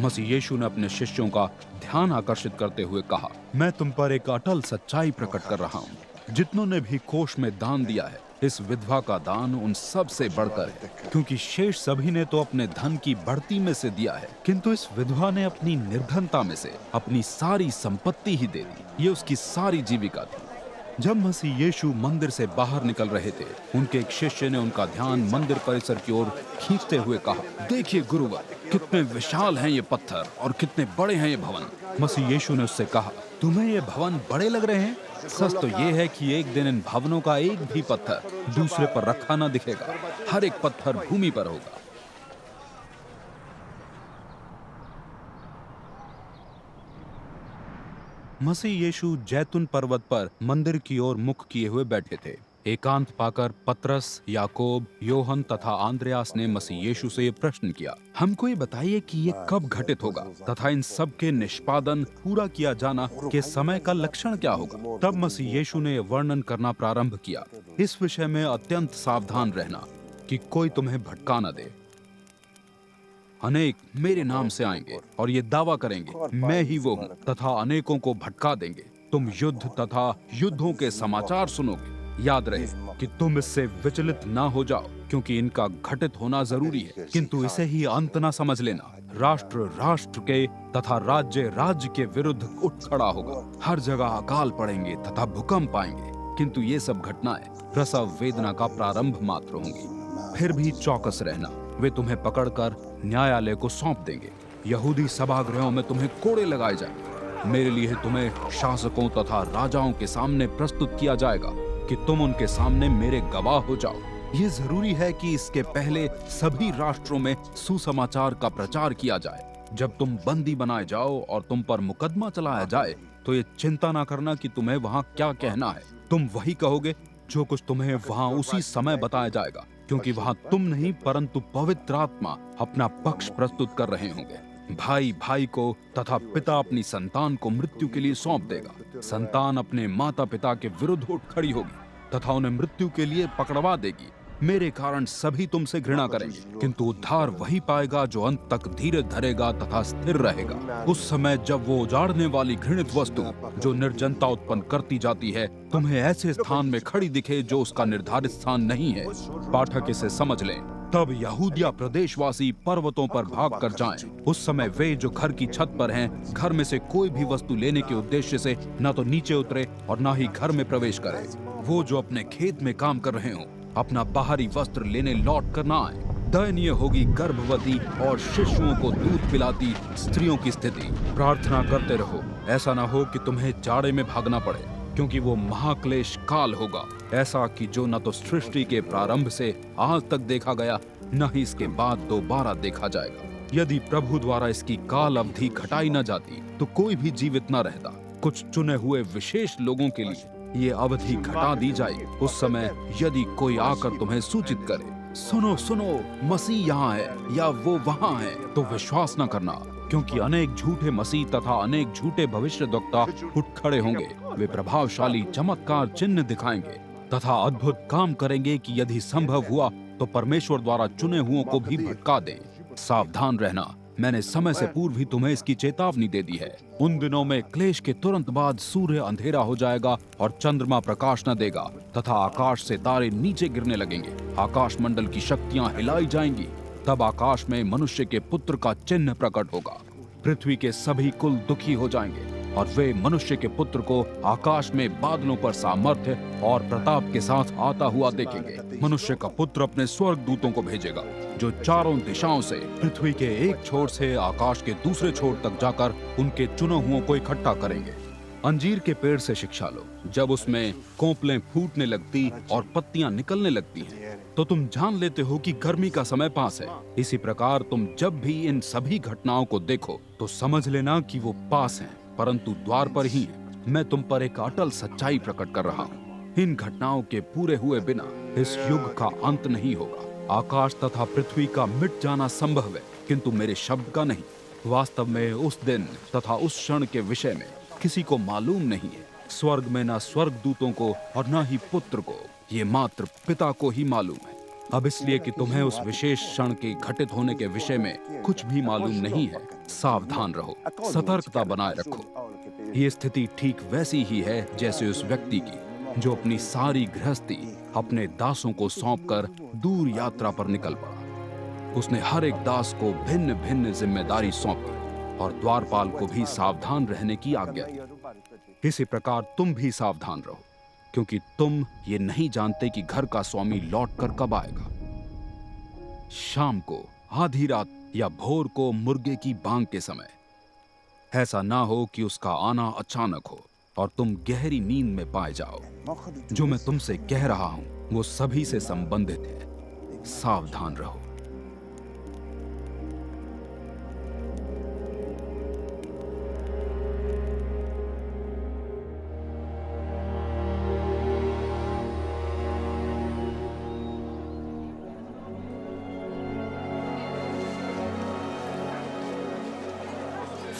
मसीह यीशु ने अपने शिष्यों का ध्यान आकर्षित करते हुए कहा, मैं तुम पर एक अटल सच्चाई प्रकट कर रहा हूं। जितनों ने भी कोष में दान दिया है, इस विधवा का दान उन सब से बढ़कर है, क्योंकि शेष सभी ने तो अपने धन की बढ़ती में से दिया है, किंतु इस विधवा ने अपनी निर्धनता में से अपनी सारी संपत्ति ही दे दी। ये उसकी सारी जीविका थी। जब मसीह यीशु मंदिर से बाहर निकल रहे थे, उनके एक शिष्य ने उनका ध्यान मंदिर परिसर की ओर खींचते हुए कहा, देखिए गुरुवर, कितने विशाल हैं ये पत्थर और कितने बड़े हैं ये भवन। मसीह यीशु ने उससे कहा, तुम्हें ये भवन बड़े लग रहे हैं? सच तो ये है कि एक दिन इन भवनों का एक भी पत्थर दूसरे पर रखा ना दिखेगा, हर एक पत्थर भूमि पर होगा। मसीह यीशु जैतून पर्वत पर मंदिर की ओर मुख किए हुए बैठे थे। एकांत पाकर पतरस, याकूब, योहन तथा आंद्रयास ने मसीह यीशु से ये प्रश्न किया, हमको ये बताइए कि ये कब घटित होगा तथा इन सब के निष्पादन पूरा किया जाना के समय का लक्षण क्या होगा? तब मसीह यीशु ने वर्णन करना प्रारंभ किया, इस विषय में अत्यंत सावधान रहना कि कोई तुम्हें भटका न दे। अनेक मेरे नाम से आएंगे और ये दावा करेंगे, मैं ही वो हूँ, तथा अनेकों को भटका देंगे। तुम युद्ध तथा युद्धों के समाचार सुनोगे। याद रहे कि तुम इससे विचलित ना हो जाओ, क्योंकि इनका घटित होना जरूरी है, किंतु इसे ही अंत ना समझ लेना। राष्ट्र राष्ट्र के तथा राज्य राज्य के विरुद्ध उठ खड़ा होगा। हर जगह अकाल पड़ेंगे तथा भूकंप आएंगे, किंतु ये सब घटनाएं प्रसव वेदना का प्रारंभ मात्र होंगी। फिर भी चौकस रहना, वे तुम्हें पकड़कर न्यायालय को सौंप देंगे। यहूदी सभागृहों में तुम्हें कोड़े लगाए जाएंगे। मेरे लिए तुम्हें शासकों तथा राजाओं के सामने प्रस्तुत किया जाएगा कि तुम उनके सामने मेरे गवाह हो जाओ। ये जरूरी है कि इसके पहले सभी राष्ट्रों में सुसमाचार का प्रचार किया जाए। जब तुम बंदी बनाए जाओ और तुम पर मुकदमा चलाया जाए, तो ये चिंता ना करना कि तुम्हें वहाँ क्या कहना है। तुम वही कहोगे जो कुछ तुम्हें वहाँ उसी समय बताया जाएगा, क्योंकि वहाँ तुम नहीं परंतु पवित्र आत्मा अपना पक्ष प्रस्तुत कर रहे होंगे। भाई भाई को तथा पिता अपनी संतान को मृत्यु के लिए सौंप देगा। संतान अपने माता पिता के विरुद्ध उठ खड़ी होगी तथा उन्हें मृत्यु के लिए पकड़वा देगी। मेरे कारण सभी तुमसे घृणा करेंगे, किंतु उद्धार वही पाएगा जो अंत तक धीरज धरेगा तथा स्थिर रहेगा। उस समय जब वो उजाड़ने वाली घृणित वस्तु जो निर्जनता उत्पन्न करती जाती है तुम्हें ऐसे स्थान में खड़ी दिखे जो उसका निर्धारित स्थान नहीं है, पाठक इसे समझ लें। तब यहूदिया प्रदेशवासी पर्वतों पर भाग कर जाएं। उस समय वे जो घर की छत पर हैं, घर में से कोई भी वस्तु लेने के उद्देश्य से न तो नीचे उतरे और न ही घर में प्रवेश करे। वो जो अपने खेत में काम कर रहे हों, अपना बाहरी वस्त्र लेने लौट कर न आए। दयनीय होगी गर्भवती और शिशुओं को दूध पिलाती स्त्रियों की स्थिति। प्रार्थना करते रहो, ऐसा न हो कि तुम्हें जाड़े में भागना पड़े, क्योंकि वो महाक्लेश काल होगा, ऐसा कि जो न तो सृष्टि के प्रारंभ से आज तक देखा गया, न ही इसके बाद दोबारा देखा जाएगा। यदि प्रभु द्वारा इसकी काल अवधि घटाई न जाती तो कोई भी जीवित न रहता। कुछ चुने हुए विशेष लोगों के लिए ये अवधि घटा दी जाएगी। उस समय यदि कोई आकर तुम्हें सूचित करे, सुनो सुनो मसीह यहाँ है या वो वहाँ है, तो विश्वास न करना, क्योंकि अनेक झूठे मसीह तथा अनेक झूठे भविष्यद्वक्ता उठ खड़े होंगे। वे प्रभावशाली चमत्कार चिन्ह दिखाएंगे तथा अद्भुत काम करेंगे कि यदि संभव हुआ तो परमेश्वर द्वारा चुने हुओं को भी भटका दे। सावधान रहना, मैंने समय से पूर्व ही तुम्हें इसकी चेतावनी दे दी है। उन दिनों में क्लेश के तुरंत बाद सूर्य अंधेरा हो जाएगा और चंद्रमा प्रकाश न देगा तथा आकाश से तारे नीचे गिरने लगेंगे। आकाश मंडल की शक्तियां हिलाई जाएंगी। तब आकाश में मनुष्य के पुत्र का चिन्ह प्रकट होगा। पृथ्वी के सभी कुल दुखी हो जाएंगे और वे मनुष्य के पुत्र को आकाश में बादलों पर सामर्थ्य और प्रताप के साथ आता हुआ देखेंगे। मनुष्य का पुत्र अपने स्वर्ग दूतों को भेजेगा, जो चारों दिशाओं से पृथ्वी के एक छोर से आकाश के दूसरे छोर तक जाकर उनके चुने हुओं को इकट्ठा करेंगे। अंजीर के पेड़ से शिक्षा लो। जब उसमें कोंपलें फूटने लगती और पत्तियां निकलने लगती हैं, तो तुम जान लेते हो कि गर्मी का समय पास है। इसी प्रकार तुम जब भी इन सभी घटनाओं को देखो तो समझ लेना कि वो पास हैं, परंतु द्वार पर ही हैं। मैं तुम पर एक अटल सच्चाई प्रकट कर रहा हूँ। इन घटनाओं के पूरे हुए बिना इस युग का अंत नहीं होगा। आकाश तथा पृथ्वी का मिट जाना संभव है, किंतु मेरे शब्द का नहीं। वास्तव में उस दिन तथा उस क्षण के विषय में किसी को मालूम नहीं है, स्वर्ग में न स्वर्ग दूतों को और न ही पुत्र को, ये मात्र पिता को ही मालूम है। अब इसलिए कि तुम्हें उस विशेष क्षण के घटित होने के विषय में कुछ भी मालूम नहीं है, सावधान रहो, सतर्कता बनाए रखो। ये स्थिति ठीक वैसी ही है जैसे उस व्यक्ति की जो अपनी सारी गृहस्थी अपने दासों को सौंपकर दूर यात्रा पर निकल पड़ा। उसने हर एक दास को भिन्न भिन्न जिम्मेदारी सौंपी और द्वारपाल को भी सावधान रहने की आज्ञा दी। इसी प्रकार तुम भी सावधान रहो, क्योंकि तुम ये नहीं जानते कि घर का स्वामी लौटकर कब आएगा। शाम को, आधी रात या भोर को मुर्गे की बांग के समय। ऐसा ना हो कि उसका आना अचानक हो और तुम गहरी नींद में पाए जाओ। जो मैं तुमसे कह रहा हूं वो सभी से संबंधित है, सावधान रहो।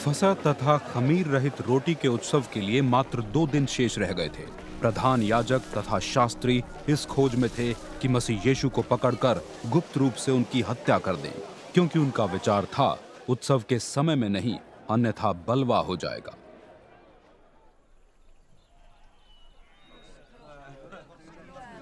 फसह तथा खमीर रहित रोटी के उत्सव के लिए मात्र 2 दिन शेष रह गए थे। प्रधान याजक तथा शास्त्री इस खोज में थे कि मसीह यीशु को पकड़कर गुप्त रूप से उनकी हत्या कर दें, क्योंकि उनका विचार था उत्सव के समय में नहीं, अन्यथा बलवा हो जाएगा।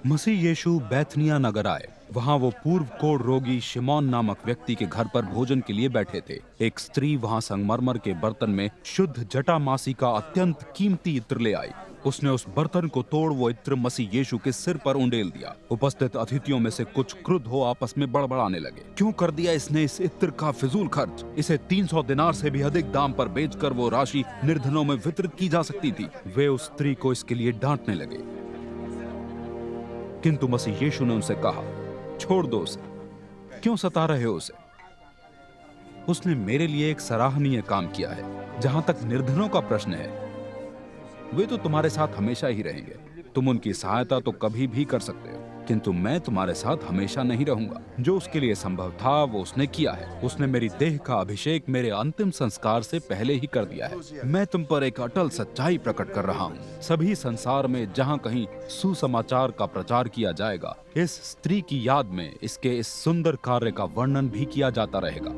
मसीह यीशु बैथनिया नगर आए। वहां वो पूर्व कोढ़ रोगी शिमोन नामक व्यक्ति के घर पर भोजन के लिए बैठे थे। एक स्त्री वहां संगमरमर के बर्तन में शुद्ध जटामासी का अत्यंत कीमती इत्र ले आई। उसने उस बर्तन को तोड़ वो इत्र मसीह यीशु के सिर पर उंडेल दिया। उपस्थित अतिथियों में से कुछ क्रुद्ध हो आपस में बड़बड़ाने लगे। क्यों कर दिया इसने इस इत्र का फिजूल खर्च? इसे 300 दिनार से भी अधिक दाम पर बेचकर वो राशि निर्धनों में वितरित की जा सकती थी। वे उस स्त्री को इसके लिए डांटने लगे, किंतु मसीह यीशु ने उनसे कहा, छोड़ दो उसे, क्यों सता रहे हो उसे? उसने मेरे लिए एक सराहनीय काम किया है। जहां तक निर्धनों का प्रश्न है, वे तो तुम्हारे साथ हमेशा ही रहेंगे। तुम उनकी सहायता तो कभी भी कर सकते हो। किंतु मैं तुम्हारे साथ हमेशा नहीं रहूंगा। जो उसके लिए संभव था वो उसने किया है। उसने मेरी देह का अभिषेक मेरे अंतिम संस्कार से पहले ही कर दिया है। मैं तुम पर एक अटल सच्चाई प्रकट कर रहा हूँ। सभी संसार में जहाँ कहीं सुसमाचार का प्रचार किया जाएगा, इस स्त्री की याद में इसके इस सुंदर कार्य का वर्णन भी किया जाता रहेगा।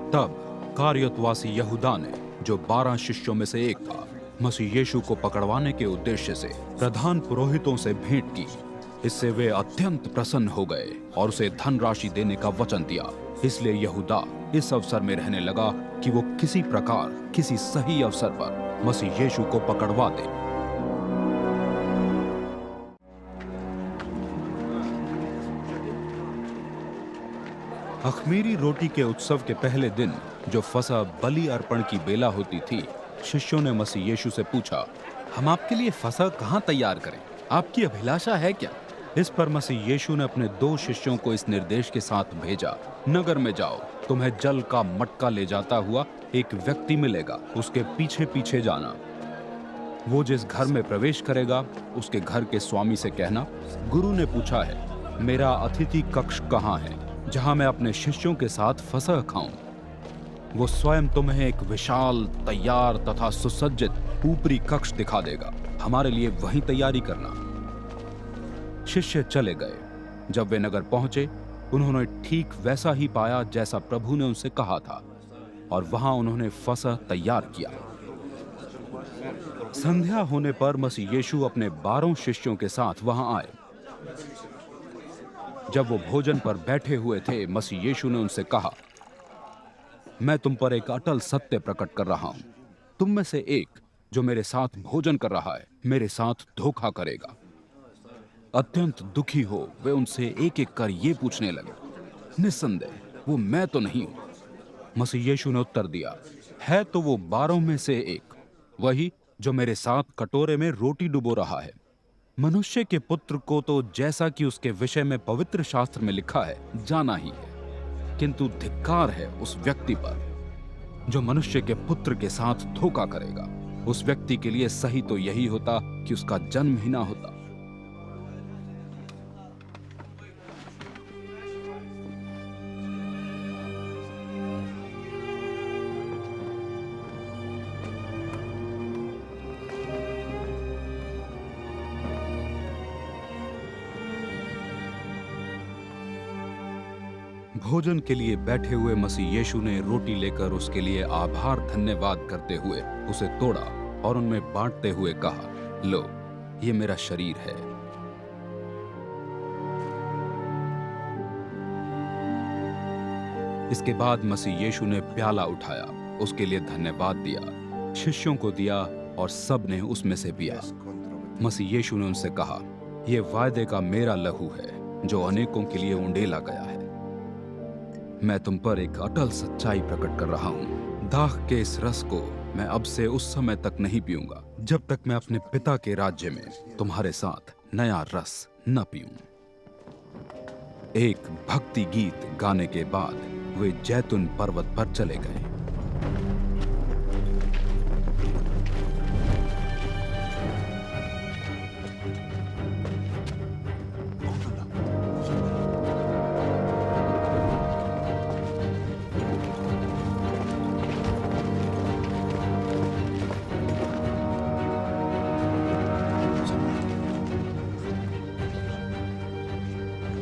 तब कारियतवासी यहूदा ने, जो 12 शिष्यों में से एक था, मसीह यीशु को पकड़वाने के उद्देश्य से प्रधान पुरोहितों से भेंट की। इससे वे अत्यंत प्रसन्न हो गए और उसे धनराशि देने का वचन दिया। इसलिए यहूदा इस अवसर में रहने लगा कि वो किसी प्रकार किसी सही अवसर पर मसीह यीशु को पकड़वा दे। अख़मीरी रोटी के उत्सव के पहले दिन, जो फसह बलि अर्पण की बेला होती थी, शिष्यों ने मसीह यीशु से पूछा, हम आपके लिए फसह कहाँ तैयार करें? आपकी अभिलाषा है क्या? इस पर मसीह यीशु ने अपने 2 शिष्यों को इस निर्देश के साथ भेजा, नगर में जाओ, तुम्हें जल का मटका ले जाता हुआ एक व्यक्ति मिलेगा, उसके पीछे पीछे जाना। वो जिस घर में प्रवेश करेगा, उसके घर के स्वामी से कहना, गुरु ने पूछा है, मेरा अतिथि कक्ष कहाँ है, जहां मैं अपने शिष्यों के साथ फसह खाऊं। वो स्वयं तुम्हें एक विशाल, तैयार तथा सुसज्जित ऊपरी कक्ष दिखा देगा। हमारे लिए वहीं तैयारी करना। शिष्य चले गए। जब वे नगर पहुंचे, उन्होंने ठीक वैसा ही पाया जैसा प्रभु ने उनसे कहा था, और वहां उन्होंने फसह तैयार किया। संध्या होने पर मसीह यीशु अपने 12 शिष्यों के साथ वहां आए। जब वो भोजन पर बैठे हुए थे, मसीह यीशु ने उनसे कहा, मैं तुम पर एक अटल सत्य प्रकट कर रहा हूं। तुम में से एक जो मेरे साथ भोजन कर रहा है, मेरे साथ धोखा करेगा। अत्यंत दुखी हो वे उनसे एक एक कर ये पूछने लगे, निस्संदेह वो मैं तो नहीं हूं। मसीह यीशु ने उत्तर दिया, है तो वो 12 में से एक, वही जो मेरे साथ कटोरे में रोटी डुबो रहा है। मनुष्य के पुत्र को तो जैसा कि उसके विषय में पवित्र शास्त्र में लिखा है, जाना ही है, किंतु धिक्कार है उस व्यक्ति पर जो मनुष्य के पुत्र के साथ धोखा करेगा। उस व्यक्ति के लिए सही तो यही होता कि उसका जन्म ही ना होता। भोजन के लिए बैठे हुए मसीह यीशु ने रोटी लेकर उसके लिए आभार धन्यवाद करते हुए उसे तोड़ा और उनमें बांटते हुए कहा, लो, ये मेरा शरीर है। इसके बाद मसीह यीशु ने प्याला उठाया, उसके लिए धन्यवाद दिया, शिष्यों को दिया और सब ने उसमें से पिया। मसीह यीशु ने उनसे कहा, यह वायदे का मेरा लहू है जो अनेकों के लिए उंडेला गया है। मैं तुम पर एक अटल सच्चाई प्रकट कर रहा हूं। दाख के इस रस को मैं अब से उस समय तक नहीं पीऊंगा जब तक मैं अपने पिता के राज्य में तुम्हारे साथ नया रस न पीऊं। एक भक्ति गीत गाने के बाद वे जैतून पर्वत पर चले गए।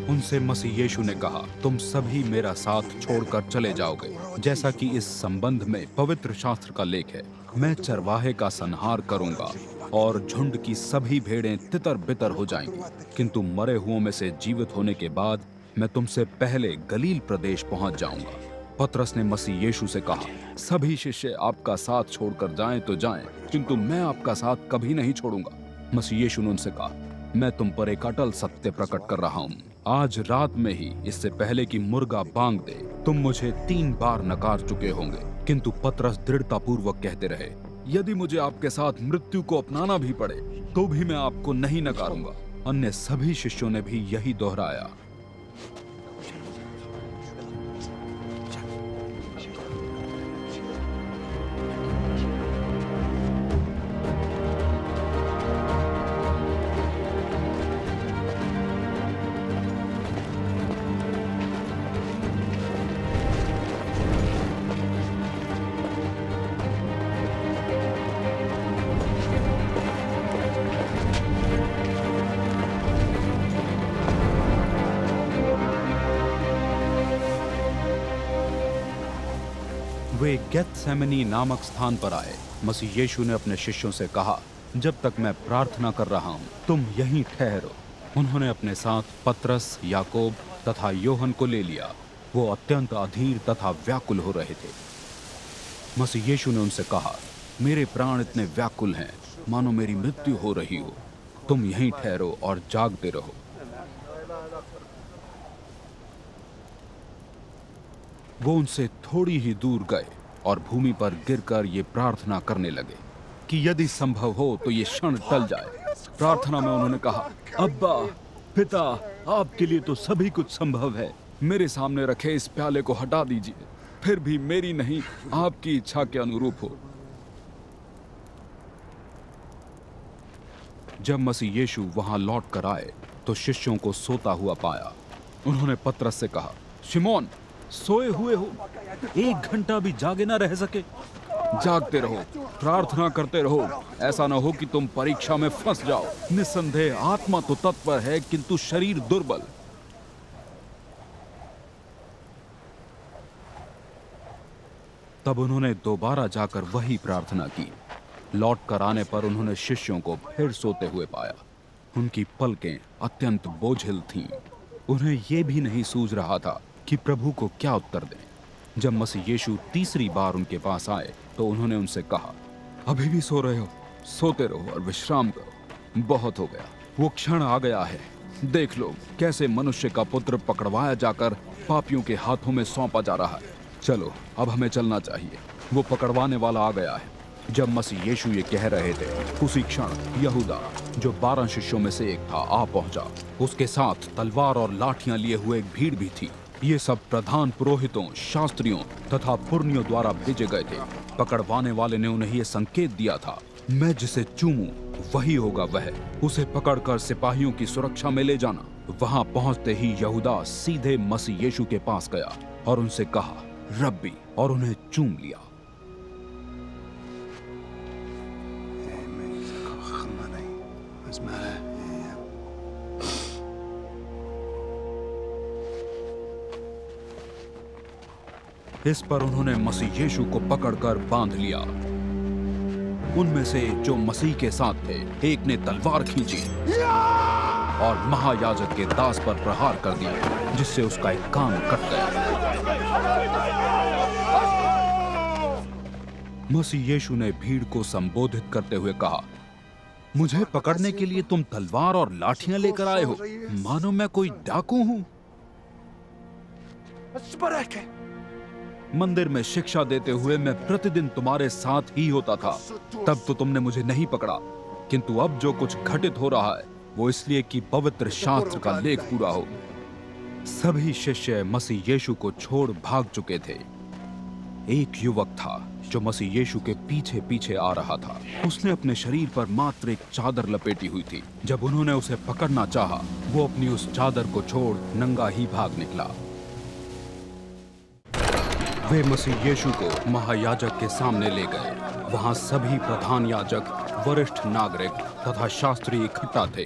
उनसे मसीह यीशु ने कहा, तुम सभी मेरा साथ छोड़कर चले जाओगे, जैसा कि इस संबंध में पवित्र शास्त्र का लेख है। मैं चरवाहे का संहार करूंगा और झुंड की सभी भेड़ें तितर बितर हो जाएंगी, किंतु मरे हुओं में से जीवित होने के बाद मैं तुमसे पहले गलील प्रदेश पहुंच जाऊंगा। पतरस ने मसीह यीशु से कहा, सभी शिष्य आपका साथ छोड़कर जाएं तो जाएं, किंतु मैं आपका साथ कभी नहीं छोड़ूंगा। मसीह यीशु ने उनसे कहा, मैं तुम पर एक अटल सत्य प्रकट कर रहा हूँ, आज रात में ही, इससे पहले कि मुर्गा बांग दे, तुम मुझे 3 बार नकार चुके होंगे। किंतु पतरस दृढ़ता पूर्वक कहते रहे, यदि मुझे आपके साथ मृत्यु को अपनाना भी पड़े तो भी मैं आपको नहीं नकारूंगा। अन्य सभी शिष्यों ने भी यही दोहराया। वे गेत्सेमनी नामक स्थान पर आए। मसीह यीशु ने अपने शिष्यों से कहा, जब तक मैं प्रार्थना कर रहा हूँ तुम यहीं ठहरो। उन्होंने अपने साथ पतरस, याकूब तथा योहन को ले लिया। वो अत्यंत अधीर तथा व्याकुल हो रहे थे। मसीह यीशु ने उनसे कहा, मेरे प्राण इतने व्याकुल हैं मानो मेरी मृत्यु हो रही हो। तुम यहीं ठहरो और जागते रहो। वो उनसे थोड़ी ही दूर गए और भूमि पर गिरकर ये प्रार्थना करने लगे कि यदि संभव हो तो ये क्षण टल जाए। प्रार्थना में उन्होंने कहा, अब्बा पिता, आपके लिए तो सभी कुछ संभव है। मेरे सामने रखे इस प्याले को हटा दीजिए, फिर भी मेरी नहीं आपकी इच्छा के अनुरूप हो। जब मसीह यीशु वहां लौट कर आए तो शिष्यों को सोता हुआ पाया। उन्होंने पतरस से कहा, शिमोन, सोए हुए हो, 1 घंटा भी जागे ना रह सके? जागते रहो, प्रार्थना करते रहो, ऐसा ना हो कि तुम परीक्षा में फंस जाओ। निस्संदेह आत्मा तो तत्पर है किंतु शरीर दुर्बल। तब उन्होंने दोबारा जाकर वही प्रार्थना की। लौट कर आने पर उन्होंने शिष्यों को फिर सोते हुए पाया। उनकी पलकें अत्यंत बोझिल थीं। उन्हें यह भी नहीं सूझ रहा था कि प्रभु को क्या उत्तर दें। जब मसीह यीशु तीसरी बार उनके पास आए तो उन्होंने उनसे कहा, अभी भी सो रहे हो? सोते रहो और विश्राम करो, बहुत हो गया। वो क्षण आ गया है। देख लो कैसे मनुष्य का पुत्र पकड़वाया जाकर पापियों के हाथों में सौंपा जा रहा है। चलो अब हमें चलना चाहिए, वो पकड़वाने वाला आ गया है। जब मसीह यीशु ये कह रहे थे, उसी क्षण यहूदा, जो 12 शिष्यों में से एक था, आ पहुंचा। उसके साथ तलवार और लाठियां लिए हुए एक भीड़ भी थी। ये सब प्रधान पुरोहितों, शास्त्रियों तथा पुरनियों द्वारा भेजे गए थे। पकड़वाने वाले ने उन्हें यह संकेत दिया था, मैं जिसे चूमूं वही होगा वह। उसे पकड़कर सिपाहियों की सुरक्षा में ले जाना। वहां पहुंचते ही यहूदा सीधे मसीह यीशु के पास गया और उनसे कहा, रब्बी, और उन्हें चूम लिया। इस पर उन्होंने मसीह यीशु को पकड़कर बांध लिया। उनमें से जो मसीह के साथ थे, एक ने तलवार खींची और महायाजक के दास पर प्रहार कर दिया, जिससे उसका एक कान कट गया। मसीह यीशु ने भीड़ को संबोधित करते हुए कहा, मुझे पकड़ने के लिए तुम तलवार और लाठियां लेकर आए हो, मानो मैं कोई डाकू हूं। मंदिर में शिक्षा देते हुए मैं प्रतिदिन तुम्हारे साथ ही होता था, तब तो तुमने मुझे नहीं पकड़ा। किंतु अब जो कुछ घटित हो रहा है वो इसलिए कि पवित्र शास्त्र का लेख पूरा हो। सभी शिष्य मसीह यीशु को छोड़ भाग चुके थे। एक युवक था जो मसीह यीशु के पीछे पीछे आ रहा था। उसने अपने शरीर पर मात्र एक चादर लपेटी हुई थी। जब उन्होंने उसे पकड़ना चाहा, वो अपनी उस चादर को छोड़ नंगा ही भाग निकला। वे मसीह यीशु को महायाजक के सामने ले गए। वहां सभी प्रधान याजक, वरिष्ठ नागरिक तथा शास्त्री इकट्ठा थे।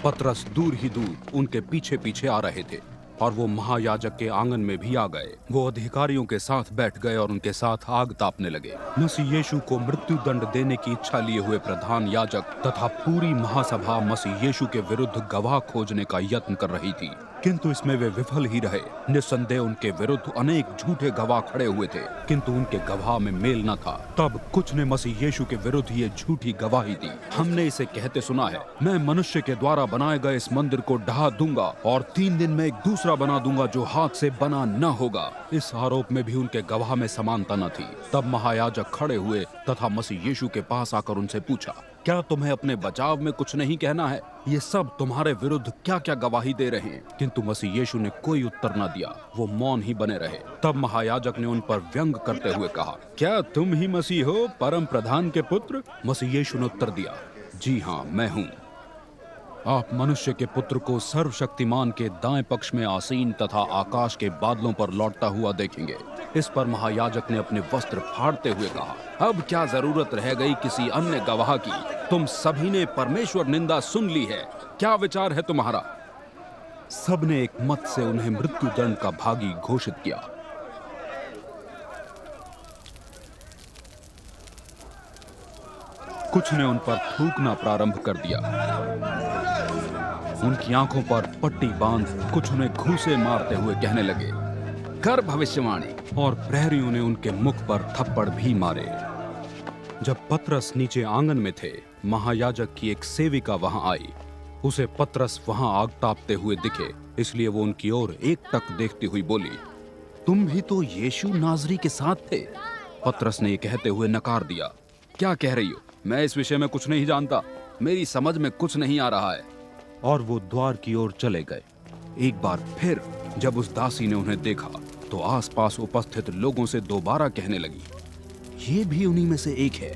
पतरस दूर ही दूर उनके पीछे पीछे आ रहे थे और वो महायाजक के आंगन में भी आ गए। वो अधिकारियों के साथ बैठ गए और उनके साथ आग तापने लगे। मसीह यीशु को मृत्यु दंड देने की इच्छा लिए हुए प्रधान याजक तथा पूरी महासभा मसीह यीशु के विरुद्ध गवाह खोजने का यत्न कर रही थी, किंतु इसमें वे विफल ही रहे। निस्संदेह उनके विरुद्ध अनेक झूठे गवाह खड़े हुए थे, किंतु उनके गवाह में मेल न था। तब कुछ ने मसीह यीशु के विरुद्ध ये झूठी गवाही दी। हमने इसे कहते सुना है, मैं मनुष्य के द्वारा बनाए गए इस मंदिर को ढा दूंगा और 3 दिन में एक दूसरा बना दूंगा जो हाथ से बना न होगा। इस आरोप में भी उनके गवाह में समानता न थी। तब महायाजक खड़े हुए तथा मसीह यीशु के पास आकर उनसे पूछा, क्या तुम्हें अपने बचाव में कुछ नहीं कहना है? ये सब तुम्हारे विरुद्ध क्या क्या गवाही दे रहे हैं? किंतु मसीह यीशु ने कोई उत्तर न दिया, वो मौन ही बने रहे। तब महायाजक ने उन पर व्यंग करते हुए कहा, क्या तुम ही मसीह हो, परम प्रधान के पुत्र? मसीह यीशु ने उत्तर दिया, जी हाँ, मैं हूँ। आप मनुष्य के पुत्र को सर्वशक्तिमान के दाएं पक्ष में आसीन तथा आकाश के बादलों पर लौटता हुआ देखेंगे। इस पर महायाजक ने अपने वस्त्र फाड़ते हुए कहा, अब क्या जरूरत रह गई किसी अन्य गवाह की? तुम सभी ने परमेश्वर निंदा सुन ली है। क्या विचार है तुम्हारा? सबने एक मत से उन्हें मृत्यु दंड का भागी घोषित किया। कुछ ने उन पर थूकना प्रारंभ कर दिया। उनकी आंखों पर पट्टी बांध कुछ उन्हें घूंसे मारते हुए कहने लगे, कर भविष्यवाणी। और प्रहरियों ने उनके मुख पर थप्पड़ भी मारे। जब पतरस नीचे आंगन में थे, महायाजक की एक सेविका वहां आई। उसे पतरस वहां आग तापते हुए दिखे, इसलिए वो उनकी ओर एकटक देखती हुई बोली, तुम भी तो यीशु नाजरी के साथ थे। पतरस ने ये कहते हुए नकार दिया, क्या कह रही हो? मैं इस विषय में कुछ नहीं जानता, मेरी समझ में कुछ नहीं आ रहा है। और वो द्वार की ओर चले गए। एक बार फिर जब उस दासी ने उन्हें देखा तो आसपास उपस्थित लोगों से दोबारा कहने लगी, ये भी उन्हीं में से एक है।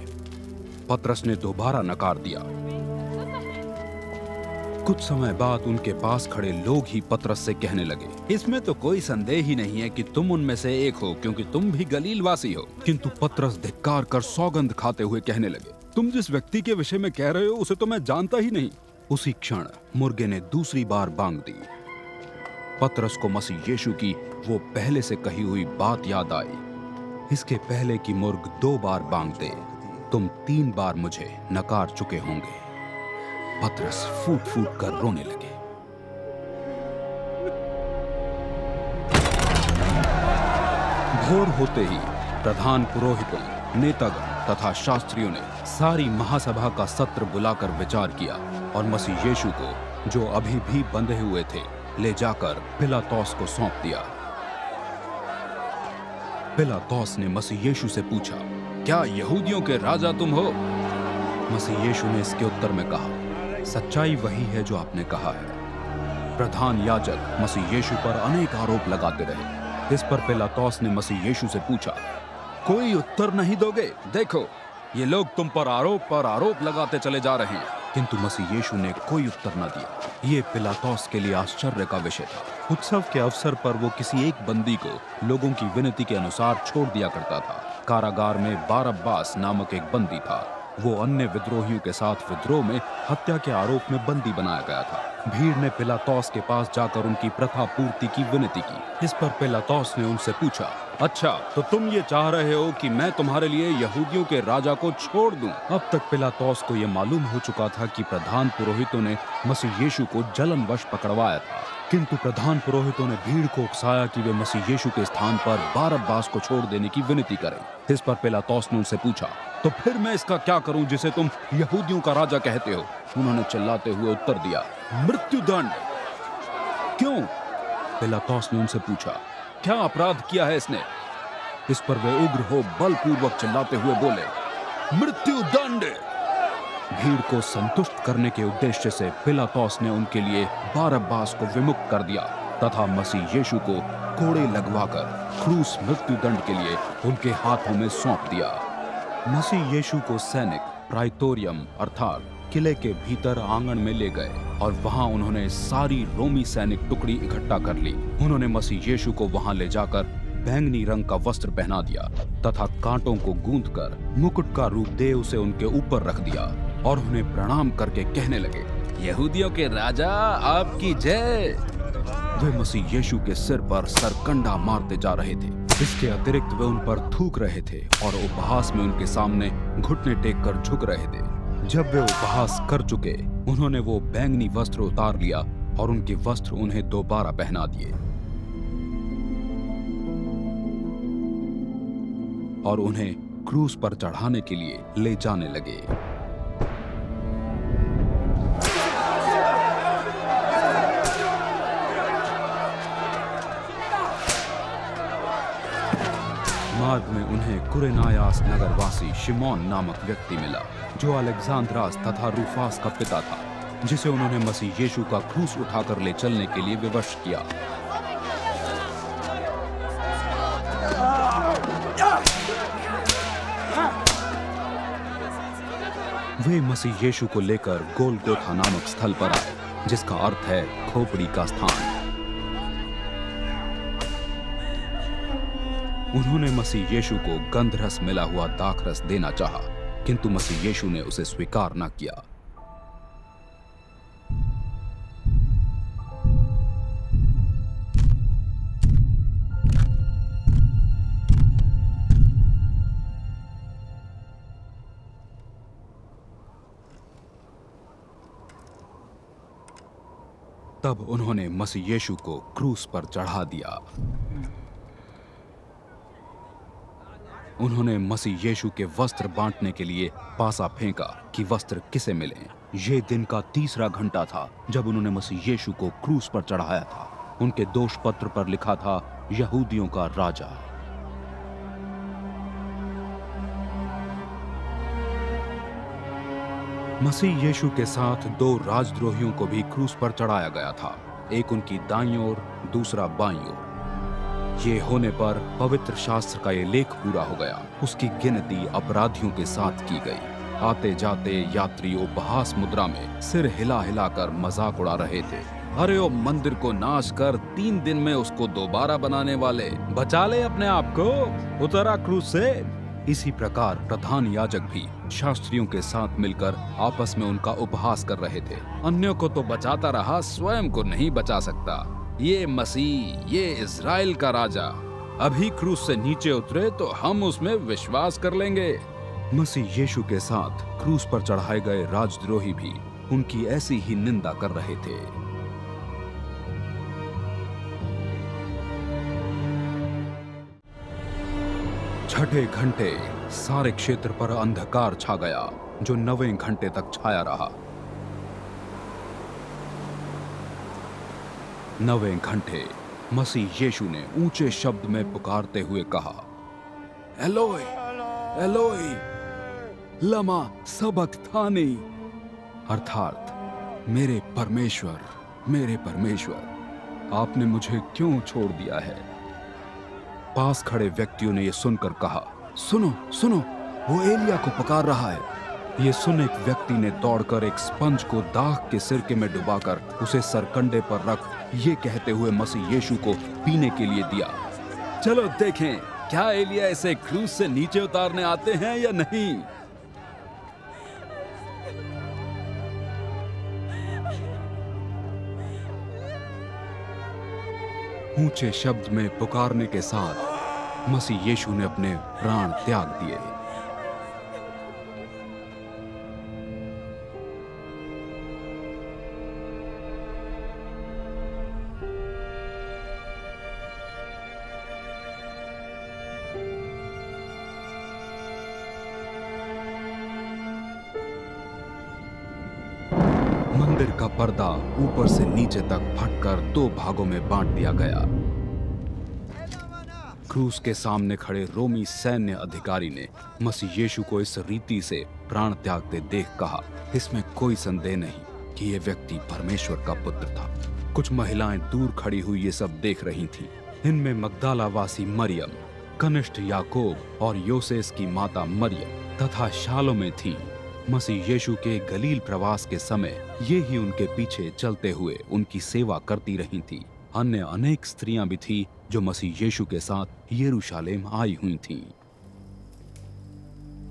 पतरस ने दोबारा नकार दिया। कुछ समय बाद उनके पास खड़े लोग ही पतरस से कहने लगे, इसमें तो कोई संदेह ही नहीं है कि तुम उनमें से एक हो, क्योंकि तुम भी गलीलवासी हो। किंतु पतरस धिक्कार कर सौगंध खाते हुए कहने लगे, तुम जिस व्यक्ति के विषय में कह रहे हो उसे तो मैं जानता ही नहीं। उसी क्षण मुर्गे ने दूसरी बार बांग दी। पतरस को मसीह यीशु की वो पहले से कही हुई बात याद आई, इसके पहले कि मुर्ग 2 बार बांग दे, तुम 3 बार मुझे नकार चुके होंगे। पतरस फूट फूट कर रोने लगे। भोर होते ही प्रधान पुरोहितों, नेतागण तथा शास्त्रियों ने सारी महासभा का सत्र बुलाकर विचार किया और मसीह यीशु को, जो अभी भी बंधे हुए थे, ले जाकर पिलातोस को सौंप दिया। पिलातोस ने मसीह यीशु से पूछा, क्या यहूदियों के राजा तुम हो? मसीह यीशु ने इसके उत्तर में कहा, सच्चाई वही है जो आपने कहा है। प्रधान याजक मसीह यीशु पर अनेक आरोप लगाते रहे। इस पर पिलातोस ने मसीह यीशु से पूछा, कोई उत्तर नहीं दोगे? देखो, ये लोग तुम पर आरोप लगाते चले जा रहे हैं। किंतु मसीह यीशु ने कोई उत्तर न दिया। ये पिलातोस के लिए आश्चर्य का विषय था। उत्सव के अवसर पर वो किसी एक बंदी को लोगों की विनती के अनुसार छोड़ दिया करता था। कारागार में बारब्बास नामक एक बंदी था। वो अन्य विद्रोहियों के साथ विद्रोह में हत्या के आरोप में बंदी बनाया गया था। भीड़ ने पिलातोस के पास जाकर उनकी प्रथा पूर्ति की विनती की। इस पर पिलातोस ने उनसे पूछा, अच्छा, तो तुम ये चाह रहे हो कि मैं तुम्हारे लिए यहूदियों के राजा को छोड़ दूं? अब तक पिलातोस को यह मालूम हो चुका था कि प्रधान पुरोहितों ने मसीह यीशु को जलनवश पकड़वाया था। किंतु प्रधान पुरोहितों ने भीड़ को उकसाया कि वे मसीह यीशु के स्थान पर बारब्बास को छोड़ देने की विनती करें। इस पर पिलातोस ने उनसे पूछा, तो फिर मैं इसका क्या करूं जिसे तुम यहूदियों का राजा कहते हो? उन्होंने चिल्लाते हुए उत्तर दिया, मृत्युदंड। क्यों? पिलातोस ने उनसे पूछा, क्या अपराध किया है इसने? इस पर वे उग्र हो बलपूर्वक चिल्लाते हुए बोले, मृत्युदंड। भीड़ को संतुष्ट करने के उद्देश्य से पिलातोस ने उनके लिए बारब्बास को विमुक्त कर दिया तथा मसीह यीशु को कोड़े लगवाकर क्रूस मृत्युदंड के लिए उनके हाथों में सौंप दिया। मसीह यीशु को सैनिक प्राइटोरियम अर्थात किले के भीतर आंगन में ले गए और वहां उन्होंने सारी रोमी सैनिक टुकड़ी इकट्ठा कर ली। उन्होंने मसीह यीशु को वहां ले जाकर बैंगनी रंग का वस्त्र पहना दिया तथा कांटों को गूंथकर मुकुट का रूप दे उसे उनके ऊपर रख दिया और उन्हें प्रणाम करके कहने लगे, यहूदियों के राजा आपकी जय। वे मसीह यीशु के सिर पर सरकंडा मारते जा रहे थे। इसके अतिरिक्त वे उन पर थूक रहे थे और उपहास में उनके सामने घुटने टेक कर झुक रहे थे। जब वे उपहास कर चुके, उन्होंने वो बैंगनी वस्त्र उतार लिया और उनके वस्त्र उन्हें दोबारा पहना दिए और उन्हें क्रूस पर चढ़ाने के लिए ले जाने लगे। मार्ग में उन्हें कुरेनायास नगरवासी शिमोन नामक व्यक्ति मिला, जो अलेक्जेंद्रास तथा रूफास का पिता था, जिसे उन्होंने मसीह यीशु का क्रूस उठाकर ले चलने के लिए विवश किया। वे मसीह यीशु को लेकर गोलगोथा नामक स्थल पर आए, जिसका अर्थ है खोपड़ी का स्थान। उन्होंने मसीह यीशु को गंधरस मिला हुआ दाखरस देना चाहा, किंतु मसीह यीशु ने उसे स्वीकार न किया। तब उन्होंने मसीह यीशु को क्रूस पर चढ़ा दिया। उन्होंने मसीह यीशु के वस्त्र बांटने के लिए पासा फेंका कि वस्त्र किसे मिले। ये दिन का तीसरा घंटा था जब उन्होंने मसीह यीशु को क्रूस पर चढ़ाया था। उनके दोष पत्र पर लिखा था, यहूदियों का राजा। मसीह यीशु के साथ दो राजद्रोहियों को भी क्रूस पर चढ़ाया गया था, एक उनकी दाईं ओर, दूसरा बाईं ओर। ये होने पर पवित्र शास्त्र का ये लेख पूरा हो गया। उसकी गिनती अपराधियों के साथ की गई। आते जाते यात्री उपहास मुद्रा में सिर हिला हिलाकर मजाक उड़ा रहे थे। अरे ओ मंदिर को नाश कर 3 दिन में उसको दोबारा बनाने वाले, बचा ले अपने आप को, उतरा क्रूस से। इसी प्रकार प्रधान याजक भी शास्त्रियों के साथ मिलकर आपस में उनका उपहास कर रहे थे। अन्यों को तो बचाता रहा, स्वयं को नहीं बचा सकता। ये मसीह, ये इज़राइल का राजा अभी क्रूस से नीचे उतरे तो हम उसमें विश्वास कर लेंगे। मसीह यीशु के साथ क्रूस पर चढ़ाए गए राजद्रोही भी उनकी ऐसी ही निंदा कर रहे थे। छठे घंटे सारे क्षेत्र पर अंधकार छा गया, जो 9वें घंटे तक छाया रहा। 9वें घंटे मसीह यीशु ने ऊंचे शब्द में पुकारते हुए कहा, एलोई एलोई लमा सबक्तानी, अर्थात मेरे परमेश्वर, आपने मुझे क्यों छोड़ दिया है। पास खड़े व्यक्तियों ने यह सुनकर कहा, सुनो सुनो, वो एलिया को पुकार रहा है। ये सुन एक व्यक्ति ने दौड़कर एक स्पंज को दाख के सिरके में डुबाकर उसे सरकंडे पर रख ये कहते हुए मसीह यीशु को पीने के लिए दिया, चलो देखें क्या एलिया इसे क्रूस से नीचे उतारने आते हैं या नहीं। ऊंचे शब्द में पुकारने के साथ मसीह यीशु ने अपने प्राण त्याग दिए। मंदिर का पर्दा ऊपर से नीचे तक फटकर 2 भागों में बांट दिया गया। क्रूस के सामने खड़े रोमी सैन्य अधिकारी ने मसीह यीशु को इस रीति से प्राण त्यागते देख कहा, इसमें कोई संदेह नहीं कि यह व्यक्ति परमेश्वर का पुत्र था। कुछ महिलाएं दूर खड़ी हुई ये सब देख रही थीं। इनमें मगदला वासी मरियम, कनिष्ठ याकूब और योसेस की माता मरियम तथा शालोमे थी। मसीह यीशु के गलील प्रवास के समय ये ही उनके पीछे चलते हुए उनकी सेवा करती रही थी। अन्य अनेक स्त्रियां भी थी जो मसीह यीशु के साथ यरूशलेम आई हुई थीं।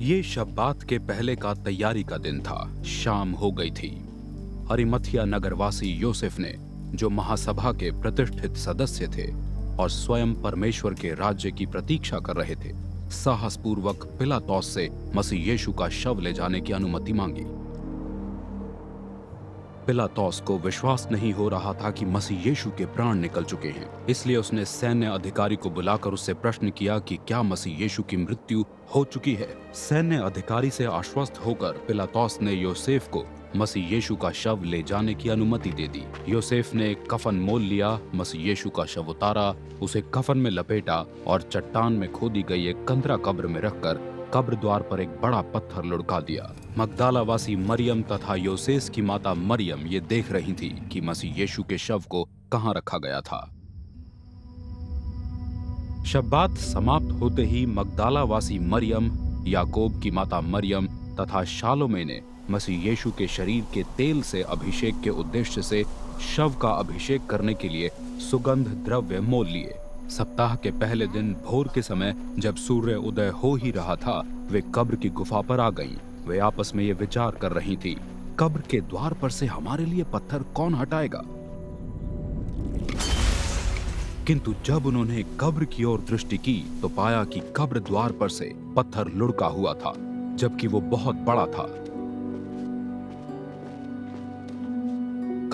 ये शब्बात के पहले का तैयारी का दिन था। शाम हो गई थी। अरिमथिया नगरवासी योसेफ ने, जो महासभा के प्रतिष्ठित सदस्य थे और स्वयं परमेश्वर के राज्य की प्रतीक्षा कर रहे थे, साहसपूर्वक पिलातौस से मसीह यीशु का शव ले जाने की अनुमति मांगी। पिलातौस को विश्वास नहीं हो रहा था कि मसीह यीशु के प्राण निकल चुके हैं, इसलिए उसने सैन्य अधिकारी को बुलाकर उससे प्रश्न किया कि क्या मसीह यीशु की मृत्यु हो चुकी है। सैन्य अधिकारी से आश्वस्त होकर पिलातौस ने योसेफ को मसीह यीशु का शव ले जाने की अनुमति दे दी। योसेफ ने एक कफन मोल लिया, मसीह यीशु का शव उतारा, उसे कफन में लपेटा और चट्टान में खोदी गई एक कंदरा कब्र में रखकर कब्र द्वार पर एक बड़ा पत्थर लुढ़का दिया। मगदलावासी मरियम तथा योसेस की माता मरियम ये देख रही थी कि मसीह यीशु के शव को कहाँ रखा गया था। शब्बात समाप्त होते ही मगदलावासी मरियम, याकूब की माता मरियम तथा शालोमे ने मसीह यीशु के शरीर के तेल से अभिषेक के उद्देश्य से शव का अभिषेक करने के लिए सुगंध द्रव्य मोल लिए। सप्ताह के पहले दिन भोर के समय जब सूर्य उदय हो ही रहा था, वे कब्र की गुफा पर आ गईं। वे आपस में ये विचार कर रही थी, कब्र के द्वार पर से हमारे लिए पत्थर कौन हटाएगा। किंतु जब उन्होंने कब्र की ओर दृष्टि की तो पाया कि कब्र द्वार पर से पत्थर लुढ़का हुआ था, जबकि वो बहुत बड़ा था।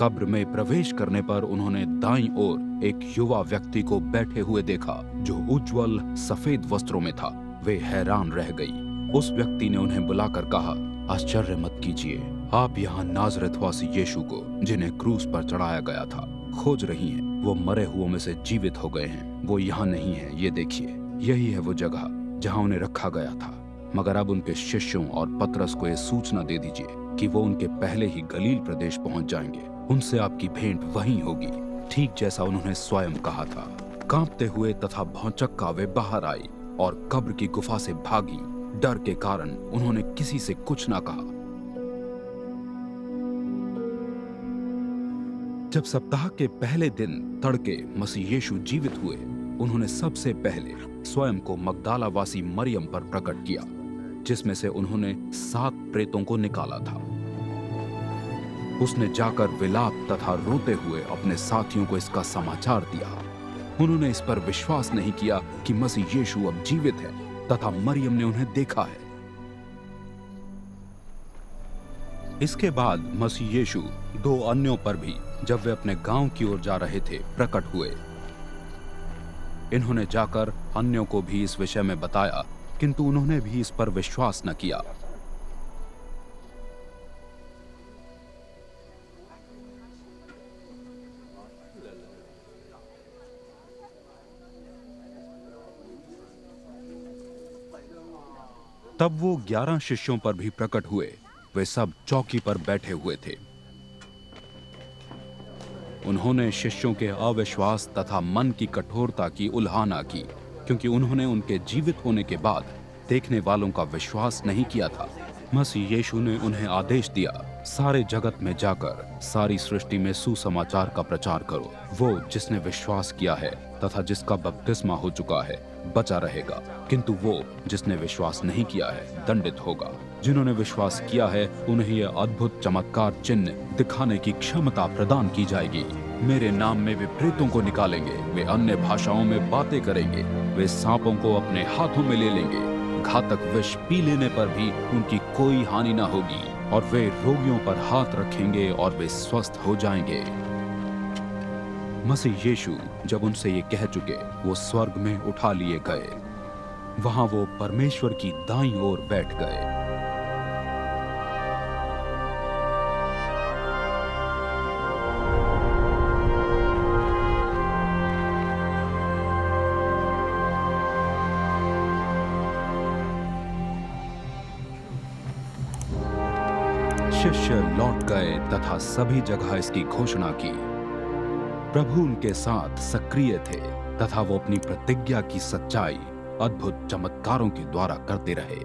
कब्र में प्रवेश करने पर उन्होंने दाईं ओर एक युवा व्यक्ति को बैठे हुए देखा जो उज्जवल सफेद वस्त्रों में था। वे हैरान रह गई। उस व्यक्ति ने उन्हें बुलाकर कहा, आश्चर्य मत कीजिए, आप यहाँ नाज़रेथवासी यीशु को, जिन्हें क्रूस पर चढ़ाया गया था, खोज रही हैं। वो मरे हुओं में से जीवित हो गए हैं। वो यहाँ नहीं है, ये देखिए, यही है वो जगह जहाँ उन्हें रखा गया था। मगर अब उनके शिष्यों और पतरस को यह सूचना दे दीजिए कि वो उनके पहले ही गलील प्रदेश पहुंच जाएंगे। उनसे आपकी भेंट वहीं होगी, ठीक जैसा उन्होंने स्वयं कहा था। कांपते हुए तथा भौचक्का वे बाहर आई और कब्र की गुफा से भागी। डर के कारण उन्होंने किसी से कुछ ना कहा। जब सप्ताह के पहले दिन तड़के मसीह यीशु जीवित हुए, उन्होंने सबसे पहले स्वयं को मगदाला वासी मरियम पर प्रकट किया, जिसमें से उन्होंने 7 प्रेतों को निकाला था। उसने जाकर विलाप तथा रोते हुए अपने साथियों को इसका समाचार दिया। उन्होंने इस पर विश्वास नहीं किया कि मसीह यीशु अब जीवित है तथा मरियम ने उन्हें देखा है। इसके बाद मसीह यीशु 2 अन्यों पर भी, जब वे अपने गांव की ओर जा रहे थे, प्रकट हुए। इन्होंने जाकर अन्यों को भी इस विषय में बताया, किंतु उन्होंने भी इस पर विश्वास न किया। तब वो 11 शिष्यों पर भी प्रकट हुए। वे सब चौकी पर बैठे हुए थे। उन्होंने शिष्यों के अविश्वास तथा मन की कठोरता की उल्हाना की, क्योंकि उन्होंने उनके जीवित होने के बाद देखने वालों का विश्वास नहीं किया था। मसीह यीशु ने उन्हें आदेश दिया, सारे जगत में जाकर सारी सृष्टि में सुसमाचार का प्रचार करो। वो जिसने विश्वास किया है तथा जिसका बपतिस्मा हो चुका है बचा रहेगा, किंतु वो जिसने विश्वास नहीं किया है दंडित होगा। जिन्होंने विश्वास किया है उन्हें यह अद्भुत चमत्कार चिन्ह दिखाने की क्षमता प्रदान की जाएगी। मेरे नाम में वे प्रेतों को निकालेंगे, वे अन्य भाषाओं में बातें करेंगे, वे सांपों को अपने हाथों में ले लेंगे, घातक विष पी लेने पर भी उनकी कोई हानि न होगी, और वे रोगियों पर हाथ रखेंगे और वे स्वस्थ हो जाएंगे। मसीह यीशु जब उनसे ये कह चुके, वो स्वर्ग में उठा लिए गए। वहां वो परमेश्वर की दाईं ओर बैठ गए। शिष्य लौट गए तथा सभी जगह इसकी घोषणा की। प्रभु उनके साथ सक्रिय थे तथा वो अपनी प्रतिज्ञा की सच्चाई अद्भुत चमत्कारों के द्वारा करते रहे।